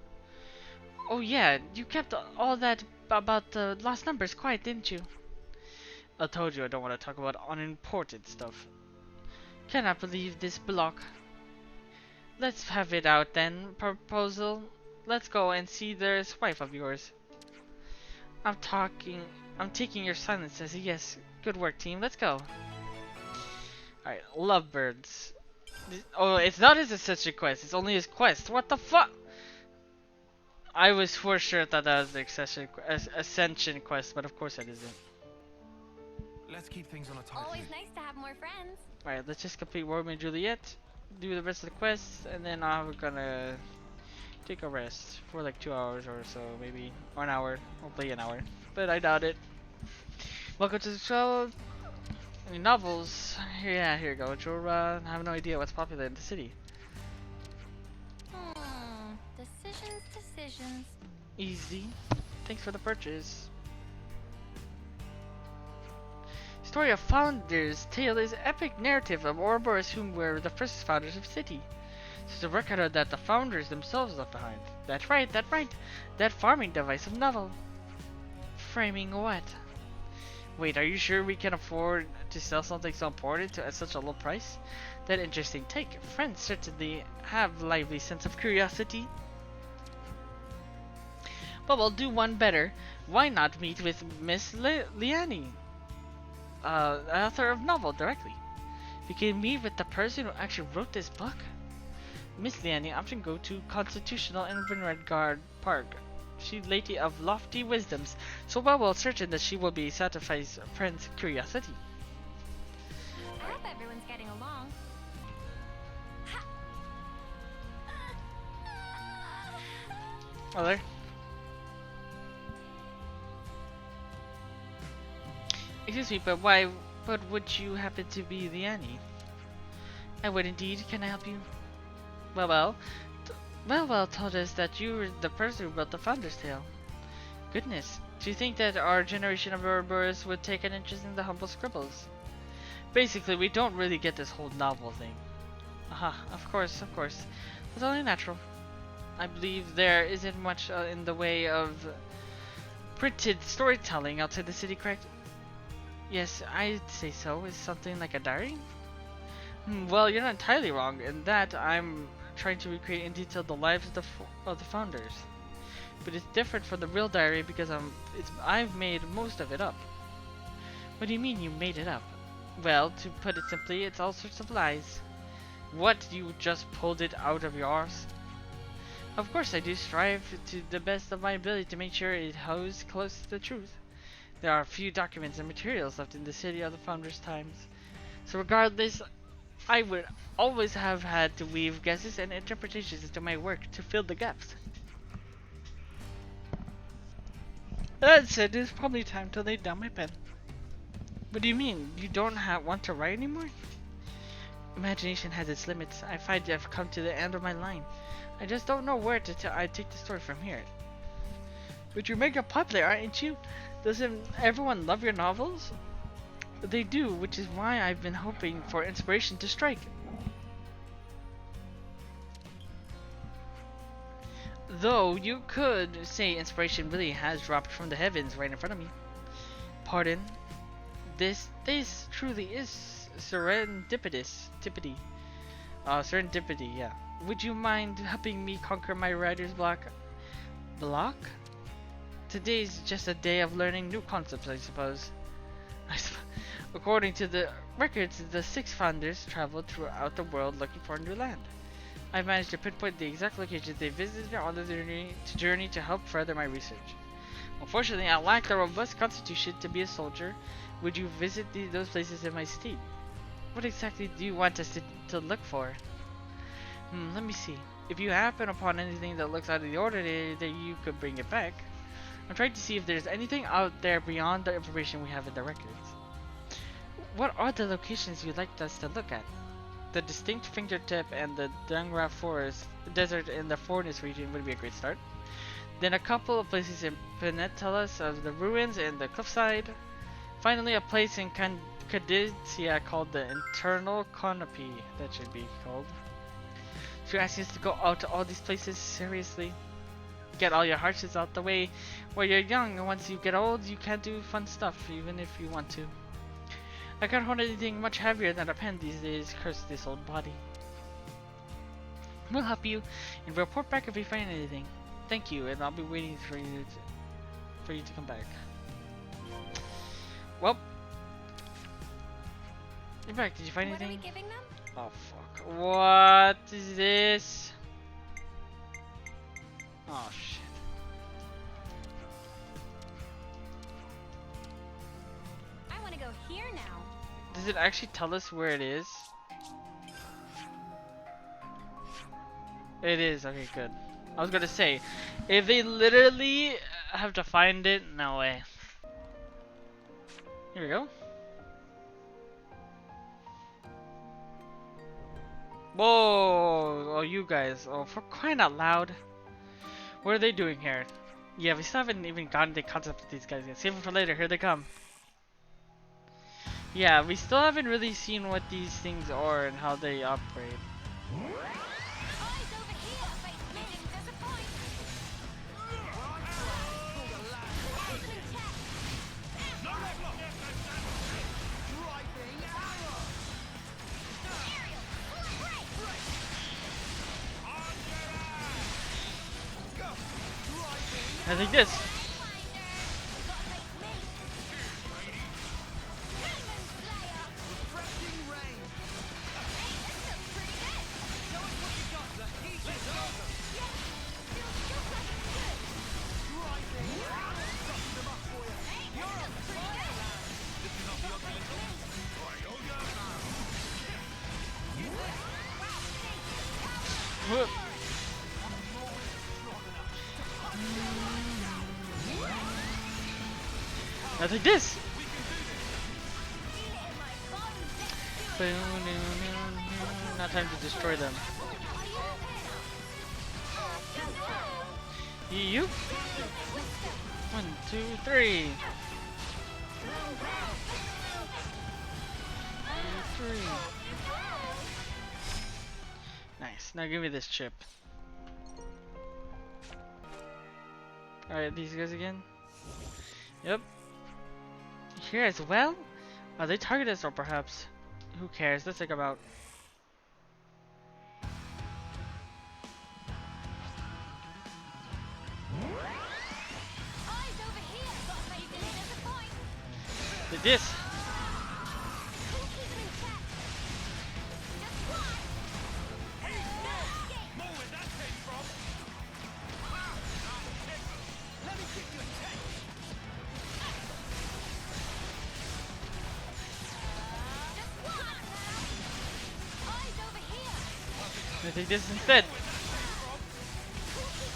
Oh yeah, you kept all that about the lost numbers quiet, didn't you? I told you I don't want to talk about unimportant stuff. Cannot believe this block. Let's have it out then. Proposal. Let's go and see this wife of yours. I'm talking. I'm taking your silence as a yes. Good work, team. Let's go. Alright, lovebirds. Oh, it's not his Ascension quest. It's only his quest. What the fuck? I was for sure thought that was the Ascension quest, but of course it isn't. Let's keep things on a tight Always leash. nice to have more friends. Alright, let's just complete Romeo and Juliet, do the rest of the quests, and then I'm gonna take a rest for like 2 hours or so, maybe, or an hour. Hopefully an hour, but I doubt it. Welcome to the show. Any novels? Yeah, here you go. Jorah. I have no idea what's popular in the city. Decisions. Easy. Thanks for the purchase. Story of Founders' Tale is epic narrative of Ouroboros who were the first founders of city. This is a record that the founders themselves left behind. That's right. That farming device of novel. Framing what? Wait, are you sure we can afford to sell something so important at such a low price? That interesting take. Friends certainly have lively sense of curiosity. But we'll do one better. Why not meet with Miss Liani, author of novel, directly? We can meet with the person who actually wrote this book. Miss Liani often go to Constitutional and Vineyard Park. She lady of lofty wisdoms, so well certain that she will be satisfies friends' curiosity. I hope everyone's getting along. Oh, there. Excuse me, but why? But would you happen to be Liani? I would indeed. Can I help you? Well, told us that you were the person who wrote the Founder's Tale. Goodness, do you think that our generation of Ouroboros would take an interest in the humble scribbles? Basically, we don't really get this whole novel thing. Aha, of course. It's only natural. I believe there isn't much in the way of printed storytelling outside the city, correct? Yes, I'd say so. Is something like a diary? Well, you're not entirely wrong in that I'm trying to recreate in detail the lives of the founders. But it's different from the real diary because I've made most of it up. What do you mean you made it up? Well, to put it simply, it's all sorts of lies. What, you just pulled it out of your arse? Of course I do strive to the best of my ability to make sure it holds close to the truth. There are few documents and materials left in the city of the founders' times. So regardless, I would always have had to weave guesses and interpretations into my work to fill the gaps. That said, it's probably time to lay down my pen. What do you mean? You don't want to write anymore? Imagination has its limits. I find I've come to the end of my line. I just don't know where to I take the story from here. But you're mega popular, aren't you? Doesn't everyone love your novels? They do, which is why I've been hoping for inspiration to strike. Though you could say inspiration really has dropped from the heavens right in front of me. Pardon? This truly is serendipitous. Serendipity, yeah. Would you mind helping me conquer my writer's block? Block? Today's just a day of learning new concepts, I suppose. According to the records, the 6 founders traveled throughout the world looking for a new land. I've managed to pinpoint the exact locations they visited on the journey to help further my research. Unfortunately, I lack the robust constitution to be a soldier. Would you visit those places in my state? What exactly do you want us to look for? Let me see. If you happen upon anything that looks out of the ordinary, then you could bring it back. I'm trying to see if there's anything out there beyond the information we have in the records. What are the locations you'd like us to look at? The distinct fingertip and the Dangra forest, desert in the Forest region would be a great start. Then a couple of places in Penetellus of the ruins and the cliffside. Finally, a place in Cadicia called the Internal Canopy. That should be called. So you're asking us to go out to all these places? Seriously? Get all your hardships out the way while you're young, and once you get old, you can't do fun stuff, even if you want to. I can't hold anything much heavier than a pen these days, curse this old body. We'll help you, and report back if we find anything. Thank you, and I'll be waiting for you for you to come back. Well, in fact, did you find What are we anything? giving them? Oh fuck! What is this? Oh shit! I want to go here now. Does it actually tell us where it is? It is. Okay, good. I was gonna say, if they literally have to find it, no way. Here we go. Whoa! Oh, you guys! Oh, for crying out loud! What are they doing here? Yeah, we still haven't even gotten the concept of these guys yet. Save them for later. Here they come. Yeah, we still haven't really seen what these things are and how they operate. Eyes over here. Face didn't disappoint. No red block. Driving arrow. Aerial. Break. Go. Driving. I think this. Refreshing rain. Show us what you got. The heat is over. Driving arrow. Dust them up for you. You're on fire, lad. Listen up, you ugly little. Whoop. I think this. Not time to destroy them. You. 1, 2, 3. 3. Nice. Now give me this chip. Alright, these guys again. Yep. Here as well? Are they target us or perhaps? Who cares? Let's think about. Eyes over here. Got face didn't disappoint. Like this. Keep them in check. Just one. No escape. More where that came from. Let me give you a check. Just one. Eyes over here. I take this instead. Keep them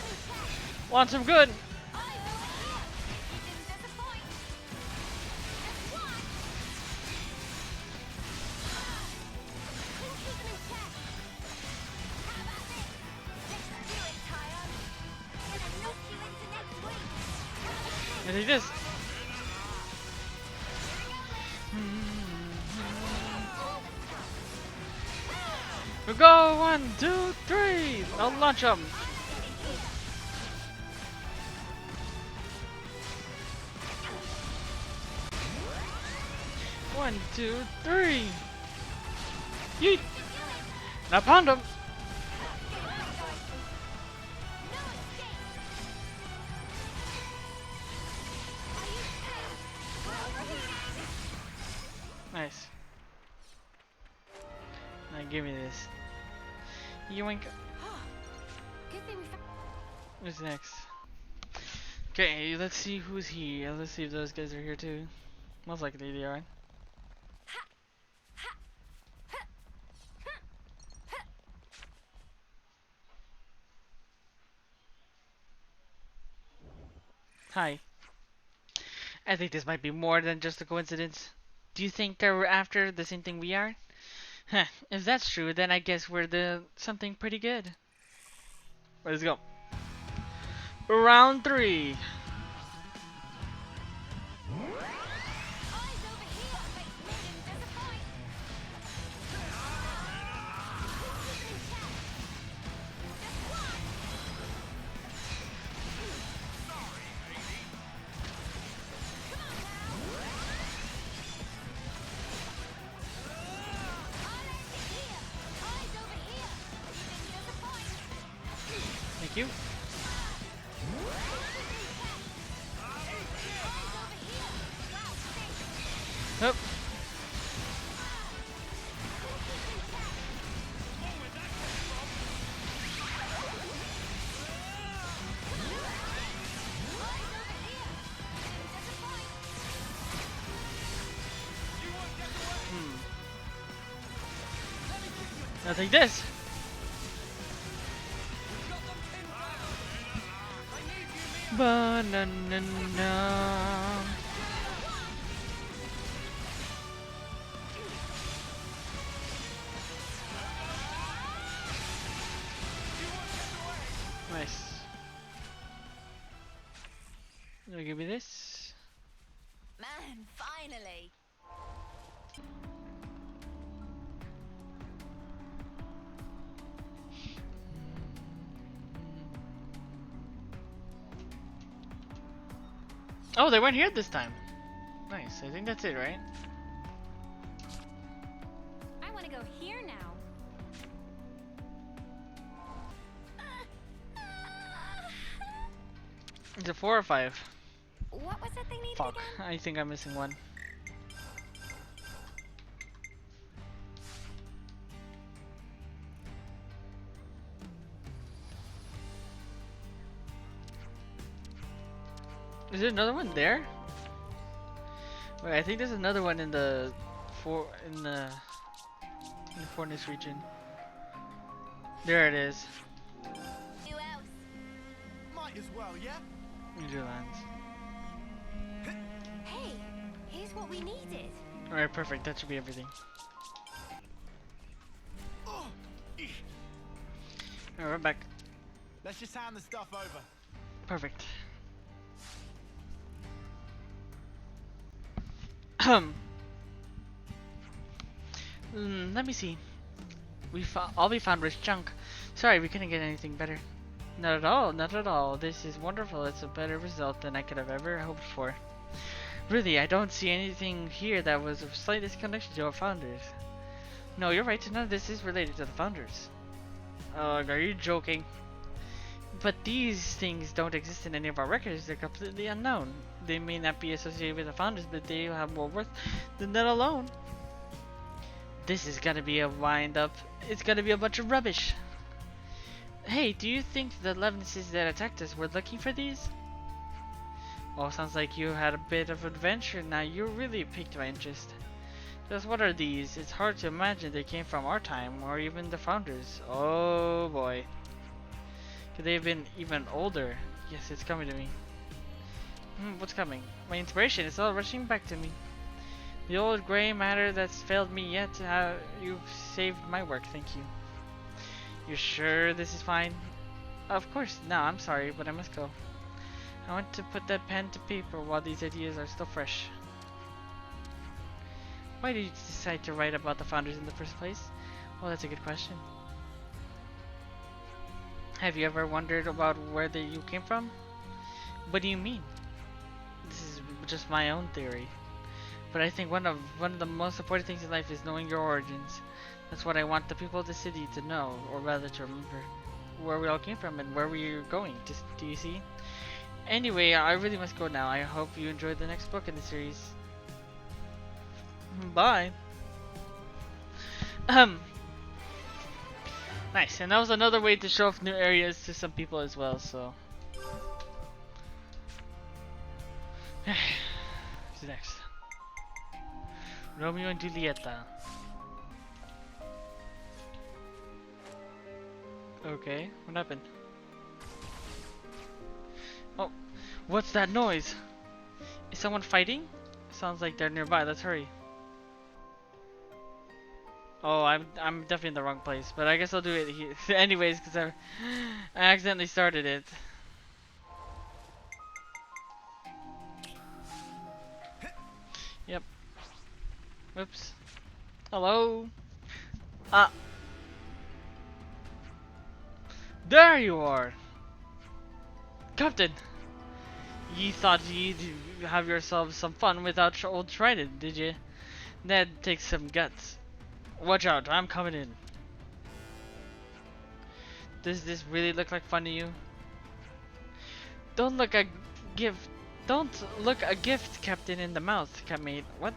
in check. Want some good? Eyes over here. Didn't disappoint. Just one. Keep them in check. How about this? Let's do it, Tyrone. Gonna knock you into next week. I take this. We go 1, 2, 3. I'll launch them. 1, 2, 3. Yeet. Now pound them. Nice. Now give me this. Yoink. Good thing we found. What's next? Okay, let's see who's here. Let's see if those guys are here too. Most likely they are. Hi. I think this might be more than just a coincidence. Do you think they're after the same thing we are? Huh, if that's true, then I guess we're the something pretty good. Let's go. Round 3. Eyes over here. Face didn't disappoint. Keep in check. Just one. Come on now. Eyes over here. Didn't disappoint. Thank you. Nope. I'll take this. Banana. Nice. Now give me this. Man, finally. Oh, they weren't here this time. Nice. I think that's it, right? I want to go here now. Is it 4 or 5? What was it they needed Fuck. again? I think I'm missing one. Is there another one there? Wait, I think there's another one in the in the Forness region. There it is. Who else? Might as well, yeah? Netherlands. Hey, here's what we needed. Alright, perfect. That should be everything. Oh, eesh. Alright, we're back. Let's just hand the stuff over. Perfect. Let me see. All we found was junk. Sorry, we couldn't get anything better. Not at all, not at all. This is wonderful. It's a better result than I could have ever hoped for. Really, I don't see anything here that was of slightest connection to our founders. No, you're right. None of this is related to the founders. Are you joking? But these things don't exist in any of our records. They're completely unknown. They may not be associated with the founders, but they have more worth than that alone. This is gonna be a wind-up. It's gonna be a bunch of rubbish. Hey, do you think the Levinuses that attacked us were looking for these? Oh, sounds like you had a bit of adventure now. You really piqued my interest. Just what are these? It's hard to imagine they came from our time, or even the founders. Oh boy. Could they have been even older? Yes, it's coming to me. What's coming? My inspiration is all rushing back to me. The old gray matter that's failed me yet. You've saved my work, thank you. You sure this is fine? Of course. No, I'm sorry, but I must go. I want to put that pen to paper while these ideas are still fresh. Why did you decide to write about the founders in the first place? Well, that's a good question. Have you ever wondered about where you came from? What do you mean? This is just my own theory. But I think one of the most important things in life is knowing your origins. That's what I want the people of the city to know, or rather to remember, where we all came from and where we are going. Do you see? Anyway, I really must go now. I hope you enjoyed the next book in the series. Bye. Nice, and that was another way to show off new areas to some people as well. So, who's next? Romeo and Julieta. Okay, what happened? Oh, what's that noise? Is someone fighting? Sounds like they're nearby. Let's hurry. Oh, I'm definitely in the wrong place, but I guess I'll do it here anyways because I accidentally started it. Yep. Oops. Hello. Ah. There you are. Captain. You thought you'd have yourself some fun without old Trident, did you? That takes some guts. Watch out, I'm coming in. Does this really look like fun to you? Don't look a gift, Captain, in the mouth, Capmate. What?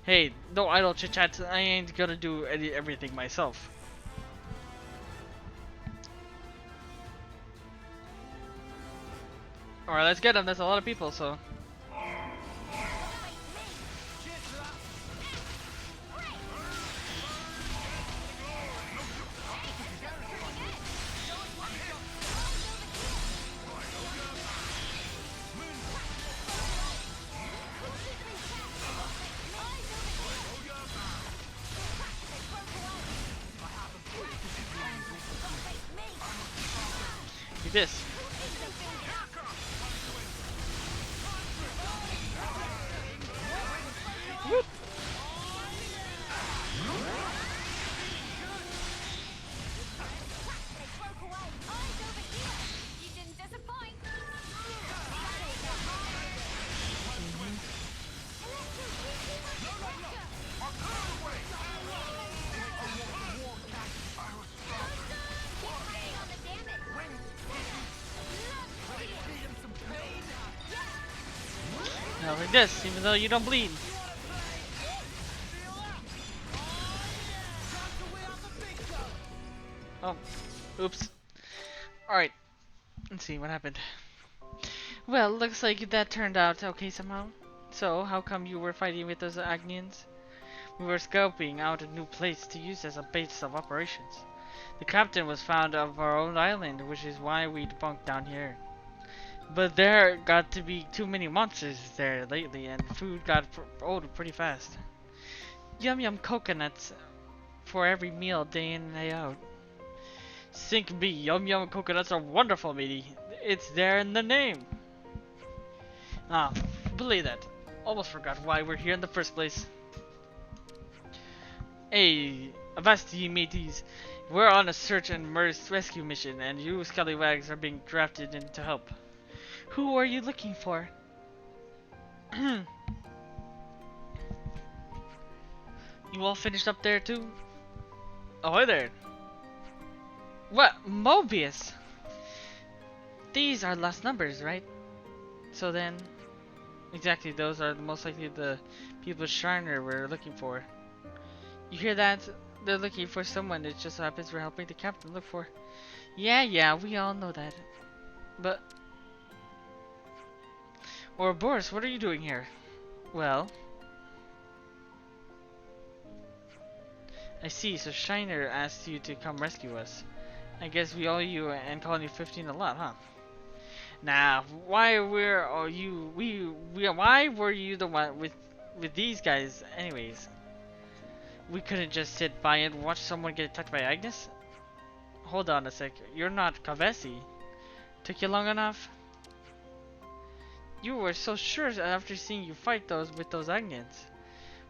Hey, no idle chit chat. I ain't gonna do everything myself. Alright, let's get him. That's a lot of people, so. Like this. Whoop. You didn't disappoint. Now like this, even though you don't bleed. Oh, oops. Alright, let's see what happened. Well, looks like that turned out okay somehow. So, how come you were fighting with those Agnians? We were scoping out a new place to use as a base of operations. The captain was found of our own island, which is why we bunked down here. But there got to be too many monsters there lately, and food got old pretty fast. Yum yum coconuts for every meal, day in and day out. Sink me, yum yum coconuts are wonderful, matey. It's there in the name. Ah, believe that. Almost forgot why we're here in the first place. Hey, avast ye mateys. We're on a search and rescue mission, and you scallywags are being drafted in to help. Who are you looking for? You all finished up there too? Ahoy there! What? Mobius? These are last numbers, right? So then, exactly, those are most likely the people Shriner we're looking for. You hear that? They're looking for someone. It just happens we're helping the captain look for. Yeah, we all know that. But, or Boris, what are you doing here? Well, I see. So Shiner asked you to come rescue us. I guess we owe you and Colony 15 a lot, huh? Nah, why were why were you the one with these guys anyways? We couldn't just sit by and watch someone get attacked by Agnes? Hold on a sec, you're not Kavesi. Took you long enough? You were so sure after seeing you fight with those Agnians.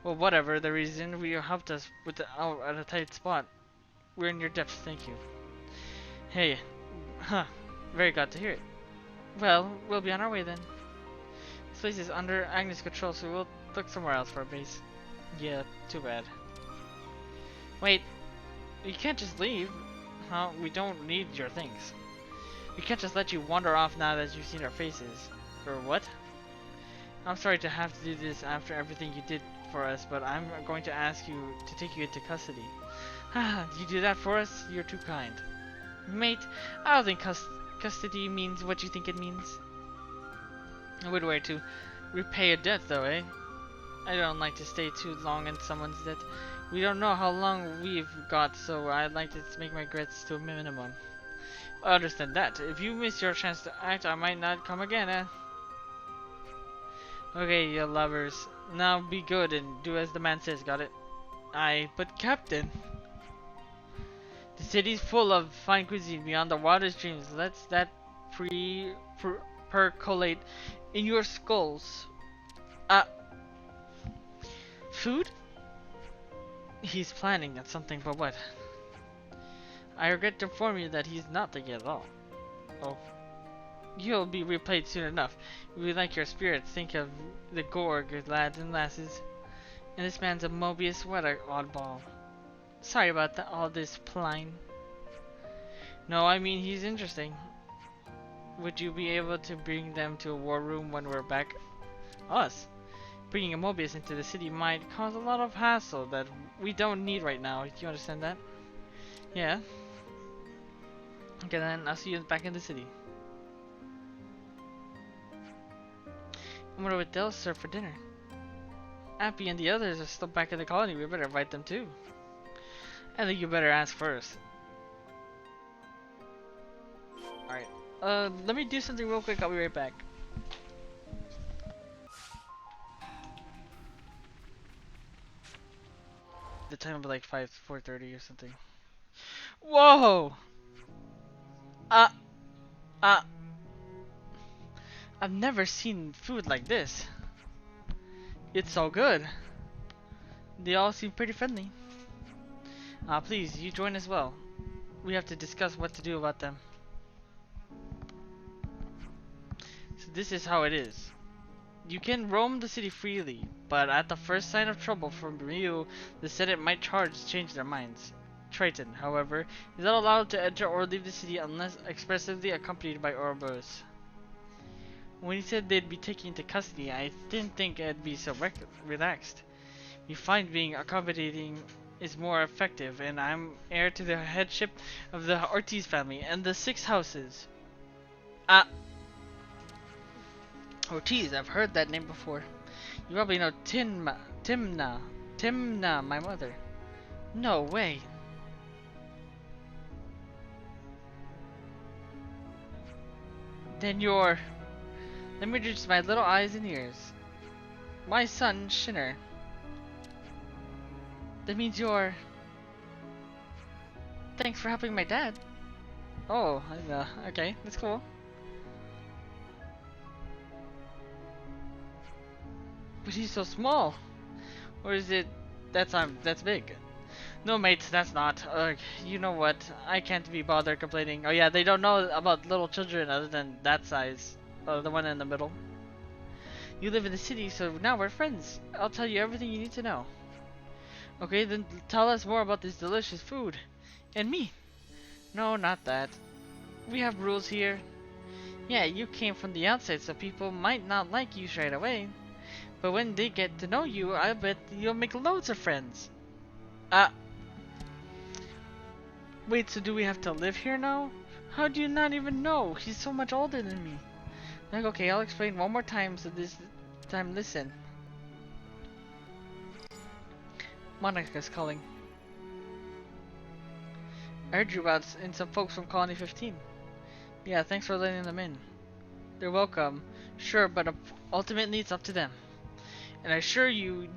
Well, whatever the reason, you helped us out at a tight spot. We're in your depth, thank you. Hey, very glad to hear it. Well, we'll be on our way then. This place is under Agnes' control, so we'll look somewhere else for a base. Yeah, too bad. Wait, you can't just leave. Huh? We don't need your things. We can't just let you wander off now that you've seen our faces. Or what? I'm sorry to have to do this after everything you did for us, but I'm going to ask you to take you into custody. You do that for us? You're too kind. Mate, I don't think custody means what you think it means. A weird way to repay a debt though, eh? I don't like to stay too long in someone's debt. We don't know how long we've got, so I'd like to make my regrets to a minimum. I understand that. If you miss your chance to act, I might not come again, eh? Okay, you lovers. Now be good and do as the man says, got it? Aye, but Captain... The city's full of fine cuisine beyond the wildest dreams. Let's that percolate in your skulls. Food? He's planning at something, but what? I regret to inform you that he's not thinking at all. Oh. You'll be replayed soon enough. We like your spirits. Think of the Gorg, lads and lasses. And this man's a Mobius. What a oddball. Sorry about all this pline. No, I mean he's interesting. Would you be able to bring them to a war room when we're back? Us? Bringing a Mobius into the city might cause a lot of hassle that we don't need right now. Do you understand that? Yeah. Okay then, I'll see you back in the city. I wonder what they'll serve for dinner. Appy and the others are still back in the colony. We better invite them too. I think you better ask first. Alright. Let me do something real quick. I'll be right back. The time will be like 4:30 or something. Whoa! Uh, uh, I've never seen food like this. It's so good. They all seem pretty friendly. Please, you join as well. We have to discuss what to do about them. So this is how it is. You can roam the city freely, but at the first sign of trouble from you, the Senate might change their minds. Triton, however, is not allowed to enter or leave the city unless expressly accompanied by Ouroboros. When he said they'd be taken into custody, I didn't think it'd be so relaxed. We find being accommodating is more effective, and I'm heir to the headship of the Ortiz family and the 6 houses. Ortiz, I've heard that name before. You probably know Timna, my mother. No way. Then you're... Let me introduce my little eyes and ears. My son, Shinner. That means you're... Thanks for helping my dad. Oh, okay, that's cool. But he's so small. Or is it... That's big. No, mate, that's not. You know what? I can't be bothered complaining. Oh yeah, they don't know about little children other than that size. The one in the middle. You live in the city, so now we're friends. I'll tell you everything you need to know. Okay, then tell us more about this delicious food. And me. No, not that. We have rules here. Yeah, you came from the outside, so people might not like you straight away. But when they get to know you, I bet you'll make loads of friends. Wait, so do we have to live here now? How do you not even know? He's so much older than me. Like, okay, I'll explain one more time, so this time listen. Monica's calling. I heard you about some folks from Colony 15. Yeah, thanks for letting them in. They're welcome. Sure, but ultimately it's up to them. And I assure you,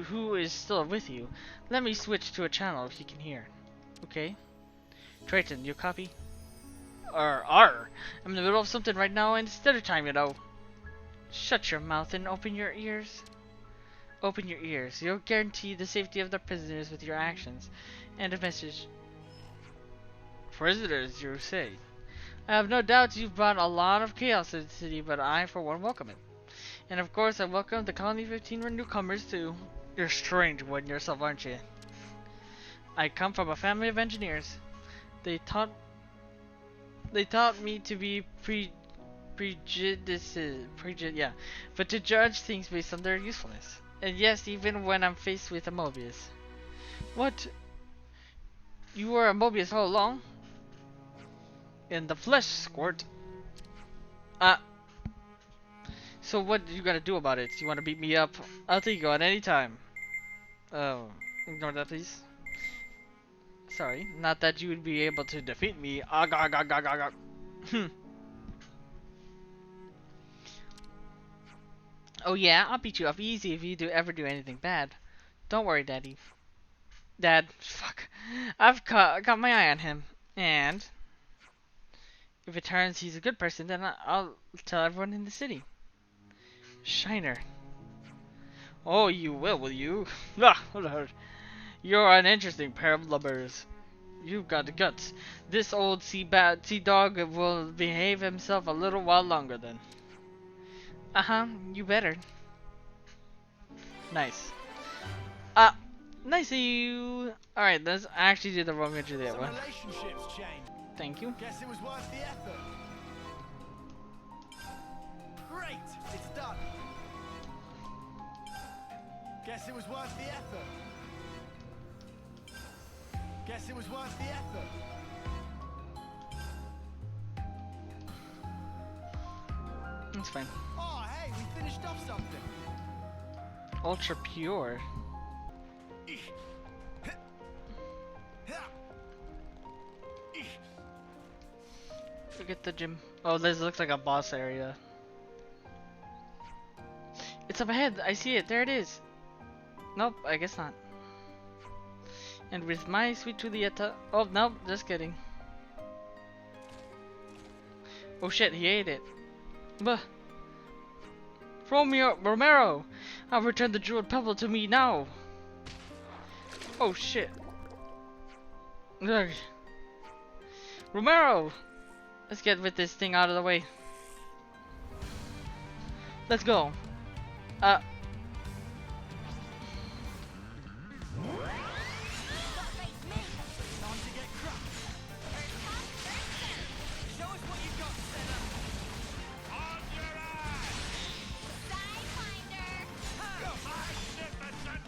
who is still with you, let me switch to a channel if you can hear. Okay? Triton, you copy? I'm in the middle of something right now and it's dinner time, you know. Shut your mouth and open your ears. Open your ears. You'll guarantee the safety of the prisoners with your actions. And a message. Prisoners, you say? I have no doubt you've brought a lot of chaos to the city, but I, for one, welcome it. And of course, I welcome the Colony 15 newcomers too. You're a strange one yourself, aren't you? I come from a family of engineers. They taught me to be but to judge things based on their usefulness. And yes, even when I'm faced with a Mobius. What? You were a Mobius all along? In the flesh, Squirt. So what you gotta do about it? You wanna beat me up? I'll take you on any time. Oh, ignore that please. Sorry, not that you would be able to defeat me. Oh yeah, I'll beat you up easy if you ever do anything bad. Don't worry, Daddy. Dad, fuck. I've got my eye on him. And if it turns he's a good person, then I'll tell everyone in the city. Shiner. Oh, you will you? You're an interesting pair of lubbers. You've got the guts. This old sea dog will behave himself a little while longer then. You better. Nice. Nice of you. Alright, let's actually do the Romeo and Juliet one. Relationships changed. Thank you. Guess it was worth the effort. Great, it's done. Guess it was worth the effort. Guess it was worth the effort. That's fine. Oh, hey, we finished off something. Ultra pure. Look at the gym. Oh, this looks like a boss area. It's up ahead. I see it. There it is. Nope, I guess not. And with my sweet Julieta. Oh, nope, just kidding. Oh shit, he ate it. But Romero, I'll return the jeweled pebble to me now. Oh shit. Ugh. Romero, let's get with this thing out of the way. Let's go. Time to get crushed. Show us what you've got, Senna. On your ass. Magnificent.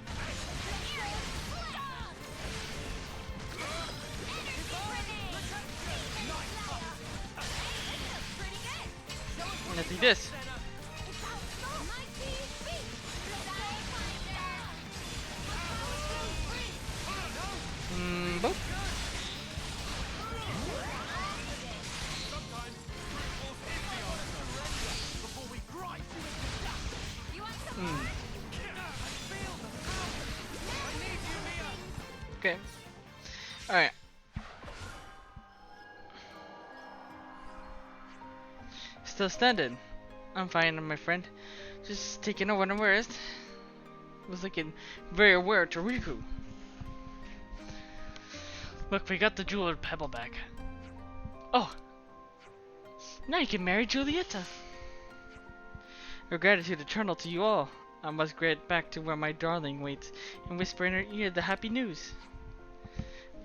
Let's do this. Boop. Sometimes brute force is the answer. Before we grind you into dust. You want some more? I feel the power. I need you, Mia. Okay. Alright. Still standing. I'm fine, my friend. Just taking a one and rest. Was looking very aware to Riku. Look, we got the jeweled pebble back. Oh! Now you can marry Julieta! Your gratitude eternal to you all. I must get back to where my darling waits and whisper in her ear the happy news.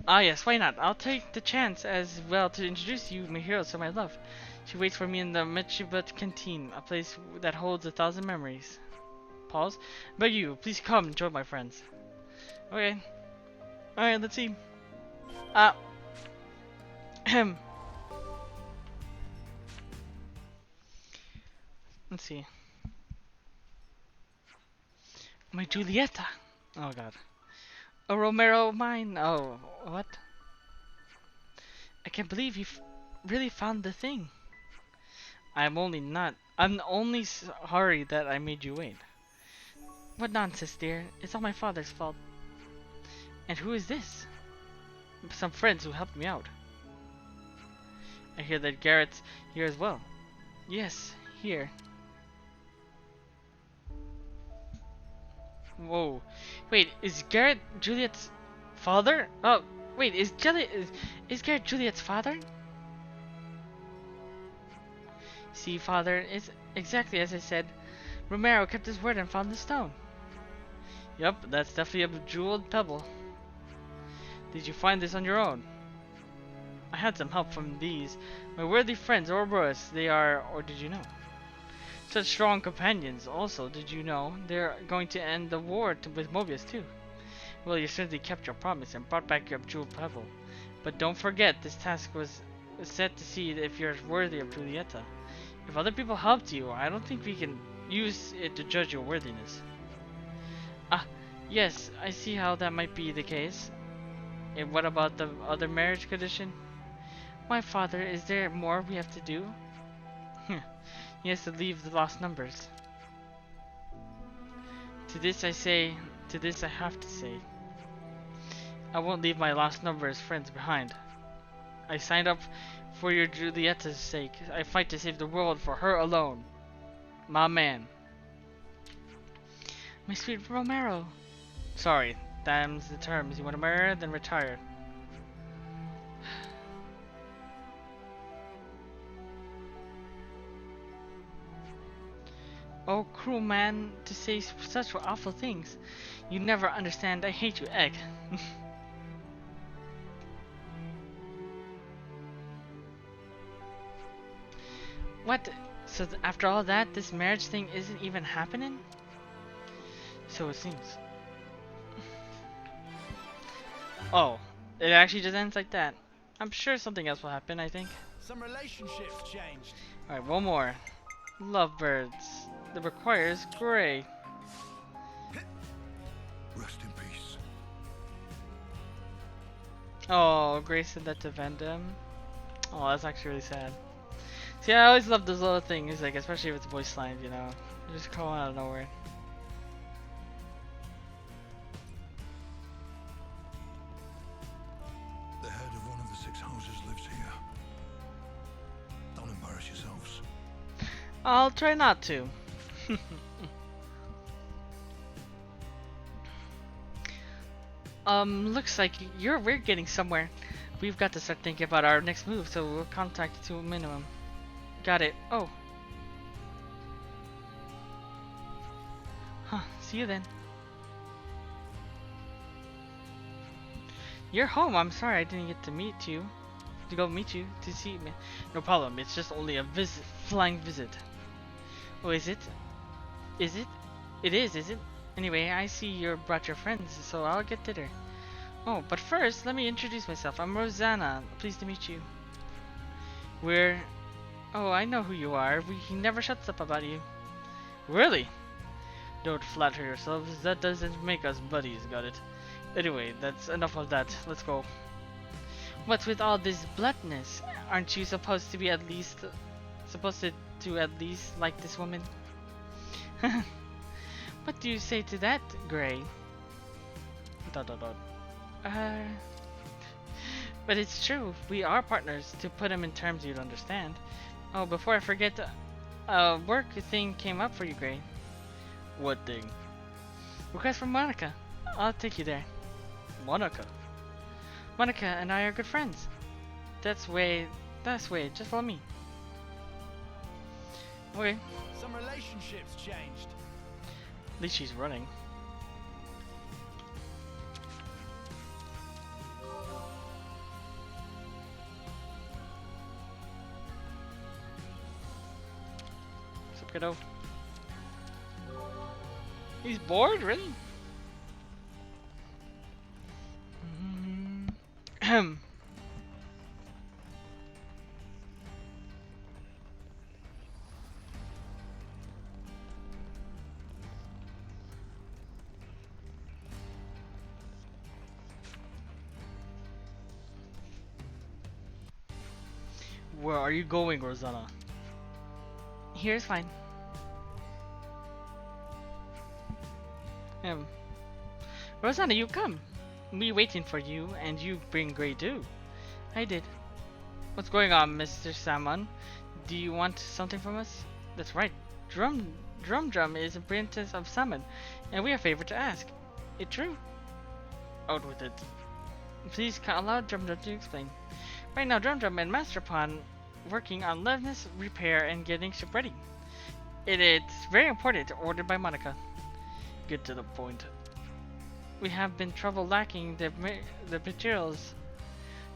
Ah yes, why not? I'll take the chance as well to introduce you, my heroes, to my love. She waits for me in the Michibat Canteen, a place that holds 1,000 memories. Pause. But you, please come join my friends. Okay. Alright, let's see. Ahem. Let's see. My Julieta. Oh god. A Romero mine. Oh, what? I can't believe you really found the thing. I'm only sorry that I made you wait. What nonsense, dear. It's all my father's fault. And who is this? Some friends who helped me out. I hear that Garrett's here as well. Yes, here. Whoa. Wait, is Garrett Juliet's father? Oh, wait, is Garrett Juliet's father? See, father, it's exactly as I said. Romero kept his word and found the stone. Yup, that's definitely a jeweled pebble. Did you find this on your own? I had some help from these. My worthy friends, Ouroboros, they are, or did you know? Such strong companions. Also, did you know they're going to end the war with Mobius too? Well, you certainly kept your promise and brought back your jeweled pebble. But don't forget, this task was set to see if you're worthy of Julieta. If other people helped you, I don't think we can use it to judge your worthiness. Ah, yes, I see how that might be the case. And what about the other marriage condition? My father, is there more we have to do? He has to leave the lost numbers. To this I have to say. I won't leave my lost numbers friends behind. I signed up for your Julieta's sake. I fight to save the world for her alone. My man. My sweet Romero. Sorry, them's the terms. You want to marry her, then retire. Oh, cruel man, to say such awful things. You never understand. I hate you, Egg. What? So after all that, this marriage thing isn't even happening? So it seems. Oh, it actually just ends like that. I'm sure something else will happen, I think. Some relationships changed. Alright, one more. Lovebirds. That requires gray. Rest in peace. Oh, Gray said that to Vandam. Oh, that's actually really sad. See, I always love those little things, like especially if it's voice lines, you know. They just come out of nowhere. The head of one of the 6 houses lives here. Don't embarrass yourselves. I'll try not to. Looks like we're getting somewhere. We've got to start thinking about our next move, so we'll contact to a minimum. Got it. Oh. Huh, see you then. You're home. I'm sorry I didn't get to meet you. To go meet you, to see me. No problem. It's just only a visit, flying visit. Oh, is it? Is it? It is it? Anyway, I see you brought your friends, so I'll get dinner. Oh, but first, let me introduce myself. I'm Rosanna. Pleased to meet you. We're... Oh, I know who you are. He never shuts up about you. Really? Don't flatter yourselves. That doesn't make us buddies, got it? Anyway, that's enough of that. Let's go. What's with all this bluntness? Aren't you supposed to be at least... to at least like this woman? What do you say to that, Gray? Dot dot dot. But it's true. We are partners. To put them in terms you'd understand. Oh, before I forget, work thing came up for you, Gray. What thing? Request from Monica. I'll take you there. Monica? Monica and I are good friends. That's way. Just follow me. Okay. Some relationships changed. At least she's running. What's up, kiddo? He's bored, really? Where are you going, Rosanna? Here's fine. Rosanna, you come. Me waiting for you, and you bring Grey Dew. I did. What's going on, Mr. Salmon? Do you want something from us? That's right. Drum is a princess of Salmon, and we are favored to ask. It true? Out with it. Please allow Drum to explain. Right now, Drum and Master Pawn working on levelness, repair, and getting ship ready. It's very important, ordered by Monica. Get to the point. We have been trouble lacking the materials.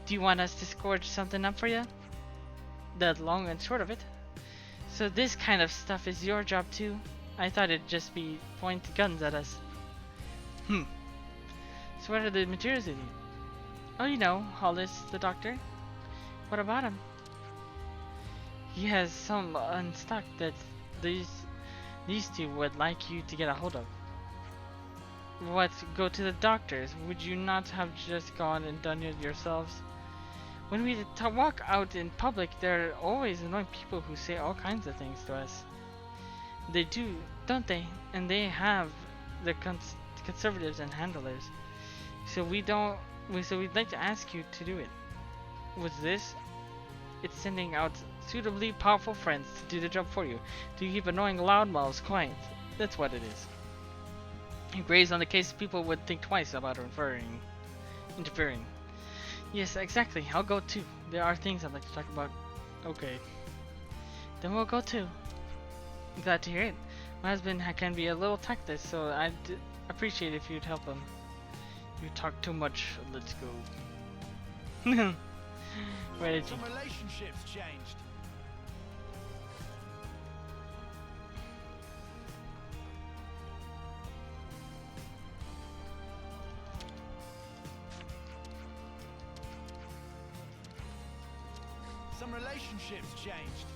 Do you want us to scourge something up for you? The long and short of it. So this kind of stuff is your job too? I thought it'd just be point guns at us. So what are the materials you need? Oh, you know, Hollis, the doctor. What about him? He has some unstock that these two would like you to get a hold of. What? Go to the doctors? Would you not have just gone and done it yourselves? When we walk out in public, there are always annoying people who say all kinds of things to us. They do, don't they? And they have the conservatives and handlers. So we'd like to ask you to do it. With this, it's sending out suitably powerful friends to do the job for you. To keep annoying loudmouths quiet. That's what it is. He grazed on the case people would think twice about interfering. Yes, exactly. I'll go too. There are things I'd like to talk about. Okay. Then we'll go too. I'm glad to hear it. My husband can be a little tactless, so I'd appreciate if you'd help him. You talk too much. Let's go. Where did you? Some relationships changed. Some relationships changed.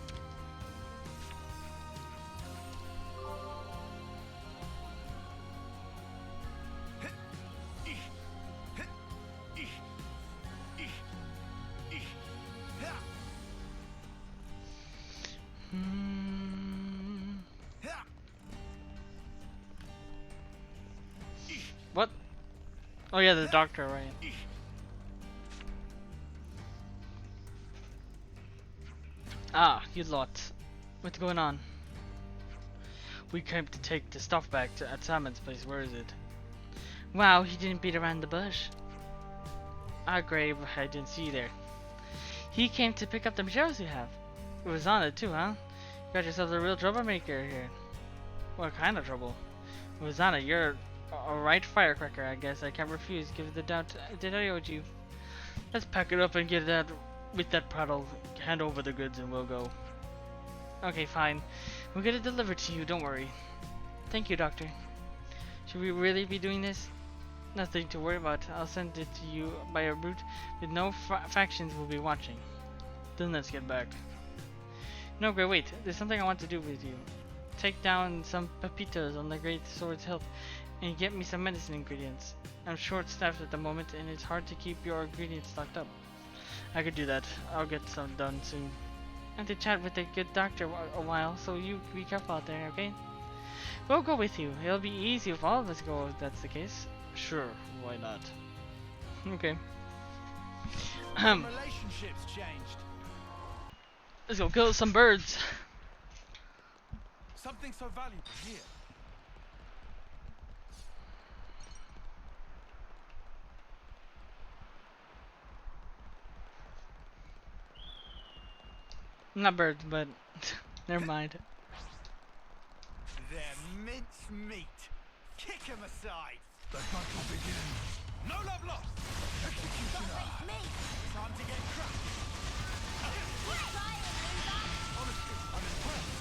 What? Oh yeah, the doctor, right? Ah, you lot. What's going on? We came to take the stuff back to at Simon's place. Where is it? Wow, he didn't beat around the bush. Ah, Grave, I didn't see you there. He came to pick up the materials you have. It was on it too, huh? You got yourself a real troublemaker here. What kind of trouble? Rosanna, you're a right firecracker, I guess. I can't refuse. Give the doubt that I owed you. Let's pack it up and get that with that prattle. Hand over the goods and we'll go. Okay, fine. We'll get it delivered to you, don't worry. Thank you, Doctor. Should we really be doing this? Nothing to worry about. I'll send it to you by a route with no factions will be watching. Then let's get back. No, Grey, wait. There's something I want to do with you. Take down some pepitos on the Great Sword's hilt and get me some medicine ingredients. I'm short-staffed at the moment and it's hard to keep your ingredients stocked up. I could do that. I'll get some done soon. I have to chat with the good doctor a while, so you be careful out there, okay? We'll go with you. It'll be easy if all of us go if that's the case. Sure, why not? Okay. Some relationships changed. Let's go kill some birds. Something so valuable here. Not birds, but never mind. They're mince meat. Kick 'em aside. The hunt will begin. No love lost. Executioner. Time to get crushed. Honestly, I'm impressed.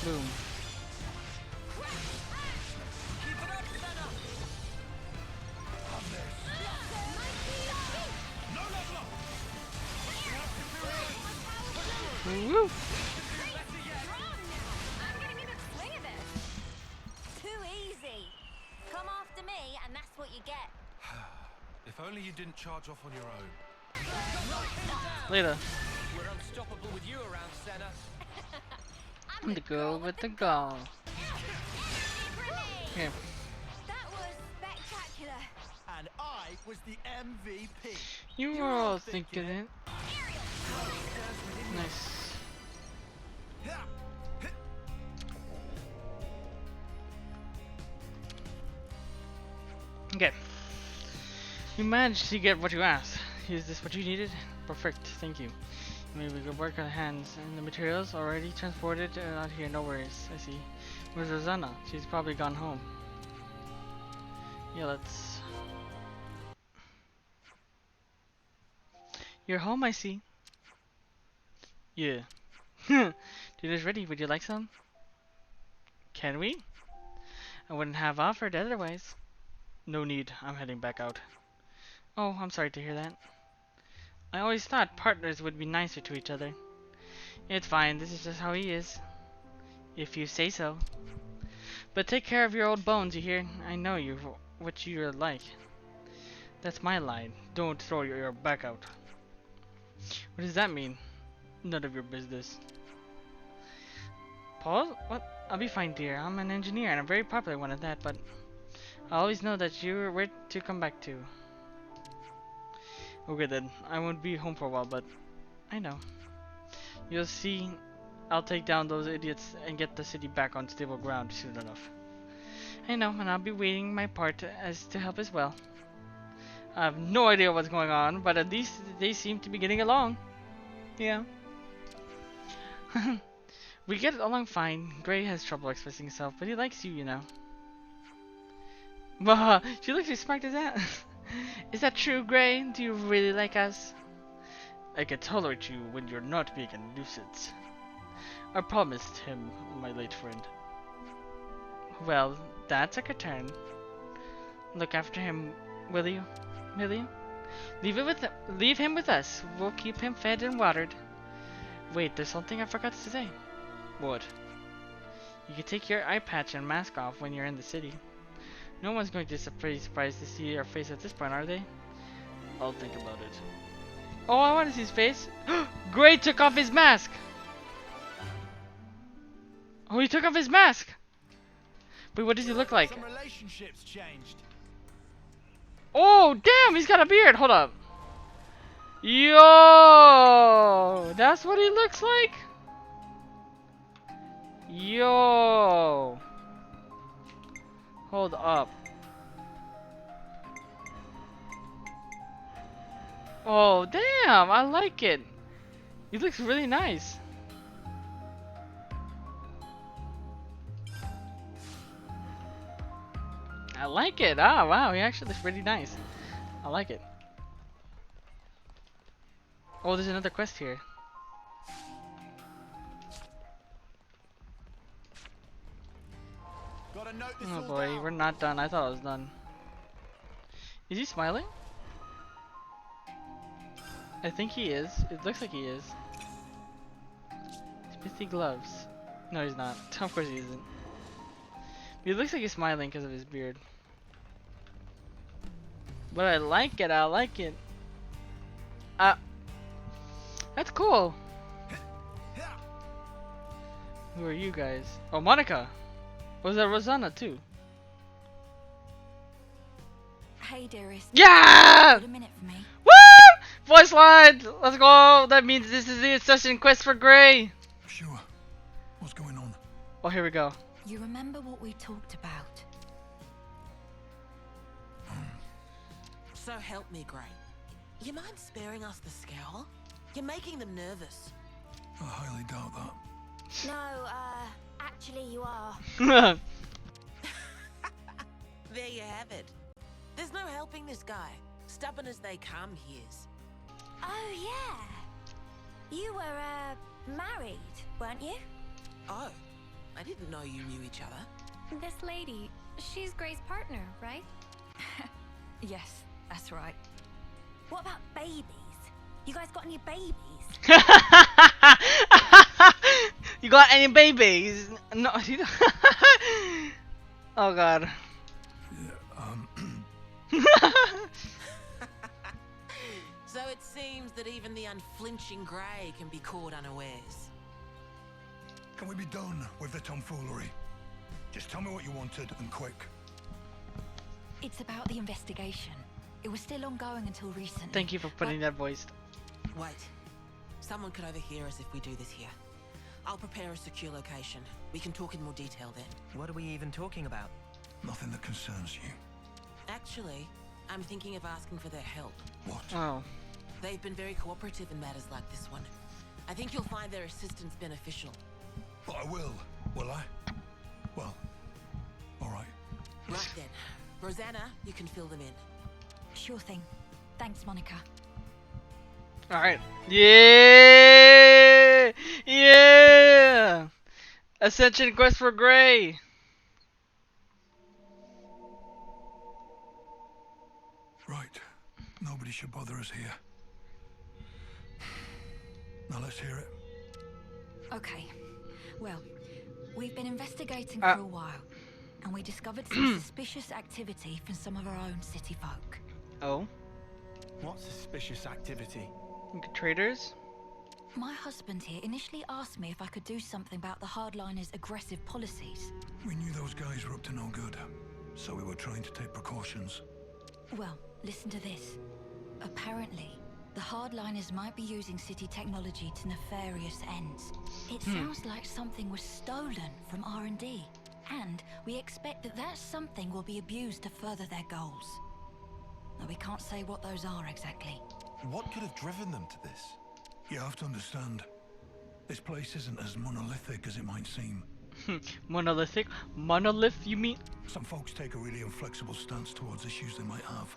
Boom. Woo! Too easy. Come after me, and that's what you get. If only you didn't charge off on your own. Later. We're unstoppable with you around, Senna. I'm the girl with the gall. Here. That was spectacular. And I was the MVP. You were all thinking it. Nice. Okay. You managed to get what you asked. Is this what you needed? Perfect, thank you. Maybe we could work on hands and the materials already transported out here, no worries. I see. Where's Rosanna? She's probably gone home. Yeah, let's... You're home, I see. Yeah. Dinner's ready, would you like some? Can we? I wouldn't have offered otherwise. No need, I'm heading back out. Oh, I'm sorry to hear that. I always thought partners would be nicer to each other. It's fine, this is just how he is. If you say so. But take care of your old bones, you hear? I know what you're like. That's my line. Don't throw your back out. What does that mean? None of your business. Paul? What? I'll be fine, dear. I'm an engineer and a very popular one at that, but I always know that you're where to come back to. Okay then, I won't be home for a while, but I know. You'll see, I'll take down those idiots and get the city back on stable ground soon enough. I know, and I'll be waiting my part as to help as well. I have no idea what's going on, but at least they seem to be getting along. Yeah. We get along fine. Gray has trouble expressing himself, but he likes you, you know. Bah, she looks as smart as that. Is that true, Gray? Do you really like us? I can tolerate you when you're not being a nuisance. I promised him, my late friend. Well, that took a turn. Look after him, will you? Will you? Leave him with us. We'll keep him fed and watered. Wait, there's something I forgot to say. What? You can take your eye patch and mask off when you're in the city. No one's going to be surprised to see your face at this point, are they? I'll think about it. Oh, I want to see his face. Gray took off his mask. Oh, he took off his mask. Wait, what does he look like? Some relationships changed. Oh, damn, he's got a beard. Hold up. Yo, that's what he looks like? Yo. Hold up. Oh, damn, I like it. He looks really nice. I like it. Ah, wow, he actually looks really nice. I like it. Oh, there's another quest here. Gotta note this Oh all boy, down. we're not done. I thought I was done. Is he smiling? I think he is. It looks like he is. Spiffy gloves. No, he's not. Of course he isn't. He looks like he's smiling because of his beard. But I like it. I like it. That's cool. Who are you guys? Oh, Monica. Was that Rosanna too? Hey, dearest. Yeah! Got a minute for me? Woo! Voice line! Let's go! That means this is the Ascension quest for Gray. Sure. What's going on? Oh, here we go. You remember what we talked about? So help me, Gray. You mind sparing us the scowl? You're making them nervous. I highly doubt that. No, actually you are. There you have it. There's no helping this guy. Stubborn as they come, he is. Oh, yeah. You were, married, weren't you? Oh, I didn't know you knew each other. This lady, she's Gray's partner, right? Yes, that's right. What about babies? You guys got any babies? You got any babies? No. Oh god. Yeah, So it seems that even the unflinching Gray can be caught unawares. Can we be done with the tomfoolery? Just tell me what you wanted and quick. It's about the investigation. It was still ongoing until recently. Thank you for putting that voice. Wait. Someone could overhear us if we do this here. I'll prepare a secure location. We can talk in more detail then. What are we even talking about? Nothing that concerns you. Actually, I'm thinking of asking for their help. What? Oh. They've been very cooperative in matters like this one. I think you'll find their assistance beneficial. But I will I? Well, alright. Right then. Rosanna, you can fill them in. Sure thing. Thanks, Monica. Alright. Yeah! Yeah! Ascension quest for Gray! Right. Nobody should bother us here. Now let's hear it. Okay. Well, we've been investigating for a while, and we discovered some suspicious activity from some of our own city folk. Oh? What suspicious activity? Traders? My husband here initially asked me if I could do something about the hardliners' aggressive policies. We knew those guys were up to no good, so we were trying to take precautions. Well, listen to this. Apparently, the hardliners might be using city technology to nefarious ends. It sounds like something was stolen from R&D, and we expect that something will be abused to further their goals. Now, we can't say what those are exactly. What could have driven them to this? You have to understand, this place isn't as monolithic as it might seem. Monolithic? Monolith, you mean? Some folks take a really inflexible stance towards issues they might have,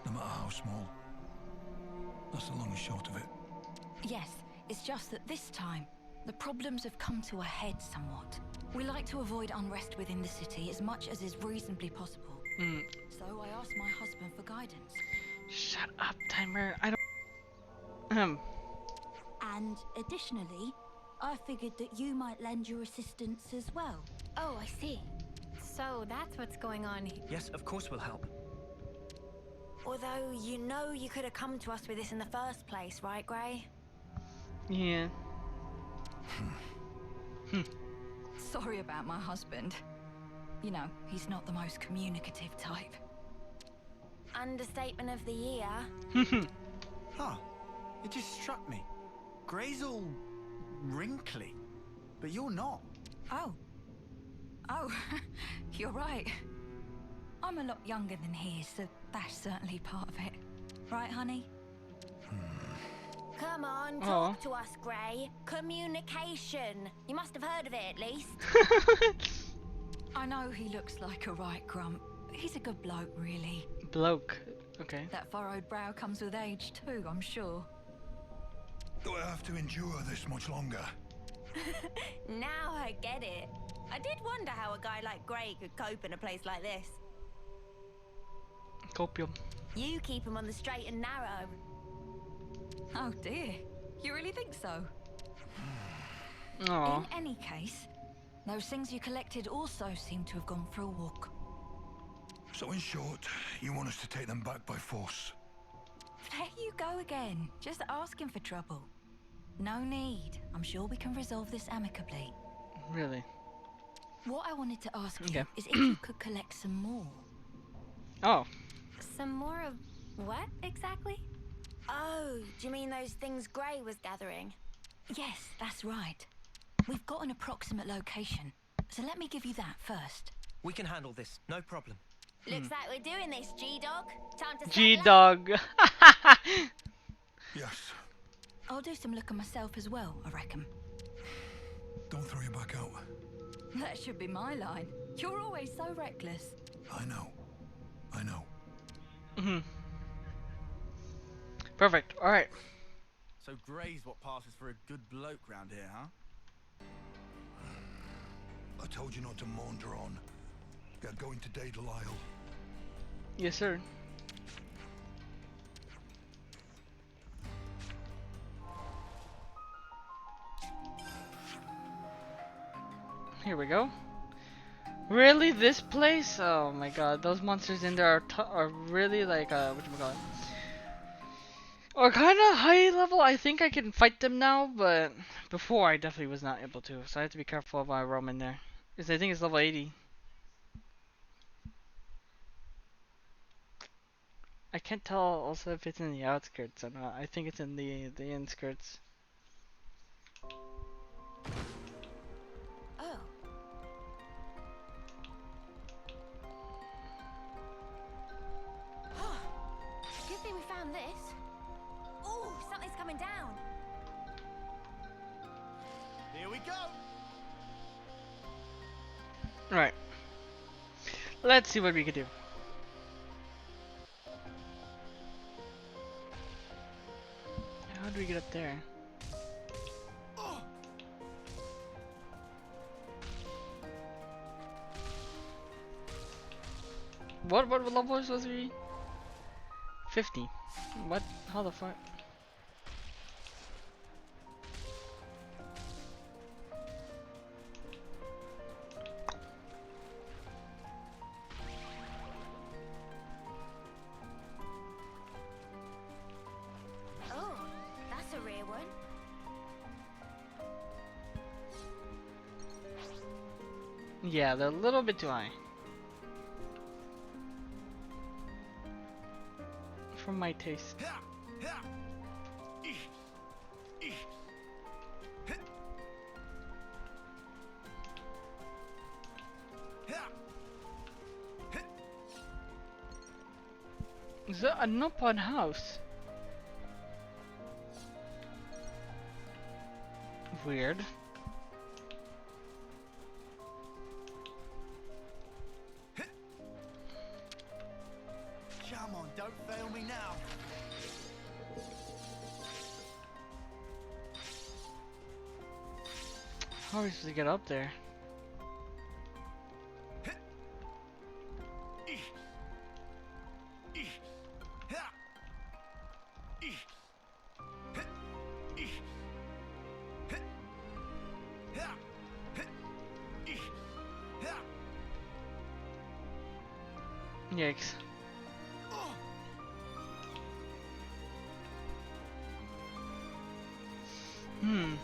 no matter how small. That's the long and short of it. Yes, it's just that this time, the problems have come to a head somewhat. We like to avoid unrest within the city as much as is reasonably possible. Mm. So I asked my husband for guidance. Shut up, timer. I don't. And additionally, I figured that you might lend your assistance as well. Oh, I see. So that's what's going on. Yes, of course we'll help. Although you know you could have come to us with this in the first place, right, Grey? Yeah. Sorry about my husband. You know, he's not the most communicative type. Understatement of the year. Huh. It just struck me. Grey's all wrinkly, but you're not. Oh. Oh, you're right. I'm a lot younger than he is, so that's certainly part of it. Right, honey? Come on, Aw. talk to us, Grey. Communication. You must have heard of it at least. I know he looks like a right grump, but he's a good bloke, really. Bloke. Okay. That furrowed brow comes with age too, I'm sure. Do I have to endure this much longer? Now I get it. I did wonder how a guy like Grey could cope in a place like this. Copium. You keep him on the straight and narrow. Oh dear, you really think so? Aw. In any case, those things you collected also seem to have gone for a walk. So in short, you want us to take them back by force? There you go again, just asking for trouble. No need, I'm sure we can resolve this amicably. Really? What I wanted to ask Okay. you is if you could collect some more. Oh. Some more of what exactly? Oh, do you mean those things Grey was gathering? Yes, that's right. We've got an approximate location, so let me give you that first. We can handle this, no problem. Looks like we're doing this, G-Dog. Time to settle up. G-Dog. Yes. I'll do some looking myself as well, I reckon. Don't throw your back out. That should be my line. You're always so reckless. I know. I know. Mhm. Perfect. All right. So Grey's what passes for a good bloke round here, huh? I told you not to maunder on. Get going today, Delisle. Yes, sir. Here we go. Really, this place? Oh my god, those monsters in there are really like whatchamacallit? Are kind of high level. I think I can fight them now, but before I definitely was not able to. So I have to be careful of my roam in there. Because I think it's level 80. I can't tell also if it's in the outskirts or not. I think it's in the inskirts. Oh. Good thing we found this. Ooh, something's coming down. Here we go. Right. Let's see what we can do. How do we get up there? What level was supposed to be? 50. What? How the fuck? Oh, that's a rare one. Yeah, they're a little bit too high. For my taste. Is that an open house? Weird. Come on, don't fail me now. How are we supposed to get up there? Yikes. Hmm.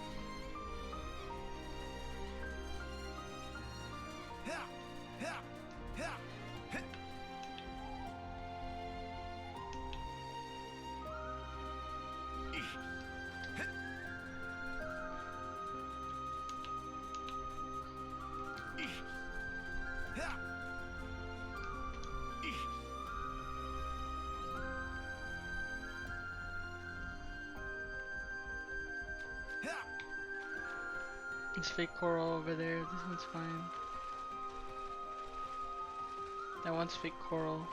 It's fake coral over there. This one's fine. That one's fake coral.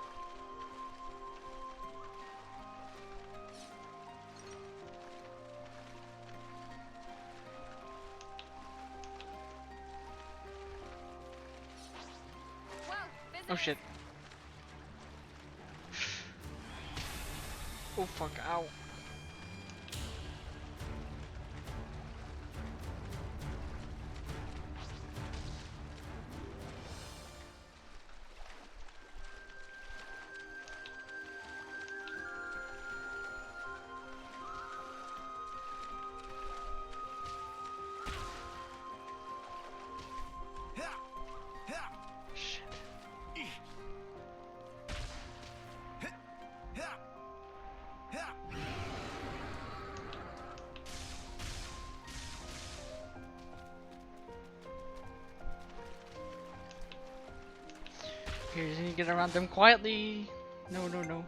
Whoa, Oh shit. Oh fuck, ow. Here, you need to get around them quietly. No, no, no.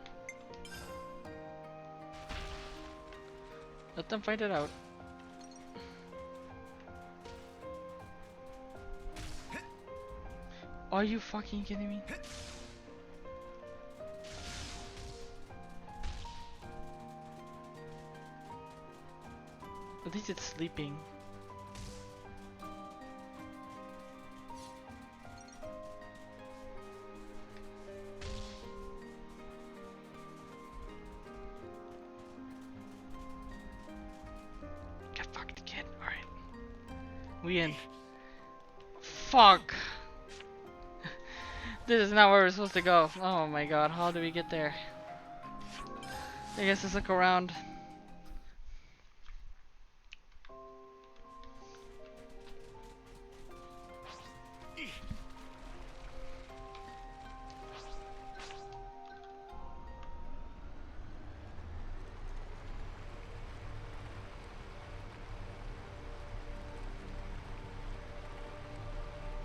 Let them fight it out. Are you fucking kidding me? At least it's sleeping. Get fucked, kid. Alright. We in. Fuck! This is not where we're supposed to go. Oh my god, how do we get there? I guess let's look around.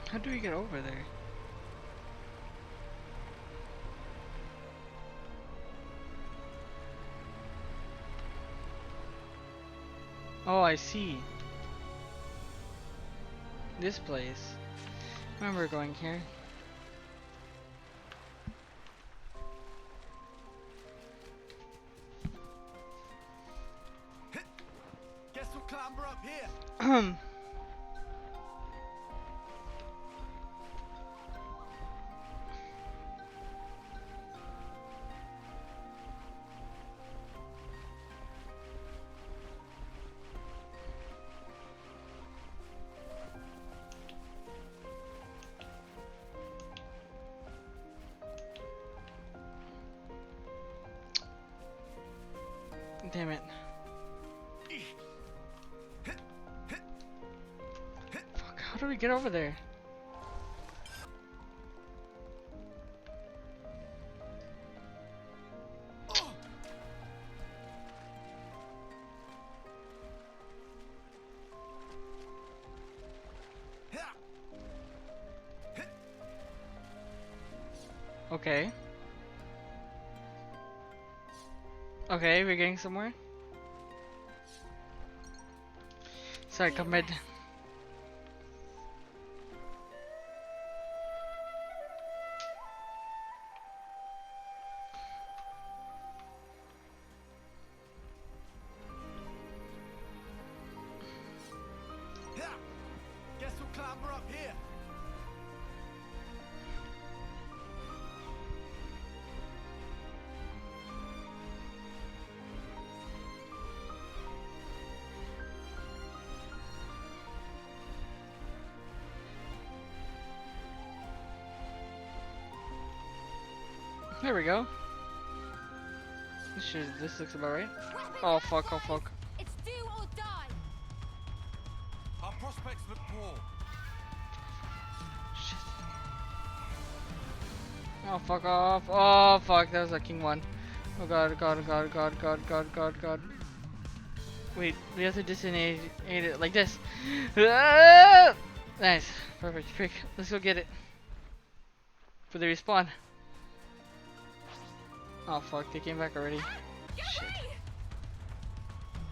How do we get over there? Oh, I see. This place. I remember going here. Guess we'll clamber up here. Damn it. Fuck, how do we get over there? Okay. Okay, we're getting somewhere. Sorry, come mid. Guess we'll clamber up here. Here we go. This looks about right. Oh fuck, oh fuck. It's do or die. Our prospects look poor. Shit. Oh fuck off. Oh fuck, that was a king one. Oh god, god, god, god, god, god, god, god. Wait, we have to disengage it like this. Ah! Nice. Perfect. Quick, let's go get it. For the respawn. Oh fuck, they came back already. Shit.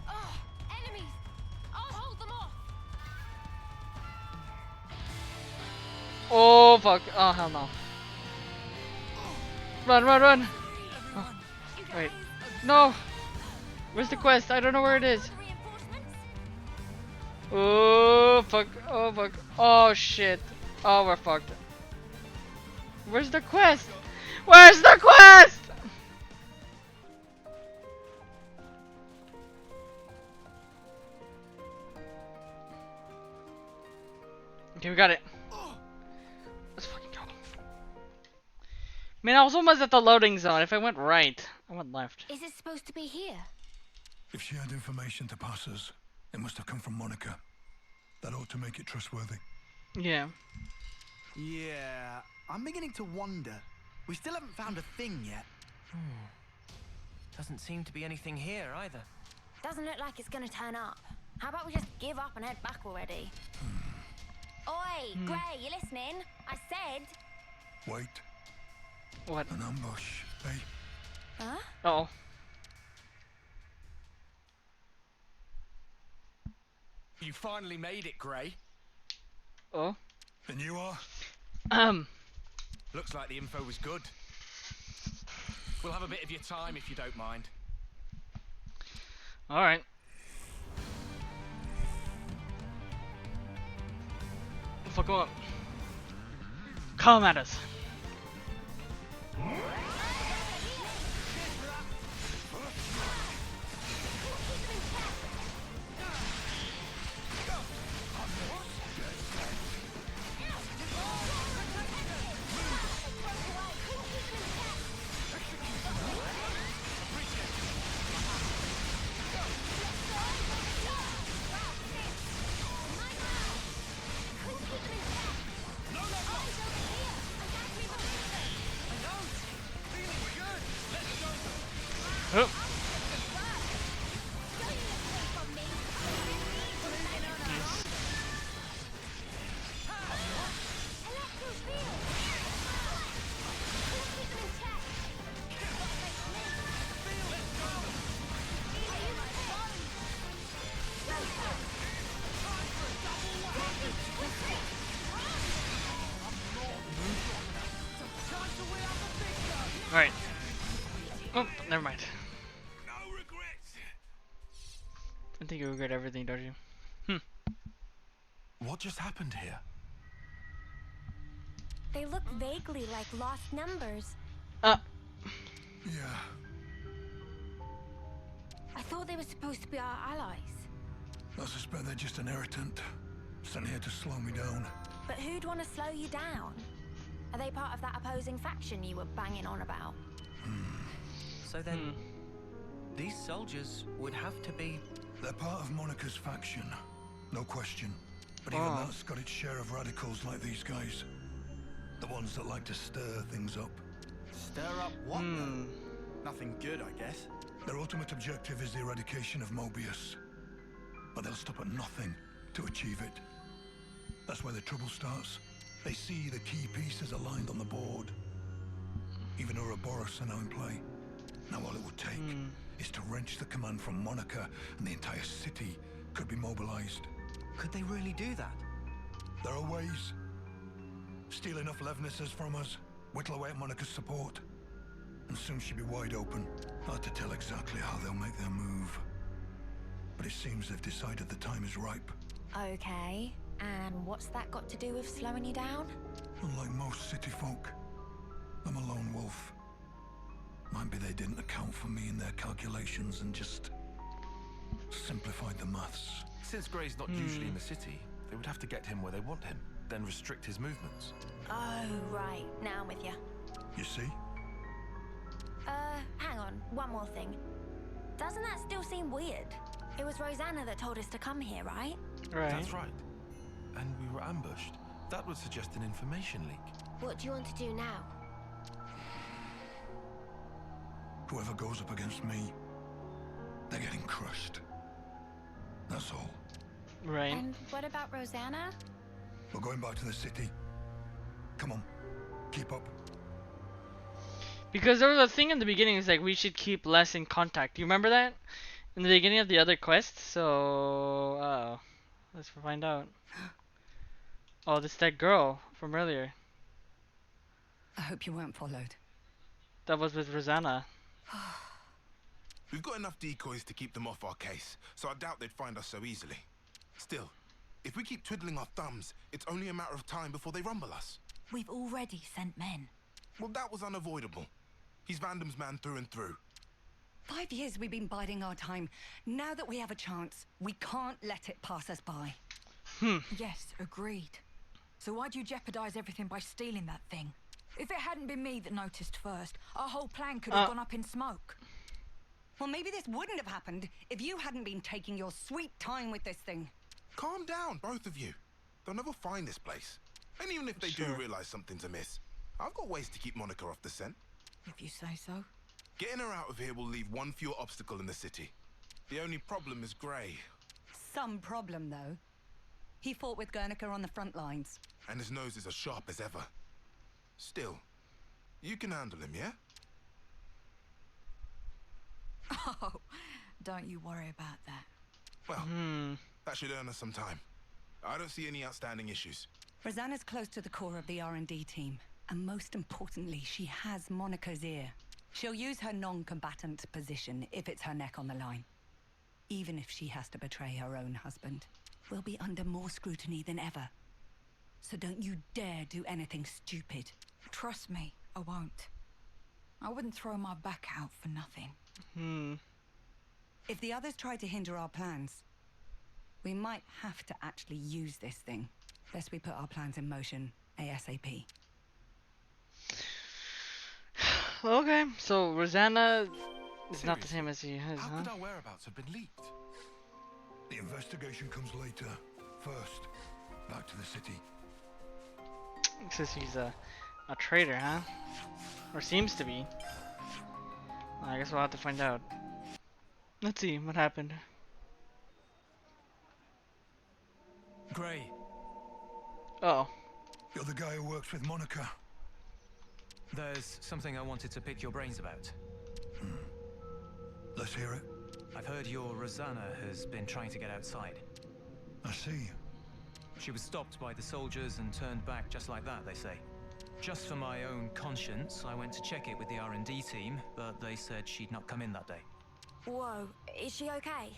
Oh, enemies. I'll hold them off. Oh fuck. Oh hell no. Run, run, run. Oh, wait. No. Where's the quest? I don't know where it is. Reinforcements? Oh fuck. Oh fuck. Oh shit. Oh, we're fucked. Where's the quest? Where's the quest? Okay, we got it. Let's fucking go. Man, I was almost at the loading zone. If I went right, I went left. Is it supposed to be here? If she had information to pass us, it must have come from Monica. That ought to make it trustworthy. Yeah. Yeah, I'm beginning to wonder. We still haven't found a thing yet. Doesn't seem to be anything here either. Doesn't look like it's gonna turn up. How about we just give up and head back already? Oi, Grey, you listening? I said. Wait, What? an ambush, eh? Huh? Uh oh. You finally made it, Grey. Oh. And you are? Looks like the info was good. We'll have a bit of your time if you don't mind. All right. Fuck 'em up. Come at us. Oh. All right. Oh, never mind. No regrets. I think you regret everything, don't you? What just happened here? They look vaguely like lost numbers. Yeah. I thought they were supposed to be our allies. I suspect they're just an irritant, sent here to slow me down. But who'd want to slow you down? Are they part of that opposing faction you were banging on about? So then, these soldiers would have to be... They're part of Monica's faction, no question. But even that's got its share of radicals like these guys. The ones that like to stir things up. Stir up what? though? Nothing good, I guess. Their ultimate objective is the eradication of Mobius. But they'll stop at nothing to achieve it. That's where the trouble starts. They see the key pieces aligned on the board. Even Ouroboros are now in play. Now all it would take is to wrench the command from Monica, and the entire city could be mobilized. Could they really do that? There are ways. Steal enough Levnesses from us, whittle away at Monica's support, and soon she'll be wide open. Hard to tell exactly how they'll make their move. But it seems they've decided the time is ripe. Okay, and what's that got to do with slowing you down? Unlike most city folk, I'm a lone wolf. Might be they didn't account for me in their calculations and just simplified the maths. Since Grey's not usually in the city, they would have to get him where they want him, then restrict his movements. Oh, right. Now I'm with you. You see? on, one more thing. Doesn't that still seem weird? It was Rosanna that told us to come here, right? Right. That's right. And we were ambushed. That would suggest an information leak. What do you want to do now? Whoever goes up against me, they're getting crushed. That's all. Right. And what about Rosanna? We're going back to the city. Come on, keep up. Because there was a thing in the beginning, is like we should keep less in contact. Do you remember that? In the beginning of the other quests? So, let's find out. Oh, this is that girl from earlier. I hope you weren't followed. That was with Rosanna. We've got enough decoys to keep them off our case, so I doubt they'd find us so easily. Still, if we keep twiddling our thumbs, it's only a matter of time before they rumble us. We've already sent men. Well, that was unavoidable. He's Vandam's man through and through. 5 years we've been biding our time. Now that we have a chance, we can't let it pass us by. Yes, agreed. So why'd you jeopardize everything by stealing that thing? If it hadn't been me that noticed first, our whole plan could have gone up in smoke. Well, maybe this wouldn't have happened if you hadn't been taking your sweet time with this thing. Calm down, both of you. They'll never find this place. And even if they do realize something's amiss, I've got ways to keep Monica off the scent. If you say so. Getting her out of here will leave one fewer obstacle in the city. The only problem is Grey. Some problem, though. He fought with Guernica on the front lines. And his nose is as sharp as ever. Still, you can handle him, yeah? Oh, don't you worry about that. Well, that should earn us some time. I don't see any outstanding issues. Rosanna's close to the core of the R&D team. And most importantly, she has Monica's ear. She'll use her non-combatant position if it's her neck on the line. Even if she has to betray her own husband. We'll be under more scrutiny than ever. So don't you dare do anything stupid. Trust me, I won't. I wouldn't throw my back out for nothing. If the others try to hinder our plans, we might have to actually use this thing. Best we put our plans in motion ASAP. Okay, so Rosanna is not the same as he is, How huh? could our whereabouts have been leaked? The investigation comes later. First, back to the city. Says he's a traitor, huh? Or seems to be. Well, I guess we'll have to find out. Let's see what happened. Grey. Oh. You're the guy who works with Monica. There's something I wanted to pick your brains about. Let's hear it. I've heard your Rosanna has been trying to get outside. I see. She was stopped by the soldiers and turned back just like that, they say. Just for my own conscience, I went to check it with the R&D team, but they said she'd not come in that day. Whoa, is she okay?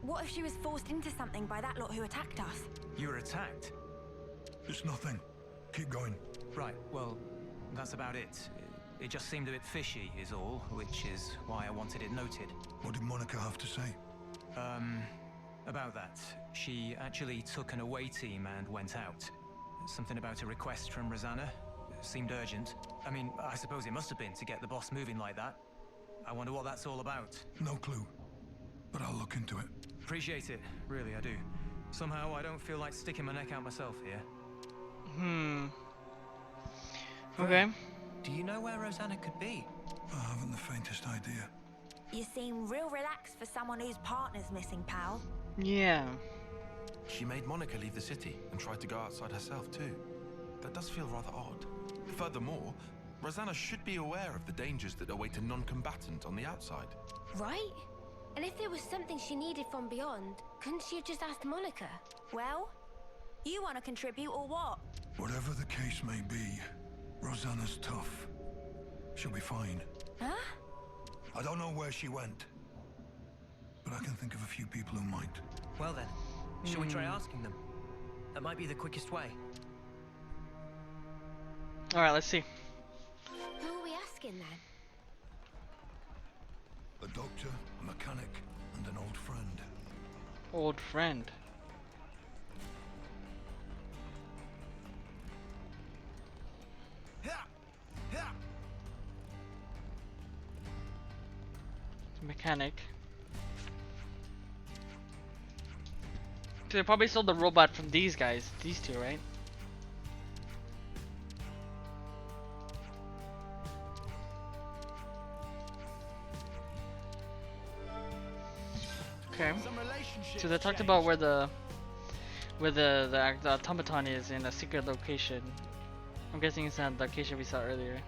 What if she was forced into something by that lot who attacked us? You were attacked? It's nothing. Keep going. Right, well, that's about it. It just seemed a bit fishy is all, which is why I wanted it noted. What did Monica have to say? About that. She actually took an away team and went out. Something about a request from Rosanna. Seemed urgent. I mean, I suppose it must have been to get the boss moving like that. I wonder what that's all about. No clue. But I'll look into it. Appreciate it. Really, I do. Somehow, I don't feel like sticking my neck out myself here. Okay. Do you know where Rosanna could be? I haven't the faintest idea. You seem real relaxed for someone whose partner's missing, pal. Yeah. She made Monica leave the city and tried to go outside herself too. That does feel rather odd. Furthermore, Rosanna should be aware of the dangers that await a non-combatant on the outside. Right? And if there was something she needed from beyond, couldn't she have just asked Monica? Well, you want to contribute or what? Whatever the case may be, Rosanna's tough. She'll be fine. Huh? I don't know where she went, but I can think of a few people who might. Well then, shall we try asking them? That might be the quickest way. Alright, let's see. Who are we asking then? A doctor, a mechanic, and an old friend. Old friend. mechanic. So they probably stole the robot from these guys, these two, right? Okay. So they talked about where the automaton is in a secret location. I'm guessing it's that location we saw earlier.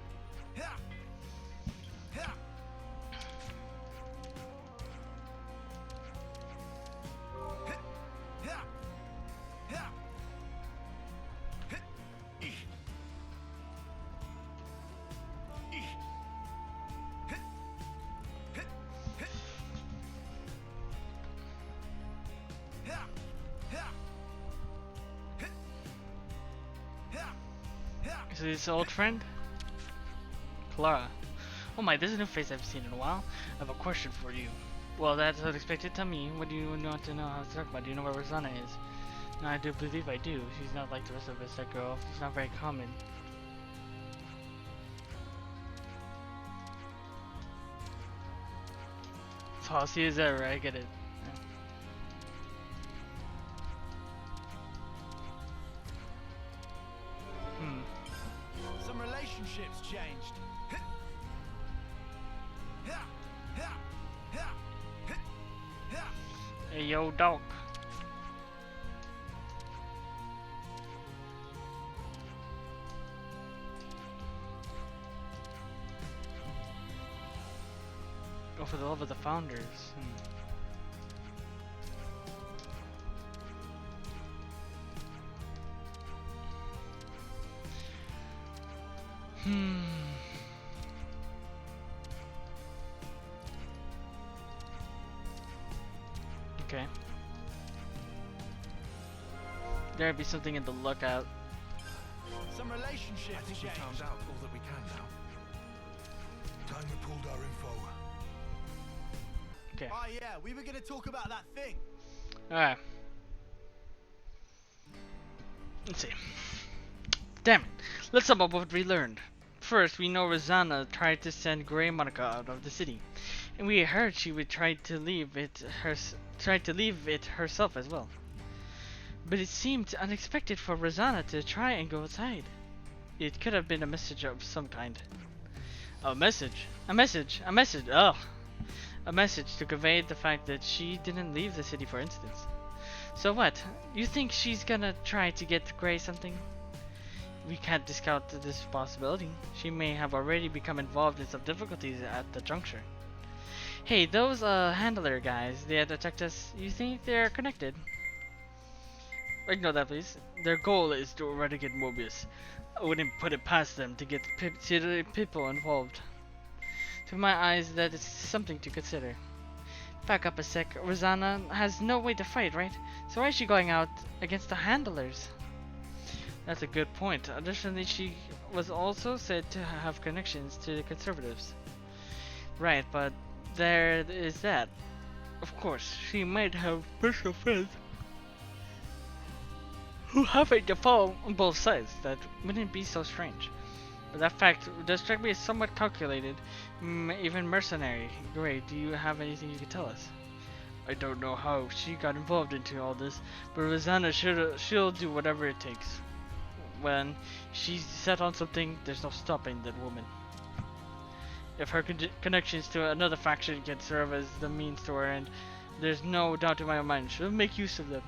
Is this old friend? Clara. Oh my, this is a new face I've seen in a while. I have a question for you. Well, that's unexpected. Tell me, what do you want to know how to talk about? Do you know where Rosanna is? No, I do believe I do. She's not like the rest of us, that girl. She's not very common. Saucy as ever, I get it. Some relationships changed. Hey, yo, dog. Go for the love of the founders. Okay. There'd be something in the lookout. Some relationships I think we changed. found out all that we can now. Time we pulled our info. Okay. Oh yeah, we were gonna talk about that thing. Alright. Let's see. Damn it. Let's talk about what we learned. First, we know Rosanna tried to send Grey Monica out of the city. And we heard she would try to leave it herself as well. But it seemed unexpected for Rosanna to try and go outside. It could have been a message of some kind. A message? A message? A message? Ugh. A message to convey the fact that she didn't leave the city, for instance. So what? You think she's gonna try to get Grey something? We can't discount this possibility. She may have already become involved in some difficulties at the juncture. Hey, those handler guys, they had attacked us. You think they're connected? Ignore that, please. Their goal is to eradicate Mobius. I wouldn't put it past them to get people involved. To my eyes, that is something to consider. Back up a sec. Rosanna has no way to fight, right? So why is she going out against the handlers? That's a good point. Additionally, she was also said to have connections to the conservatives. Right, but there is that. Of course, she might have personal friends who have a default on both sides. That wouldn't be so strange. But that fact does strike me as somewhat calculated, even mercenary. Great, do you have anything you can tell us? I don't know how she got involved into all this, but Rosanna she'll do whatever it takes. When she's set on something, there's no stopping that woman. If her connections to another faction can serve as the means to her end, there's no doubt in my mind she'll make use of them.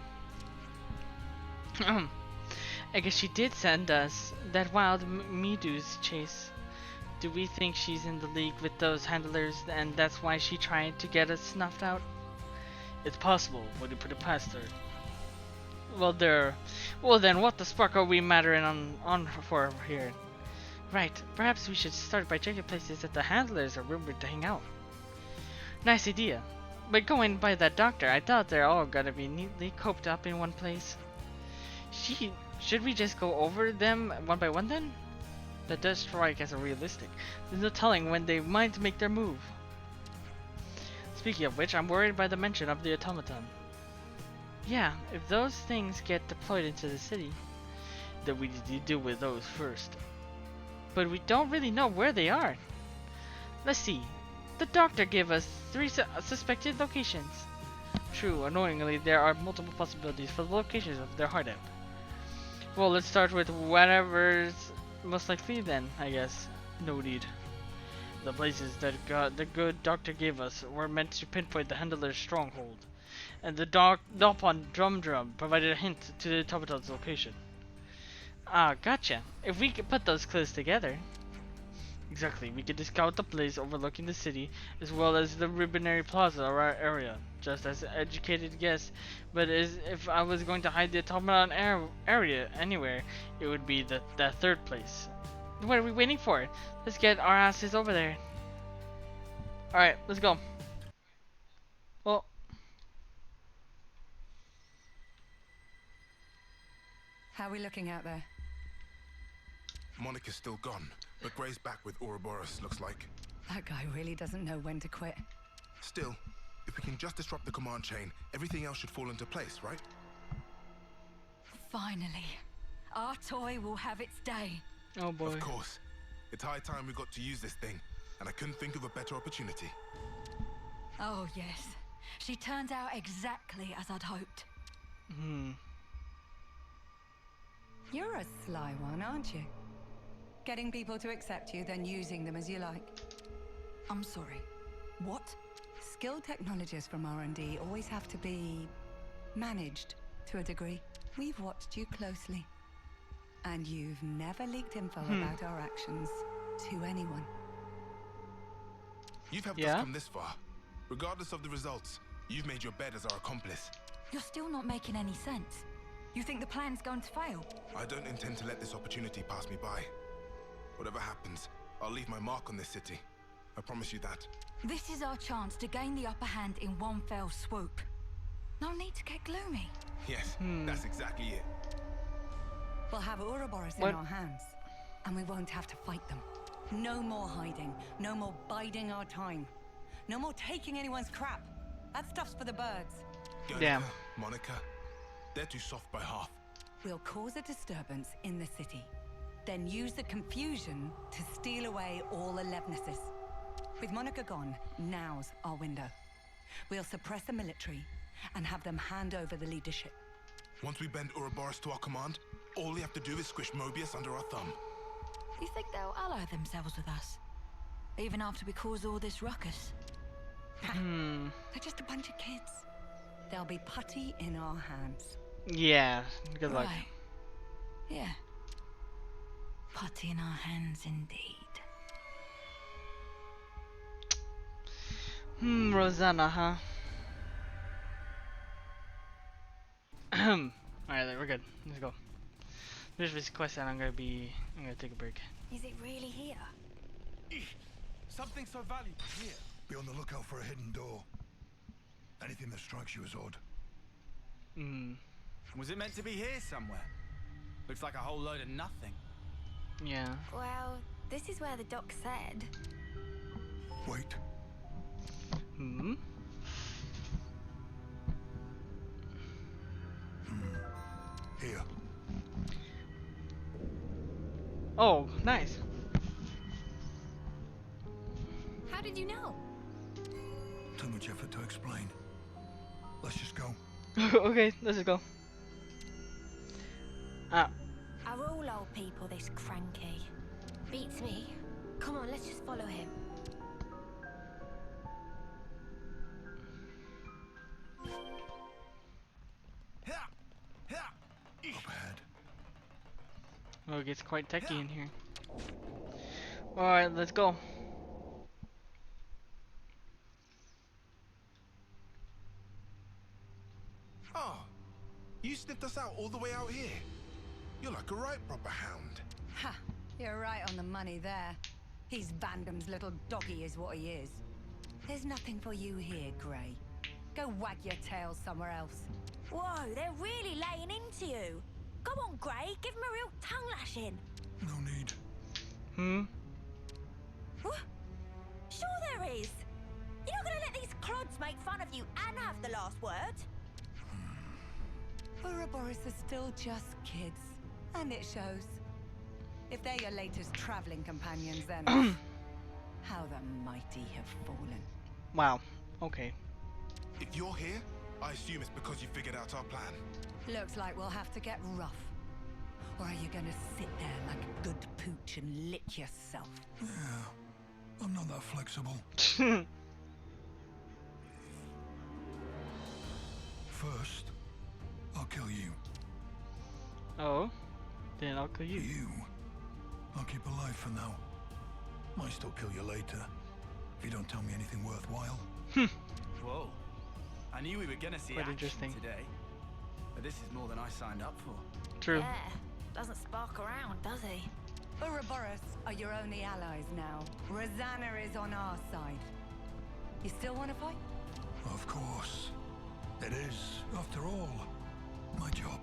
I guess she did send us that wild Meduse chase. Do we think she's in the league with those handlers and that's why she tried to get us snuffed out? It's possible, when you put it past her. Well then what the spark are we mattering on for here? Right, perhaps we should start by checking places that the handlers are rumored to hang out. Nice idea. But going by that doctor, I doubt they're all gonna be neatly coped up in one place. Should we just go over them one by one then? That does strike as realistic. There's no telling when they might make their move. Speaking of which, I'm worried by the mention of the automaton. Yeah, if those things get deployed into the city, then we need to deal with those first. But we don't really know where they are. Let's see. The doctor gave us 3 suspected locations. True, annoyingly, there are multiple possibilities for the locations of their hideout. Well, let's start with whatever's most likely then, I guess. No need. The places that the good doctor gave us were meant to pinpoint the handler's stronghold, and the Dalpon Drum provided a hint to the Tomaton's location. Ah, gotcha. If we could put those clues together. Exactly, we could scout the place overlooking the city, as well as the Ribbonary Plaza or our area, just as an educated guess. But if I was going to hide the Automaton area anywhere, it would be that third place. What are we waiting for? Let's get our asses over there. Alright, let's go. Well, How are we looking out there? Monica's still gone, but Gray's back with Ouroboros, looks like. That guy really doesn't know when to quit. Still, if we can just disrupt the command chain, everything else should fall into place, right? Finally, our toy will have its day. oh boy. Of course. It's high time we got to use this thing, and I couldn't think of a better opportunity. Oh yes, she turns out exactly as I'd hoped. You're a sly one, aren't you? Getting people to accept you, then using them as you like. I'm sorry. What? Skilled technologists from R&D always have to be managed to a degree. We've watched you closely. And you've never leaked info about our actions to anyone. You've helped us come this far. Regardless of the results, you've made your bed as our accomplice. You're still not making any sense. You think the plan's going to fail? I don't intend to let this opportunity pass me by. Whatever happens, I'll leave my mark on this city. I promise you that. This is our chance to gain the upper hand in one fell swoop. No need to get gloomy. Yes, that's exactly it. We'll have Ouroboros in our hands, and we won't have to fight them. No more hiding, no more biding our time. No more taking anyone's crap. That stuff's for the birds. Damn. Monica, they're too soft by half. We'll cause a disturbance in the city, then use the confusion to steal away all the Levnesses. With Monica gone, now's our window. We'll suppress the military and have them hand over the leadership. Once we bend Ouroboros to our command, all we have to do is squish Mobius under our thumb. You think they'll ally themselves with us? Even after we cause all this ruckus? They're just a bunch of kids. They'll be putty in our hands. Yeah, good luck. Right. Yeah. Putty in our hands indeed. Rosanna, huh? Alright, we're good. Let's go. Finish this quest and I'm gonna take a break. Is it really here? Something so valuable here. Be on the lookout for a hidden door. Anything that strikes you as odd. Was it meant to be here somewhere? Looks like a whole load of nothing. Yeah. Well, this is where the doc said. Wait. Here. Oh, nice. How did you know? Too much effort to explain. Let's just go. Okay, let's just go. Are all old people this cranky? Beats me. Come on, let's just follow him. Up ahead. Oh, it gets quite techy in here. Alright, let's go. Oh, you sniffed us out all the way out here. You're like a right proper hound. Ha! You're right on the money there. He's Vandam's little doggy is what he is. There's nothing for you here, Gray. Go wag your tail somewhere else. Whoa, they're really laying into you. Go on, Gray, give him a real tongue lashing. No need. What? Sure there is. You're not gonna let these clods make fun of you and have the last word? Ouroboros are still just kids, and it shows. If they're your latest traveling companions, then How the mighty have fallen. Wow. Okay. If you're here, I assume it's because you figured out our plan. Looks like we'll have to get rough. Or are you gonna sit there like a good pooch and lick yourself? Yeah, I'm not that flexible. First, I'll kill you. Oh, then I'll kill you. You, I'll keep alive for now. Might still kill you later, if you don't tell me anything worthwhile. Whoa. I knew we were gonna see Quite action interesting. today. But this is more than I signed up for. True. Yeah, doesn't spark around, does he? Ouroboros are your only allies now. Rosanna is on our side. You still want to fight? Of course. It is, after all, my job.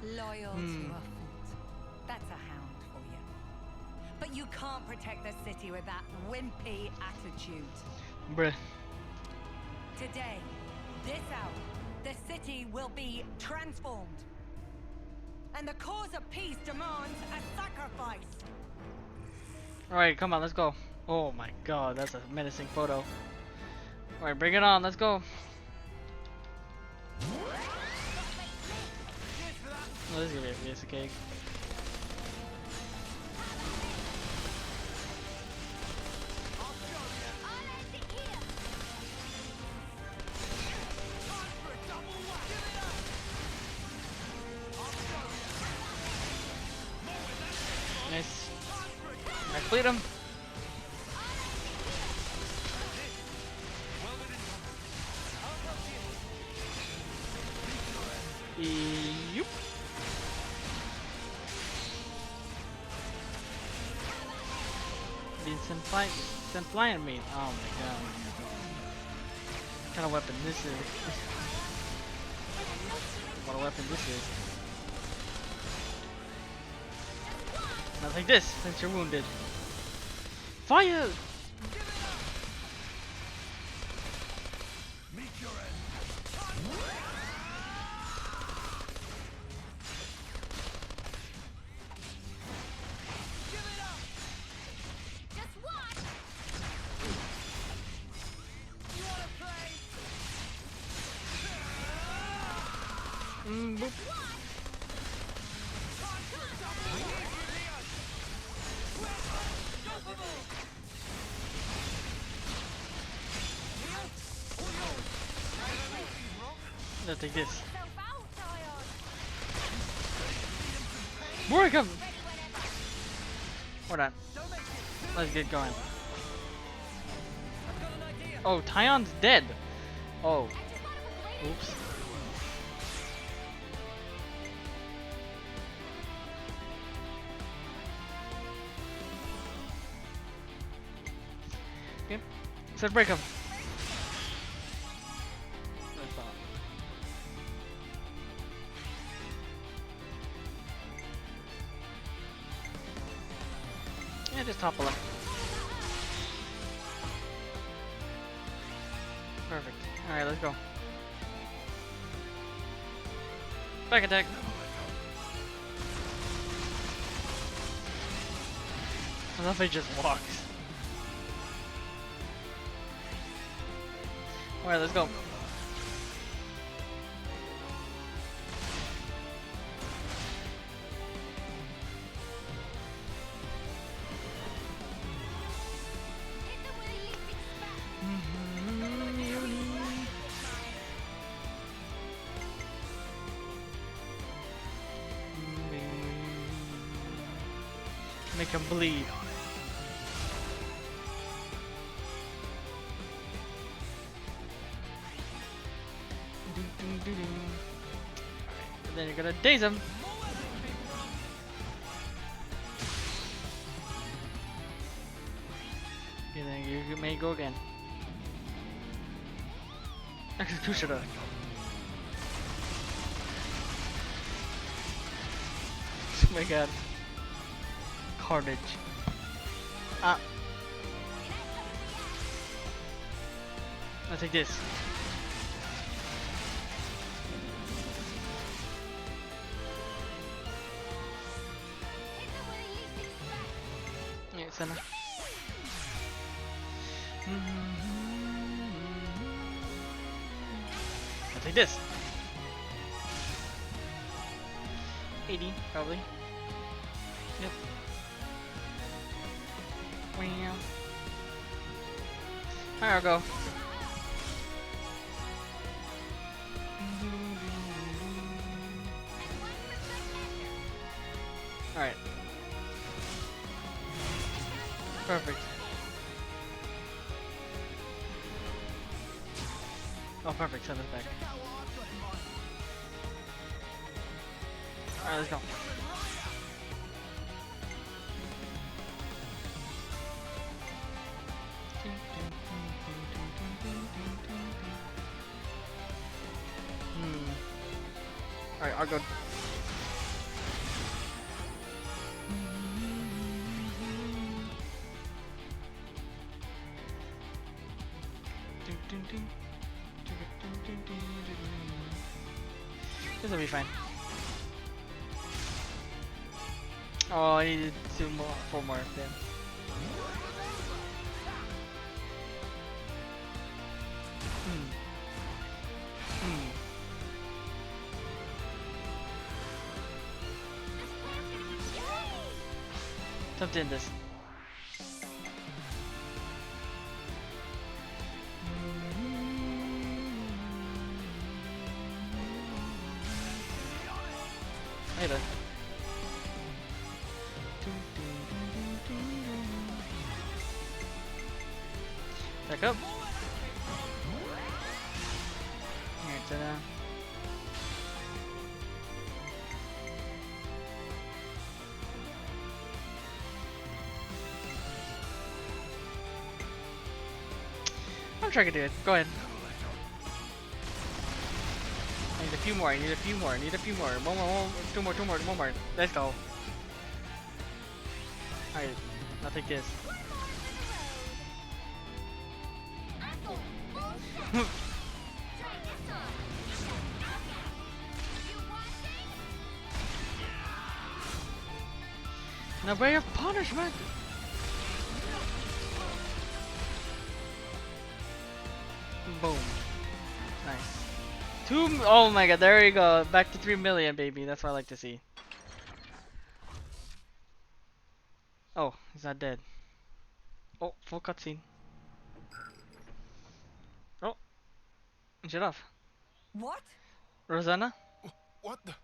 Loyal to a fault. That's a hound for you. But you can't protect the city with that wimpy attitude. Bruh. Today, this hour, the city will be transformed. And the cause of peace demands a sacrifice. Alright, come on, let's go. Oh my god, that's a menacing photo. Alright, bring it on, let's go. Oh, this is gonna be a piece of cake. Nice. I cleared him. Yup. Send flying me. Oh my god. What kind of weapon this is? What a weapon this is. Now take this, since you're wounded. Fire! Meet your end. Just watch! You wanna play? Boop. Now take this. More I come. Hold on. Let's get going. Oh, Tyon's dead. Oh. Oops. Okay. Let's break him. Yeah, just topple him. Perfect. Alright, let's go. Back attack. I love he just walks. Alright, let's go. Make him bleed. Alright, and then you're gonna daze him. And then you may go again. Executioner. Oh my god. Carnage. Ah. I'll take this. Yeah, center. take this. 80 probably. Yep. Wow. Alright, I'll go. Alright. Perfect. Oh, perfect. Send us back. Alright, let's go. Alright, I'll go. This will be fine. Oh, I needed 4 more. Damn. Time to end this. Hey there. Back up. Alright, ta-da. I'm trying to do it. Go ahead. I need a few more. I need a few more. I need a few more. One more. Two more. One more. Let's go. Alright. I'll take this. Now way of punishment. Boom. Nice. Oh my god, there you go. Back to 3 million, baby. That's what I like to see. Oh, he's not dead. Oh, full cutscene. Oh, shut off. What? Rosanna? What the?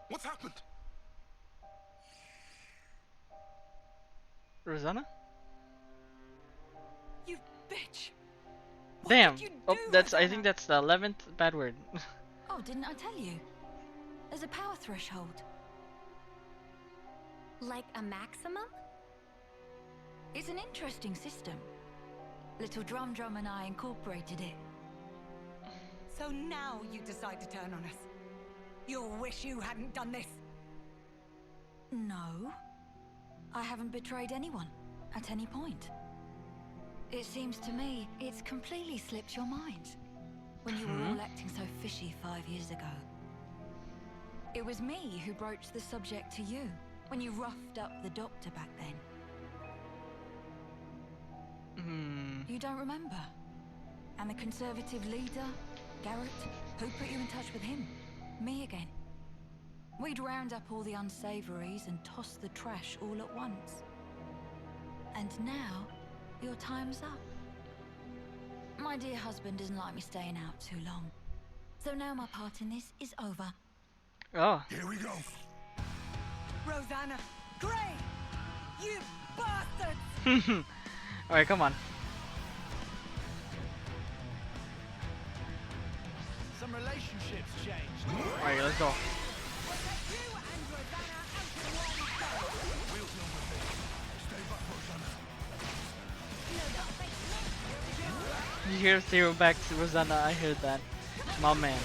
What's happened? Rosanna? You bitch. Damn. Oh, that's. I think that's the 11th bad word. Oh, didn't I tell you? There's a power threshold. Like a maximum? It's an interesting system. Little Drum and I incorporated it. So now you decide to turn on us. You'll wish you hadn't done this. No. I haven't betrayed anyone at any point. It seems to me it's completely slipped your mind when you were all acting so fishy 5 years ago. It was me who broached the subject to you when you roughed up the doctor back then. You don't remember? And the Conservative leader, Garrett, who put you in touch with him? Me again. We'd round up all the unsavories and toss the trash all at once. And now, your time's up. My dear husband doesn't like me staying out too long. So now my part in this is over. Oh. Here we go. Rosanna! Gray! You bastards! Alright, come on. Some relationships changed. Alright, let's go. You hear Zero back to Rosanna, I heard that. My man.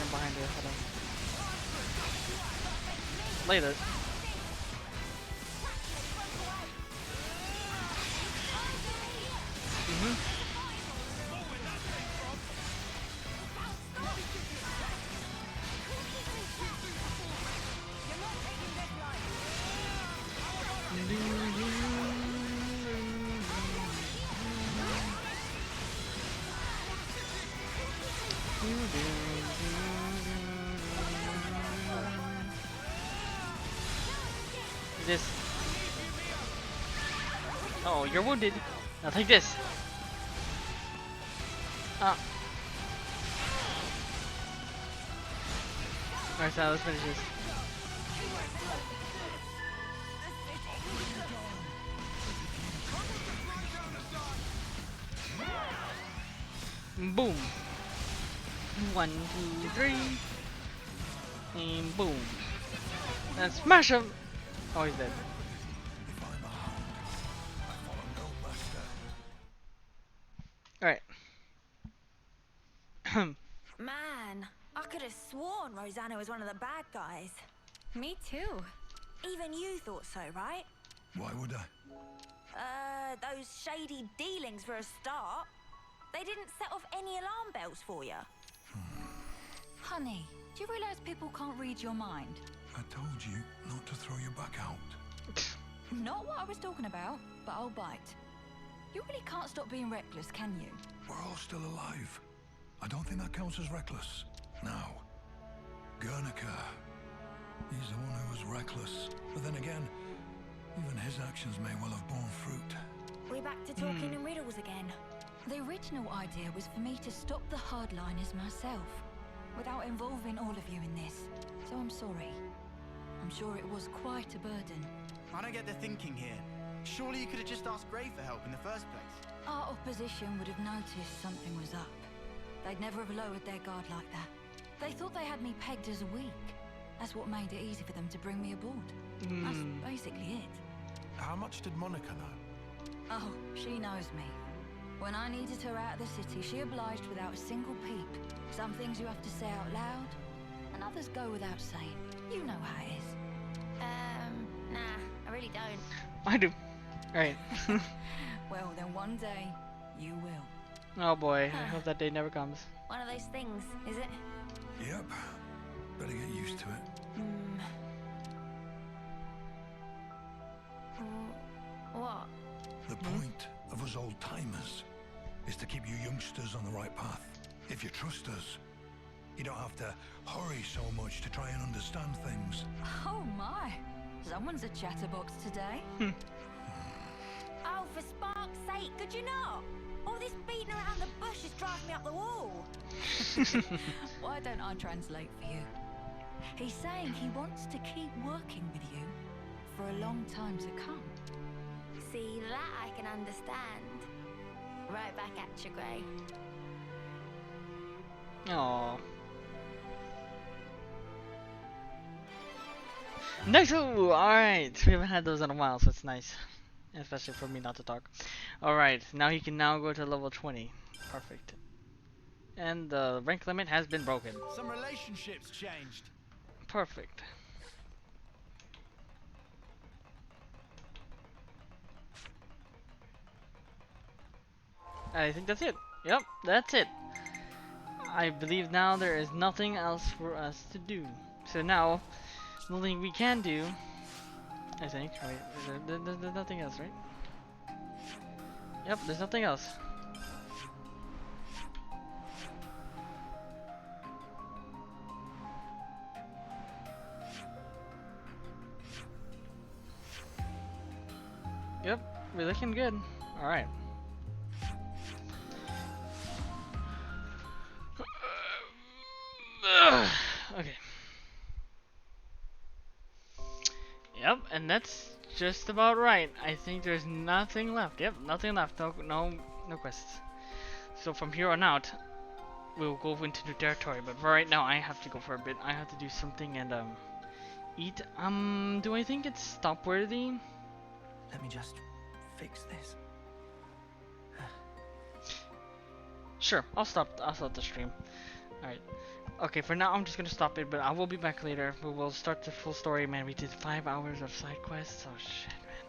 I'm behind her, hold on. Later. this. Oh, you're wounded. Now take this. Alright, so let's finish this. Boom. 1, 2, 3. And boom. And smash him! Oh, he's dead. Alright. Man, I could have sworn Rosanna was one of the bad guys. Me too. Even you thought so, right? Why would I? Those shady dealings for a start. They didn't set off any alarm bells for you. Honey, do you realize people can't read your mind? I told you not to throw your back out. Not what I was talking about, but I'll bite. You really can't stop being reckless, can you? We're all still alive. I don't think that counts as reckless. Now, Guernica. He's the one who was reckless. But then again, even his actions may well have borne fruit. We're back to talking in riddles again. The original idea was for me to stop the hardliners myself, without involving all of you in this. So I'm sorry. I'm sure it was quite a burden. I don't get the thinking here. Surely you could have just asked Gray for help in the first place. Our opposition would have noticed something was up. They'd never have lowered their guard like that. They thought they had me pegged as weak. That's what made it easy for them to bring me aboard. That's basically it. How much did Monica know? Oh, she knows me. When I needed her out of the city, she obliged without a single peep. Some things you have to say out loud, and others go without saying. You know how it is. Nah, I really don't. I do. Alright. Well, then one day, you will. Oh boy, I hope that day never comes. One of those things, is it? Yep. Better get used to it. What? The point of us old timers is to keep you youngsters on the right path. If you trust us, you don't have to hurry so much to try and understand things. Oh my! Someone's a chatterbox today. Oh, for spark's sake, could you not? All this beating around the bush is driving me up the wall. Why don't I translate for you? He's saying he wants to keep working with you for a long time to come. See, that I can understand. Right back at you, Gray. Aww. Next, alright. We haven't had those in a while, so it's nice. Especially for me not to talk. Alright, now he can now go to level 20. Perfect. And the rank limit has been broken. Some relationships changed. Perfect. I think that's it. Yep, that's it. I believe now there is nothing else for us to do. So now, the only thing we can do, I think, right? There's nothing else, right? Yep, there's nothing else. Yep, we're looking good. Alright. Okay. Yep, and that's just about right. I think there's nothing left. Yep, nothing left. No quests. So from here on out, we'll go into new territory. But for right now, I have to go for a bit. I have to do something and eat. Do I think it's stop worthy? Let me just fix this. Sure, I'll stop the stream. Alright. Okay, for now I'm just gonna stop it, but I will be back later. We will start the full story, man. We did 5 hours of side quests. Oh shit, man.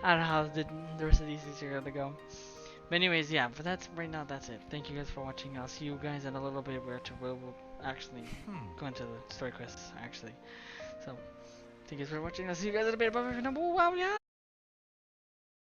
I don't know how the rest of these are gonna go. But anyways, yeah, but that's right now that's it. Thank you guys for watching. I'll see you guys in a little bit where we'll actually go into the story quests actually. So thank you guys for watching. I'll see you guys in a bit. Bye bye for now. Wow, yeah.